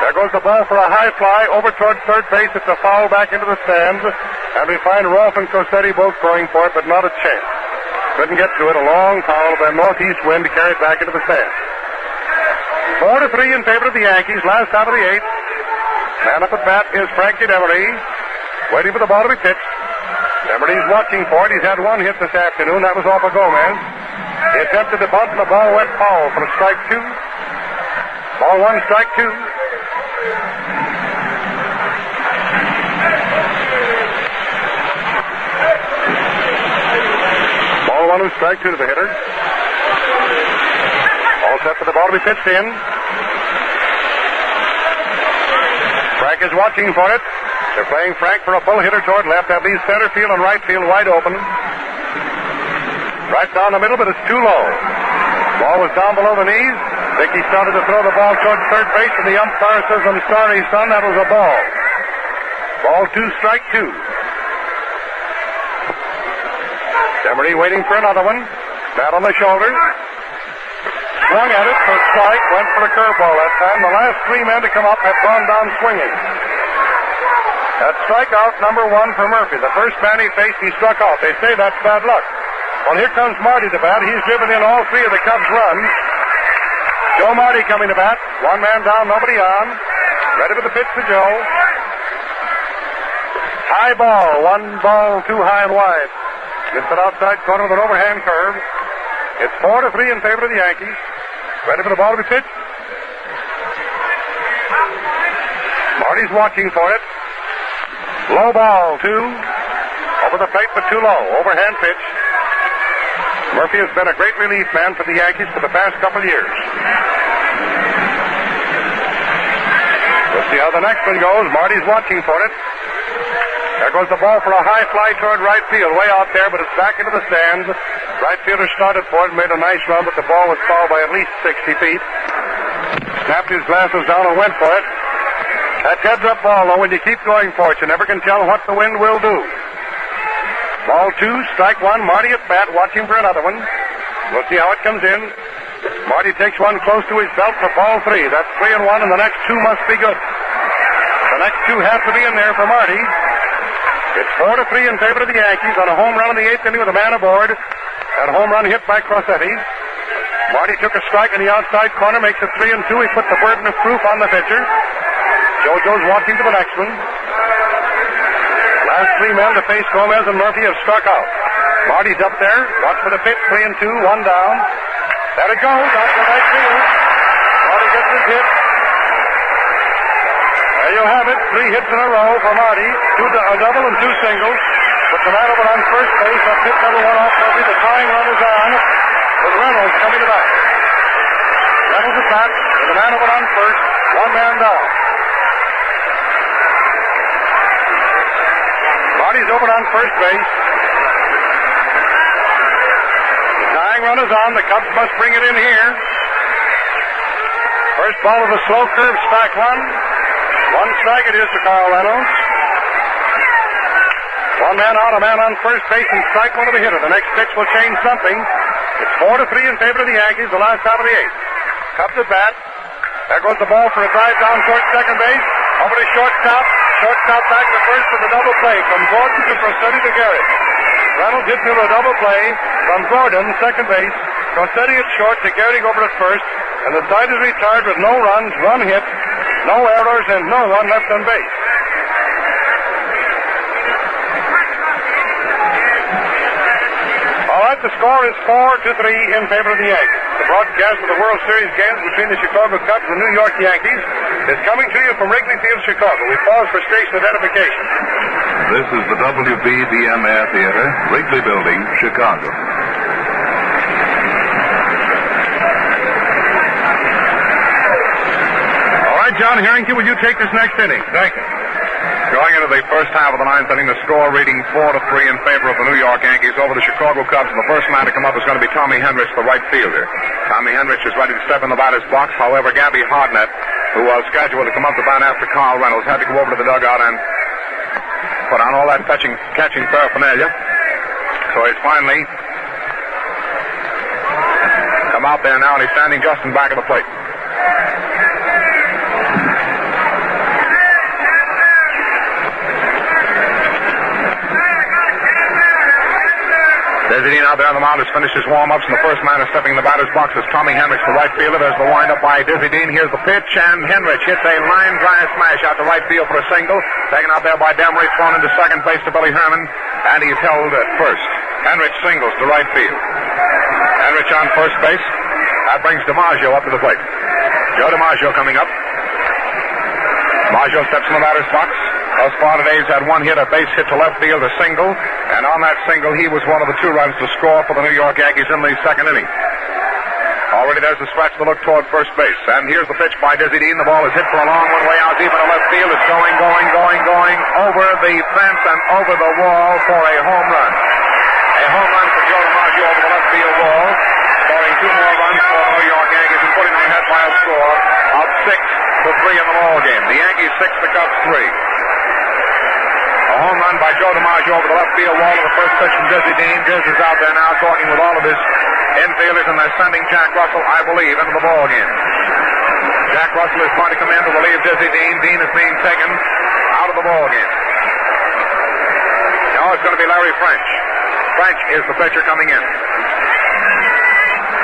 There goes the ball for a high fly over toward third base. It's a foul back into the stands. And we find Rolfe and Cossetti both going for it, but not a chance. Couldn't get to it. A long foul of a northeast wind to carry it back into the stands. 4-3 in favor of the Yankees. Last out of the eighth. Man up at bat is Frankie Demery. Waiting for the ball to be pitched. Demery's watching for it. He's had one hit this afternoon. That was off of Gomez. He attempted to bunt, and the ball went foul for strike 2. Ball 1, strike 2. Ball 1 and strike 2 to the hitter. All set for the ball to be pitched in. Frank is watching for it. They're playing Frank for a full hitter toward left. That leaves center field and right field wide open. Right down the middle, but it's too low. Ball was down below the knees. Dickey started to throw the ball toward third base, and the umpire says, "I'm sorry, son, that was a ball." Ball 2, strike 2. Demery waiting for another one. Bat on the shoulder. Swung at it for a strike. Went for a curveball that time. The last 3 men to come up have gone down swinging. That's strikeout number 1 for Murphy. The first man he faced, he struck out. They say that's bad luck. Well, here comes Marty to bat. He's driven in all 3 of the Cubs' runs. Joe Marty coming to bat. 1 man down, nobody on. Ready for the pitch to Joe. High ball. 1 ball too high and wide. Gets it outside corner with an overhand curve. It's 4-3 in favor of the Yankees. Ready for the ball to be pitched. Marty's watching for it. Low ball, 2. Over the plate, but too low. Overhand pitch. Murphy has been a great relief man for the Yankees for the past couple of years. We'll see how the next one goes. Marty's watching for it. There goes the ball for a high fly toward right field, way out there, but it's back into the stands. Right fielder started for it, made a nice run, but the ball was fouled by at least 60 feet. Snapped his glasses down and went for it. That's heads-up ball, though. When you keep going for it, you never can tell what the wind will do. Ball 2, strike 1. Marty at bat, watching for another one. We'll see how it comes in. Marty takes one close to his belt for ball 3. That's 3-1, and the next 2 must be good. The next 2 have to be in there for Marty. It's 4-3 in favor of the Yankees on a home run in the 8th inning with a man aboard. That home run hit by Crossetti. Marty took a strike in the outside corner, makes it 3-2. He put the burden of proof on the pitcher. JoJo's watching for the next one. Last 3 men to face Gomez and Murphy have struck out. Marty's up there. Watch for the pitch. 3-2. 1 down. There it goes. Out to right field. Marty gets his hit. There you have it. 3 hits in a row for Marty. A double and 2 singles. But the man over on first base, that hit number 1 off Murphy. The tying run is on. With Reynolds coming to bat. Reynolds at bat. With the man over on first. 1 man down. Marty's over on first base. The tying run is on. The Cubs must bring it in here. First ball with a slow curve, strike 1. 1 strike it is to Carl Reynolds. 1 man out, a man on first base, and strike 1 of the hitter. The next pitch will change something. It's 4-3 in favor of the Yankees, the last out of the 8th. Cubs at bat. There goes the ball for a drive down toward second base. Over to shortstop. Shortstop back to first with a double play from Gordon to Crossetti to Garrett. Reynolds hits into a double play from Gordon, second base. Crossetti at short to Garrett over at first. And the side is retired with no runs, 1 hit, no errors, and no one left on base. But the score is 4-3 in favor of the Yankees. The broadcast of the World Series games between the Chicago Cubs and the New York Yankees is coming to you from Wrigley Field, Chicago. We pause for station identification. This is the WBDMR Theater, Wrigley Building, Chicago. All right, John Harrington, will you take this next inning? Thank you. Going into the first half of the ninth inning, the score reading 4-3 in favor of the New York Yankees over the Chicago Cubs. And the first man to come up is going to be Tommy Henrich, the right fielder. Tommy Henrich is ready to step in the batter's box. However, Gabby Hardnett, who was scheduled to come up to bat after Carl Reynolds, had to go over to the dugout and put on all that catching paraphernalia. So he's finally come out there now, and he's standing just in back of the plate. Desi Dean out there on the mound has finished his warm-ups, and the first man is stepping in the batter's box is Tommy Henrich, the right fielder. There's the windup by Desi Dean. Here's the pitch, and Henrich hits a line drive smash out to right field for a single. Taken out there by Demery, thrown into second base to Billy Herman, and he's held at first. Henrich singles to right field. Henrich on first base. That brings DiMaggio up to the plate. Joe DiMaggio coming up. DiMaggio steps in the batter's box. Thus far today he's had one hit, a base hit to left field, a single, and on that single he was one of the two runs to score for the New York Yankees in the second inning. Already there's a scratch to look toward first base, and here's the pitch by Desi Dean. The ball is hit for a long one way out deep in the left field. It's going over the fence and over the wall for a home run. A home run for Joe DiMaggio over the left field wall, scoring two more runs for the New York Yankees and putting them ahead by a score of 6-3 in the ball game. The Yankees 6, the Cubs 3. A home run by Joe DiMaggio over the left field wall of the first pitch from Desi Dean. Diz is out there now talking with all of his infielders, and they're sending Jack Russell, I believe, into the ball game. Jack Russell is trying to come in to relieve Desi Dean. Dean is being taken out of the ball game. Now it's going to be Larry French. French is the pitcher coming in.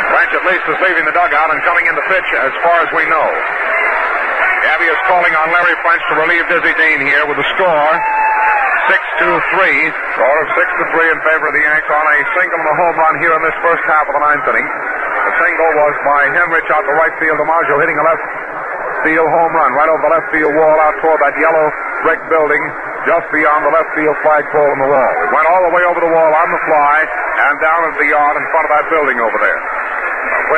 French at least is leaving the dugout and coming in to pitch as far as we know. Gabby is calling on Larry French to relieve Desi Dean here with the score 6-3. Score of 6-3 in favor of the Yanks on a single and a home run here in this first half of the ninth inning. The single was by Henrich out to right field. DiMaggio hitting a left field home run right over the left field wall out toward that yellow brick building just beyond the left field flagpole in the wall. It went all the way over the wall on the fly and down into the yard in front of that building over there,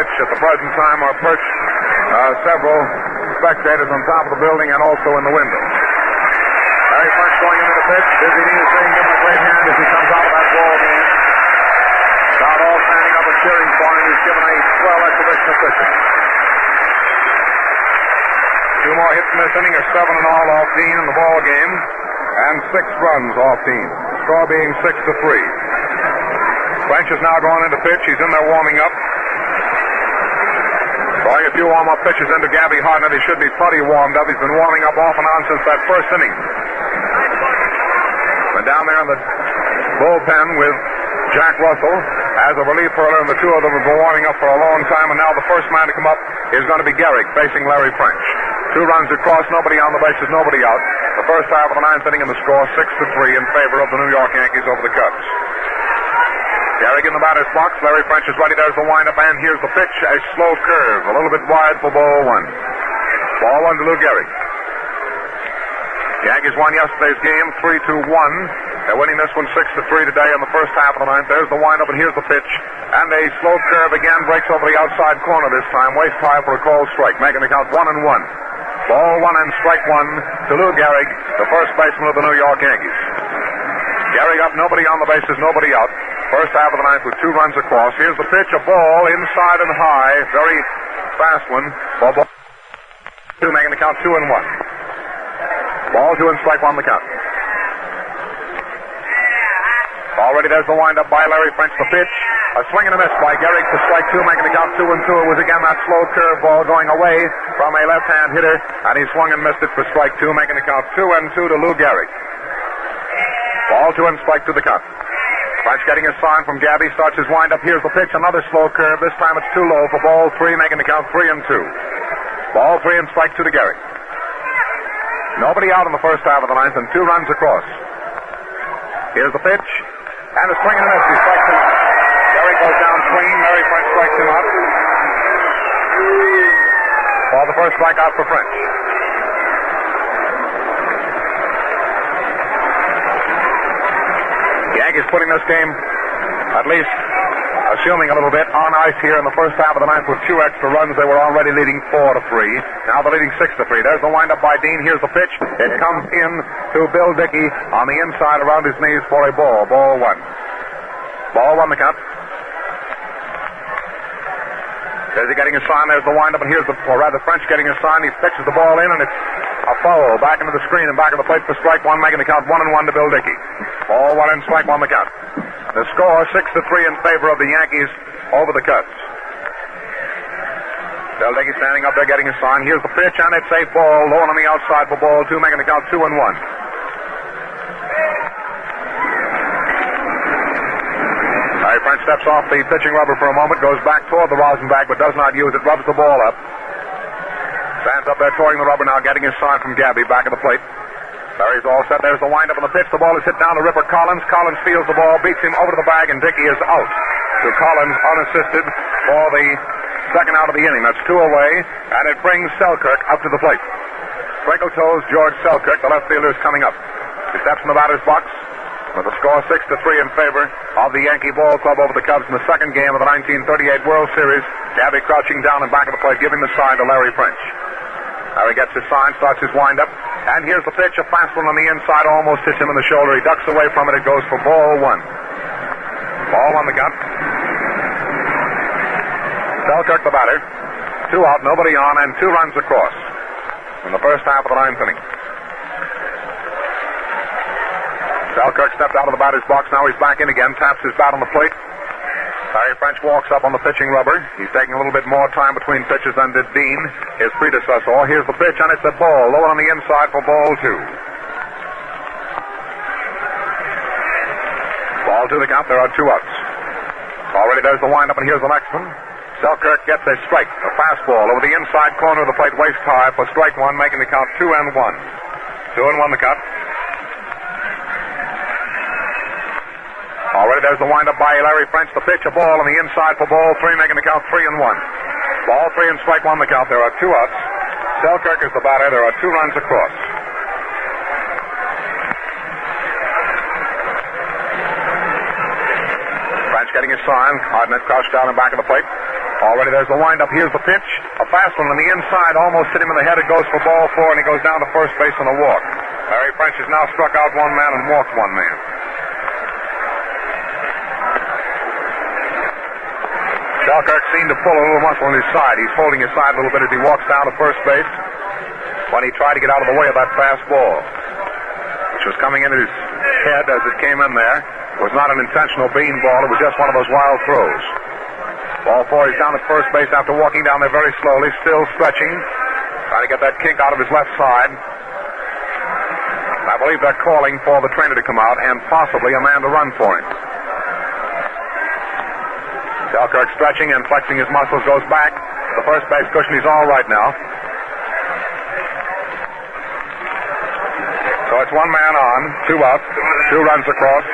which at the present time are perched several spectators on top of the building and also in the windows. Larry French going into the pitch. Desi Dean is saying, give him a great hand as he comes out of that ball game. Not all standing up and cheering for him. He's given a swell exhibition of pitching. Two more hits in this inning are 7 in all off Dean in the ball game, and 6 runs off Dean. The score being 6-3. French is now going into pitch. He's in there warming up. Throwing a few warm-up pitches into Gabby Hardnett. He should be plenty warmed up. He's been warming up off and on since that first inning. Been down there in the bullpen with Jack Russell as a relief furler, and the two of them have been warming up for a long time, and now the first man to come up is going to be Gehrig facing Larry French. 2 runs across, nobody on the bases, nobody out. The first half of the ninth inning, and the score 6-3 in favor of the New York Yankees over the Cubs. Gehrig in the batter's box. Larry French is ready. There's the windup, and here's the pitch. A slow curve, a little bit wide for ball 1. Ball 1 to Lou Gehrig. The Yankees won yesterday's game 3-1. They're winning this one 6-3 today in the first half of the ninth. There's the windup, and here's the pitch. And a slow curve again breaks over the outside corner this time. Waist high for a called strike, making the count 1-1. Ball 1 and strike 1 to Lou Gehrig, the first baseman of the New York Yankees. Gehrig up, nobody on the bases, nobody out. First half of the ninth with 2 runs across. Here's the pitch, a ball inside and high, very fast one. Ball 2, making the count 2-1. Ball 2 and strike 1 the count. Already there's the windup by Larry French. The pitch, a swing and a miss by Gehrig for strike 2, making the count 2-2. It was again that slow curve ball going away from a left-hand hitter, and he swung and missed it for strike 2, making the count 2-2 to Lou Gehrig. Ball 2 and strike 2 the count. French getting a sign from Gabby, starts his windup. Here's the pitch, another slow curve. This time it's too low for ball 3, making the count 3-2. Ball 3 and strike 2 to Gehrig. Nobody out in the first half of the ninth, and 2 runs across. Here's the pitch, and a swing and a miss. He strikes him out. Gary goes down swinging. Larry French strikes him out. For the first strikeout for French. The Yankees putting this game, at least assuming a little bit, on ice here in the first half of the ninth with 2 extra runs. They were already leading 4-3. Now they're leading 6-3. There's the windup by Dean. Here's the pitch. It comes in to Bill Dickey on the inside around his knees for a ball. Ball 1. Ball 1 the count. There's he getting a sign. There's the windup, and here's French getting a sign. He pitches the ball in, and it's a foul back into the screen and back of the plate for strike 1, making the count 1-1 to Bill Dickey. Ball 1 and strike 1 the count. The score 6-3 in favor of the Yankees over the Cubs. Bill Dickey standing up there getting a sign. Here's the pitch, and it's a ball low on the outside for ball 2, making the count 2-1. Larry French steps off the pitching rubber for a moment, goes back toward the rosin bag, but does not use it, rubs the ball up. Stands up there touring the rubber now, getting his sign from Gabby back at the plate. Larry's all set. There's the windup on the pitch. The ball is hit down to Ripper Collins. Collins fields the ball, beats him over to the bag, and Dickey is out. To Collins unassisted for the second out of the inning. That's 2 away, and it brings Selkirk up to the plate. Twinkle toes George Selkirk, the left fielder, is coming up. He steps in the batter's box with the score 6-3 in favor of the Yankee Ball Club over the Cubs in the second game of the 1938 World Series. Gabby crouching down and back of the plate, giving the sign to Larry French. Larry gets his sign, starts his windup, and here's the pitch. A fast one on the inside, almost hits him in the shoulder. He ducks away from it. It goes for ball 1. Ball 1 the count. Selkirk the batter. 2 out, nobody on, and 2 runs across in the first half of the ninth inning. Selkirk stepped out of the batter's box. Now he's back in again, taps his bat on the plate. Larry French walks up on the pitching rubber. He's taking a little bit more time between pitches than did Dean, his predecessor. Here's the pitch, and it's a ball low on the inside for ball 2. Ball 2 the count. There are 2 outs. Already there's the windup, and here's the next one. Selkirk gets a strike, a fastball over the inside corner of the plate, waist high for strike 1, making the count 2-1. 2-1 the count. Already there's the windup by Larry French. The pitch, a ball on the inside for ball 3, making the count 3-1. Ball 3 and strike 1 the count. There are 2 outs. Selkirk is the batter. There are 2 runs across. French getting his sign. Hardnett crouched down and back of the plate. Already there's the windup. Here's the pitch. A fast one on the inside. Almost hit him in the head. It goes for ball 4, and he goes down to first base on a walk. Larry French has now struck out 1 man and walked 1 man. Selkirk seemed to pull a little muscle on his side. He's holding his side a little bit as he walks down to first base when he tried to get out of the way of that fast ball, which was coming into his head as it came in there. It was not an intentional beanball. It was just one of those wild throws. Ball 4, he's down at first base after walking down there very slowly, still stretching, trying to get that kink out of his left side. I believe they're calling for the trainer to come out and possibly a man to run for him. Selkirk stretching and flexing his muscles, goes back. The first base cushion, he's all right now. So it's 1 man on, 2 out, 2 runs across.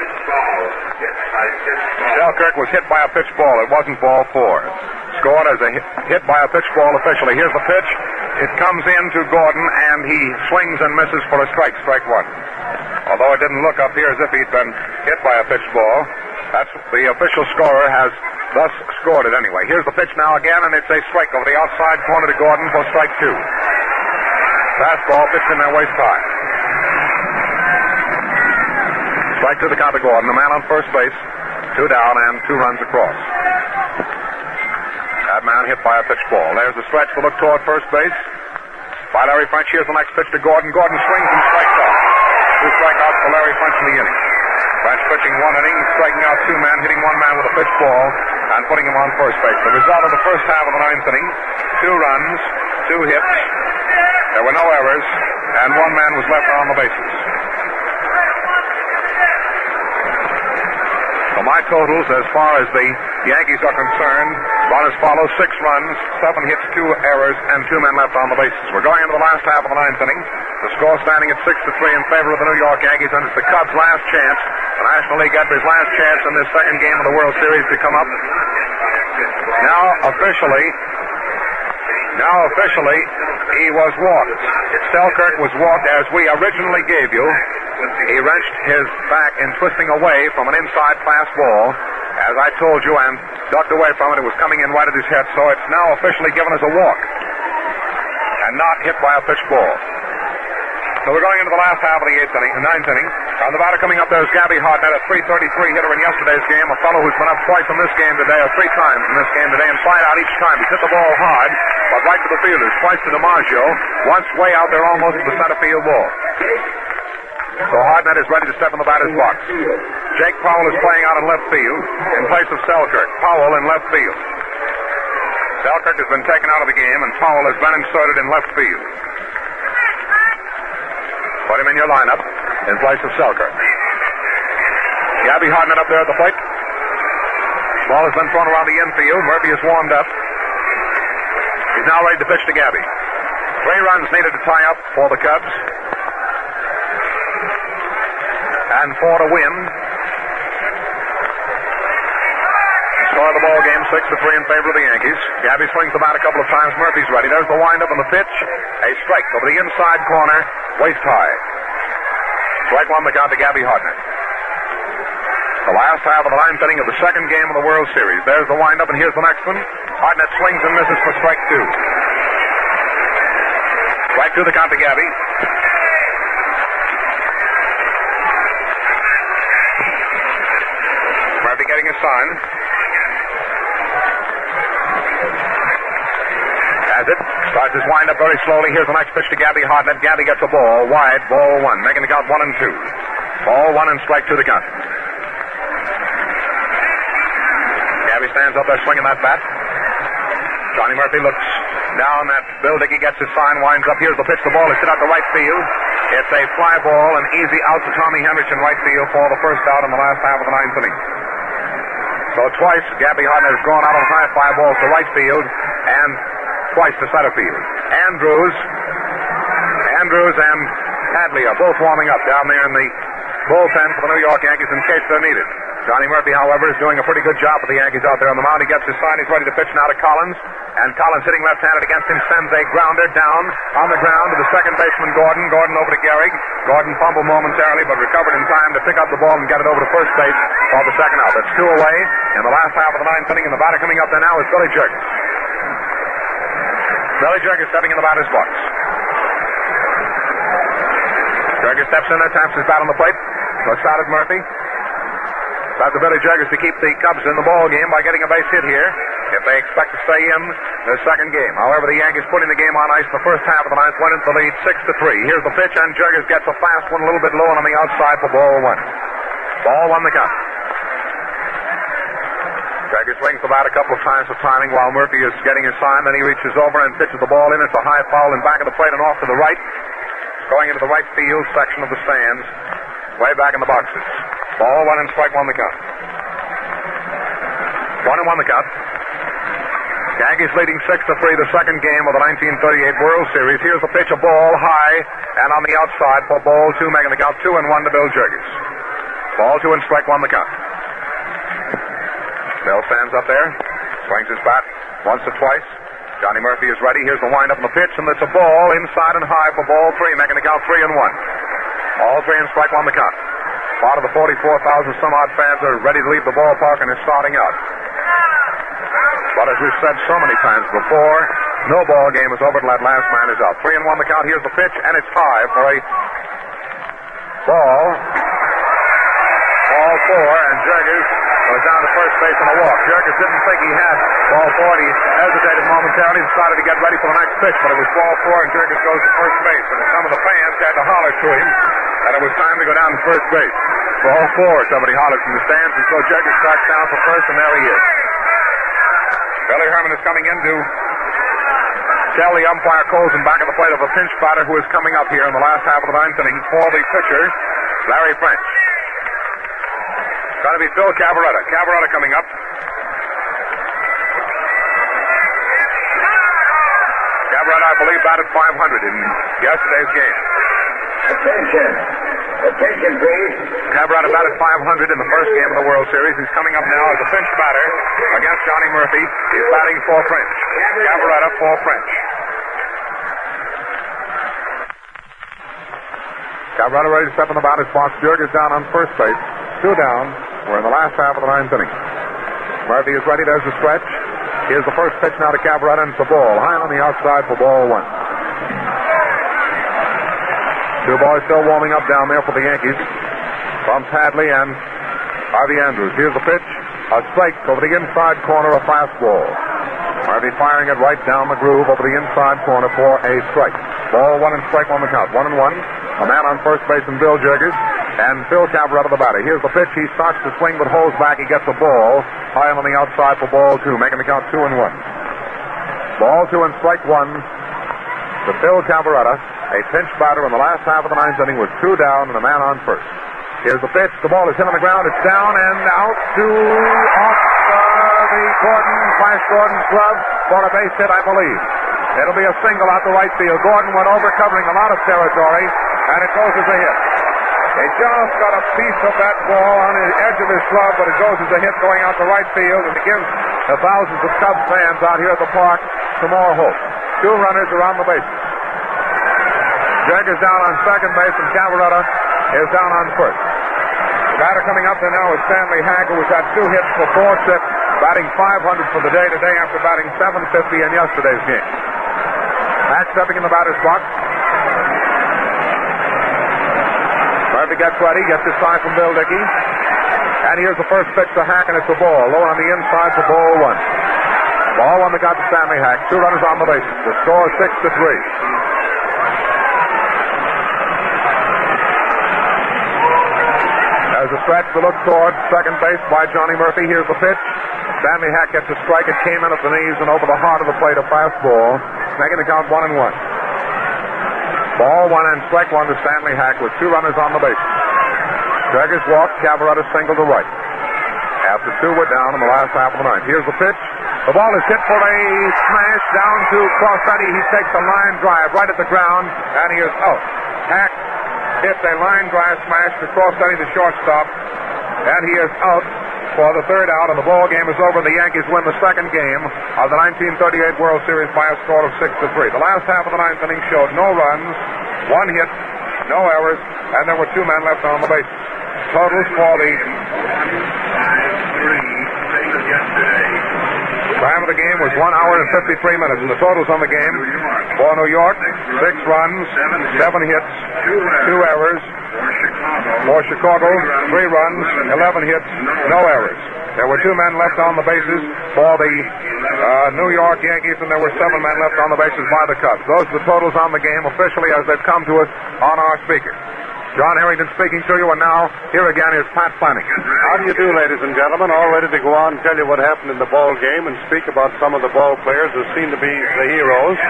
Selkirk was hit by a pitch ball. It wasn't ball 4. Scored as a hit by a pitch ball officially. Here's the pitch. It comes in to Gordon, and he swings and misses for a strike, strike 1. Although it didn't look up here as if he'd been hit by a pitch ball. That's the official scorer has thus scored it anyway. Here's the pitch now again, and it's a strike over the outside corner to Gordon for strike 2. Fastball pitched in there waist high. Strike to the count to Gordon, the man on first base. 2 down and 2 runs across. That man hit by a pitch ball. There's the stretch to look toward first base by Larry French. Here's the next pitch to Gordon. Gordon swings and strikes out. 2 strikeouts for Larry French in the inning. French pitching 1 inning, striking out 2 men, hitting 1 man with a pitch ball, and putting him on first base. The result of the first half of the ninth inning: 2 runs, 2 hits. There were no errors, and 1 man was left on the bases. So my totals as far as the Yankees are concerned run as follows: 6 runs, 7 hits, 2 errors, and 2 men left on the bases. We're going into the last half of the 9th inning. The score standing at 6-3 in favor of the New York Yankees, and it's the Cubs' last chance. The National League Entry's last chance in this second game of the World Series to come up. Now officially, he was walked. Selkirk was walked as we originally gave you. He wrenched his back in twisting away from an inside fastball. As I told you, and ducked away from it. It was coming in right at his head, so it's now officially given as a walk and not hit by a pitch ball. So we're going into the last half of the 9th inning. On the batter coming up there is Gabby Hartnett, a .333 hitter in yesterday's game, a fellow who's been up twice in this game today, or 3 times in this game today, and fired out each time. He's hit the ball hard, but right to the fielders, twice to DiMaggio, once way out there almost to the center field wall. So Hartnett is ready to step in the batter's box. Jake Powell is playing out in left field in place of Selkirk. Powell in left field. Selkirk has been taken out of the game, and Powell has been inserted in left field. Put him in your lineup in place of Selkirk. Gabby Hartnett up there at the plate. Ball has been thrown around the infield. Murphy is warmed up. He's now ready to pitch to Gabby. 3 runs needed to tie up for the Cubs. And 4 to win. Score of the ball game, 6-3 in favor of the Yankees. Gabby swings the bat a couple of times. Murphy's ready. There's the windup and the pitch. A strike over the inside corner, waist high. Strike 1 the count to Gabby Hartnett. The last half of the 9th inning of the second game of the World Series. There's the windup, and here's the next one. Hartnett swings and misses for strike 2. Strike 2 the count to Gabby. Murphy getting his sign. Has it. Starts his windup very slowly. Here's the next pitch to Gabby Hartnett. Gabby gets a ball. Wide. Ball 1. Making the count 1 and 2. Ball 1 and strike 2 the count. Gabby stands up there swinging that bat. Johnny Murphy looks down at Bill Dickey, gets his sign, winds up. Here's the pitch. The ball is hit out to right field. It's a fly ball, an easy out to Tommy Henrich in right field for the first out in the last half of the 9th inning. So twice, Gabby Hartnett has gone out on high fly balls to right field and twice to center field. Andrews and Hadley are both warming up down there in the bullpen for the New York Yankees in case they're needed. Johnny Murphy, however, is doing a pretty good job for the Yankees out there on the mound. He gets his sign. He's ready to pitch now to Collins. And Collins, hitting left-handed against him, sends a grounder down on the ground to the second baseman, Gordon. Gordon over to Gehrig. Gordon fumbled momentarily, but recovered in time to pick up the ball and get it over to first base for the second out. That's 2 away in the last half of the 9th inning. And the batter coming up there now is Billy Jurgens. Billy Jurgens stepping in the batter's box. Jurgens steps in there, taps his bat on the plate. Looks out at Murphy. That's Billy Jurgens to keep the Cubs in the ball game by getting a base hit here if they expect to stay in the second game. However, the Yankees putting the game on ice in the first half of the 9th, went into the lead 6-3. Here's the pitch, and Jurgens gets a fast one a little bit low and on the outside for ball 1. Ball 1 the count. Jurgens swings the bat a couple of times for timing while Murphy is getting his sign. Then he reaches over and pitches the ball in. It's a high foul in back of the plate and off to the right. Going into the right field section of the stands. Way back in the boxes. Ball 1 and strike 1 the count. 1-1 the count. Yankees leading 6-3 the second game of the 1938 World Series. Here's the pitch, a ball high and on the outside for ball 2, making the count 2-1 to Bill Jurgens. Ball 2 and strike 1 the count. Bill stands up there, swings his bat once or twice. Johnny Murphy is ready. Here's the windup and the pitch, and it's a ball inside and high for ball 3, making the count 3-1. All 3 and strike 1 the count. Part of the 44,000 some odd fans are ready to leave the ballpark and is starting out. But as we've said so many times before, no ball game is over till that last man is out. 3-1 the count. Here's the pitch, and it's high for a ball. Ball 4, and Jurgens goes down to first base on a walk. Jurgens didn't think he had ball 4. He hesitated momentarily and decided to get ready for the next pitch, but it was ball 4, and Jurgens goes to first base. And some of the fans had to holler to him that it was time to go down to first base. Ball 4, somebody hollers from the stands, and so Jurgens tracks down for first, and there he is. Billy Herman is coming in to tell the umpire Colson back at the plate of a pinch batter who is coming up here in the last half of the 9th inning for the pitcher, Larry French. Got to be Phil Cavaretta. Cavaretta coming up. Cavaretta, I believe, batted .500 in yesterday's game. Attention, please. Cavaretta batted .500 in the first game of the World Series. He's coming up now as a pinch batter against Johnny Murphy. He's batting for French. Cavaretta for French. Cavaretta ready to step in the batter's box. Bjork is down on first base. 2 down. We're in the last half of the 9th inning. Murphy is ready. There's the stretch. Here's the first pitch now to Cavaretta, and it's a ball. High on the outside for ball 1. 2 boys still warming up down there for the Yankees. From Tadley and Harvey Andrews. Here's the pitch. A strike over the inside corner, a fastball. Murphy firing it right down the groove over the inside corner for a strike. Ball 1 and strike on the count. 1-1. A man on first base and Bill Jergers. And Phil Cavaretta the batter. Here's the pitch. He starts to swing but holds back. He gets the ball high on the outside for ball 2, making the count 2-1. Ball 2 and strike 1 to Phil Cavaretta. A pinch batter in the last half of the 9th inning with 2 down and a man on first. Here's the pitch. The ball is hit on the ground. It's down and out to off the Flash Gordon's glove for a base hit, I believe. It'll be a single out to right field. Gordon went over, covering a lot of territory, and it goes as a hit. He just got a piece of that ball on the edge of his glove, but it goes as a hit going out to right field, and it gives the thousands of Cubs fans out here at the park some more hope. 2 runners around the bases. Jergers down on second base, and Cavaretta is down on first. The batter coming up there now is Stanley Hack, who has had 2 hits for 4-6, batting .500 for the day today after batting .750 in yesterday's game. Hack stepping in the batter's box. Murphy gets ready, gets his sign from Bill Dickey. And here's the first pitch to Hack, and it's a ball. Low on the inside for ball 1. Ball 1 that got to Stanley Hack. 2 runners on the bases. The score is 6-3. There's a stretch to look toward second base by Johnny Murphy. Here's the pitch. Stanley Hack gets a strike. It came in at the knees and over the heart of the plate, a fastball, making the count 1-1. Ball 1 and strike 1 to Stanley Hack with 2 runners on the bases. Jergers walked. Cavaretta single to right. After 2 were down in the last half of the 9th. Here's the pitch. The ball is hit for a smash down to Crossetti. He takes a line drive right at the ground, and he is out. Hack hits a line drive smash to Crossetti, the shortstop, and he is out for the 3rd out, and the ball game is over. The Yankees win the 2nd game of the 1938 World Series by a score of 6-3. The last half of the 9th inning showed no runs, 1 hit, no errors, and there were 2 men left on the bases. Totals for the time of the game was 1 hour and 53 minutes, and the totals on the game for New York: 6 runs, 7 hits, 2 errors. For Chicago, 3 runs, 11 hits, no errors. There were 2 men left on the bases for the New York Yankees, and there were 7 men left on the bases by the Cubs. Those are the totals on the game officially as they've come to us on our speaker. John Harrington speaking to you, and now here again is Pat Flanagan. How do you do, ladies and gentlemen? All ready to go on and tell you what happened in the ball game and speak about some of the ball players who seem to be the heroes.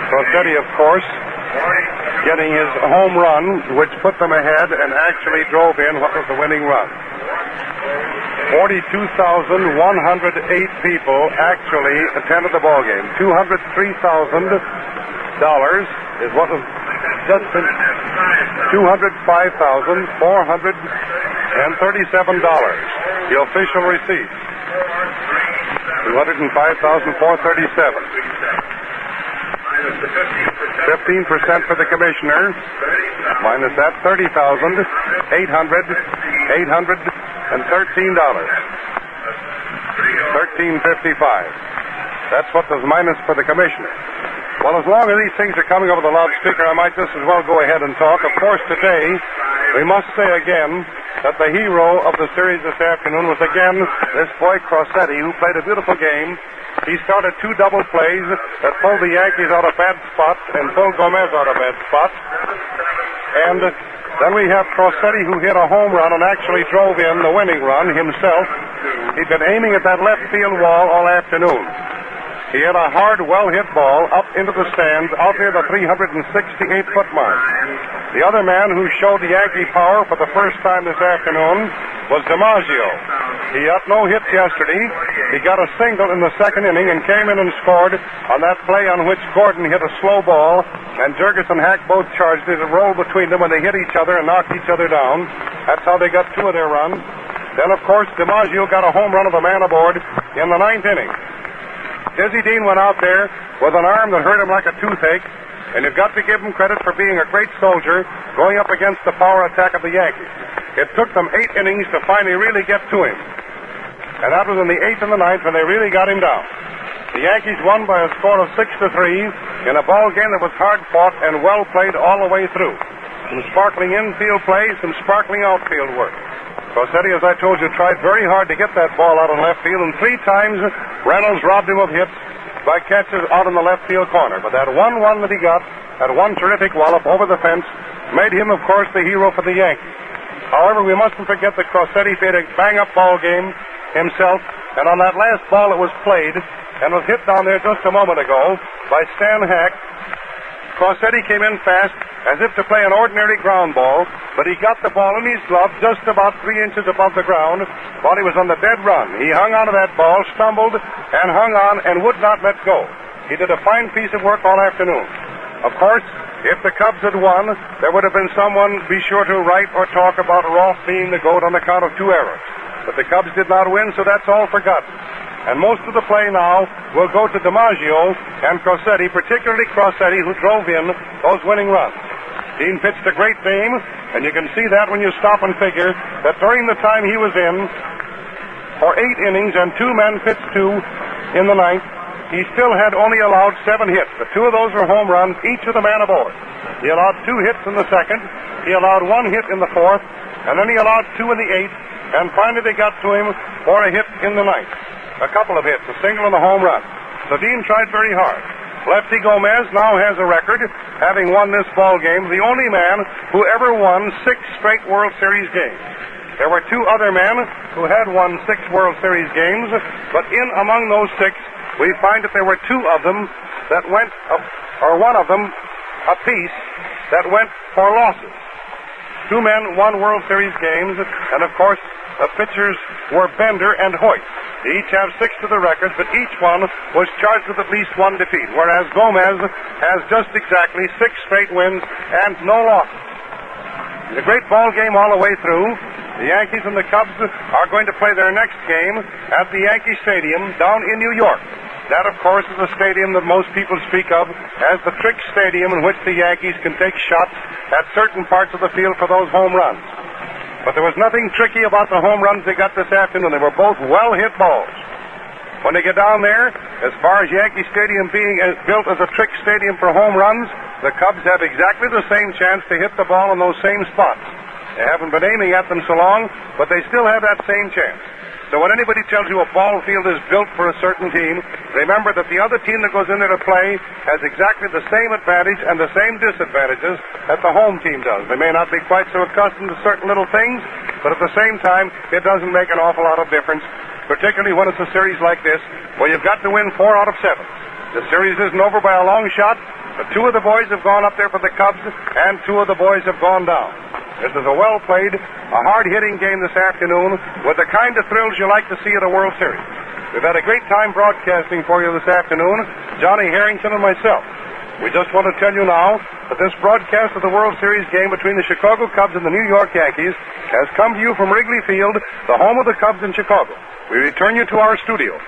Crossetti, of course, getting his home run, which put them ahead and actually drove in what was the winning run. 42,108 people actually attended the ball game. $203,000 is what was just $205,437. The official receipt. $205,437. 15% for the commissioner. Minus that, $30,813. $13.55. That's what was minus for the commissioner. Well, as long as these things are coming over the loudspeaker, I might just as well go ahead and talk. Of course, today, we must say again that the hero of the series this afternoon was again this boy Crossetti, who played a beautiful game. He started 2 double plays that pulled the Yankees out of bad spots and pulled Gomez out of bad spots. And then we have Crossetti, who hit a home run and actually drove in the winning run himself. He'd been aiming at that left field wall all afternoon. He hit a hard, well-hit ball up into the stands out near the 368-foot mark. The other man who showed the Yankee power for the first time this afternoon was DiMaggio. He got no hits yesterday. He got a single in the second inning and came in and scored on that play on which Gordon hit a slow ball, and Jurgis and Hack both charged it. It rolled between them, and they hit each other and knocked each other down. That's how they got 2 of their runs. Then, of course, DiMaggio got a home run of a man aboard in the 9th inning. Dizzy Dean went out there with an arm that hurt him like a toothache, and you've got to give him credit for being a great soldier going up against the power attack of the Yankees. It took them 8 innings to finally really get to him. And that was in the 8th and the 9th when they really got him down. The Yankees won by a score of 6-3 in a ball game that was hard fought and well played all the way through. Some sparkling infield play, some sparkling outfield work. Rossetti, as I told you, tried very hard to get that ball out in left field, and 3 times Reynolds robbed him of hits by catches out in the left field corner. But that 1-1 that he got, that one terrific wallop over the fence, made him, of course, the hero for the Yankees. However, we mustn't forget that Rossetti played a bang-up ball game himself, and on that last ball that was played and was hit down there just a moment ago by Stan Hack, Rossetti came in fast as if to play an ordinary ground ball, but he got the ball in his glove just about 3 inches above the ground while he was on the dead run. He hung on to that ball, stumbled, and hung on and would not let go. He did a fine piece of work all afternoon. Of course, if the Cubs had won, there would have been someone be sure to write or talk about Rolfe being the GOAT on account of 2 errors. But the Cubs did not win, so that's all forgotten. And most of the play now will go to DiMaggio and Rossetti, particularly Rossetti, who drove in those winning runs. Dean pitched a great game, and you can see that when you stop and figure that during the time he was in, for 8 innings and 2 men pitched 2 in the 9th, he still had only allowed 7 hits. But 2 of those were home runs, each with a man aboard. He allowed 2 hits in the 2nd, he allowed 1 hit in the 4th, and then he allowed 2 in the 8th, and finally they got to him for a hit in the 9th. A couple of hits, a single and a home run. So Dean tried very hard. Lefty Gomez now has a record, having won this ball game, the only man who ever won 6 straight World Series games. There were 2 other men who had won 6 World Series games, but in among those 6, we find that there were 2 of them that went, or 1 of them apiece, that went for losses. 2 men won World Series games, and of course, the pitchers were Bender and Hoyt. They each have 6 to the record, but each one was charged with at least 1 defeat, whereas Gomez has just exactly 6 straight wins and no losses. A great ball game all the way through. The Yankees and the Cubs are going to play their next game at the Yankee Stadium down in New York. That, of course, is a stadium that most people speak of as the trick stadium in which the Yankees can take shots at certain parts of the field for those home runs. But there was nothing tricky about the home runs they got this afternoon. They were both well-hit balls. When they get down there, as far as Yankee Stadium being built as a trick stadium for home runs, the Cubs have exactly the same chance to hit the ball in those same spots. They haven't been aiming at them so long, but they still have that same chance. So when anybody tells you a ball field is built for a certain team, remember that the other team that goes in there to play has exactly the same advantage and the same disadvantages that the home team does. They may not be quite so accustomed to certain little things, but at the same time, it doesn't make an awful lot of difference, particularly when it's a series like this, where you've got to win 4 out of 7. The series isn't over by a long shot, but 2 of the boys have gone up there for the Cubs, and 2 of the boys have gone down. This is a well-played, a hard-hitting game this afternoon with the kind of thrills you like to see at a World Series. We've had a great time broadcasting for you this afternoon, Johnny Harrington and myself. We just want to tell you now that this broadcast of the World Series game between the Chicago Cubs and the New York Yankees has come to you from Wrigley Field, the home of the Cubs in Chicago. We return you to our studios.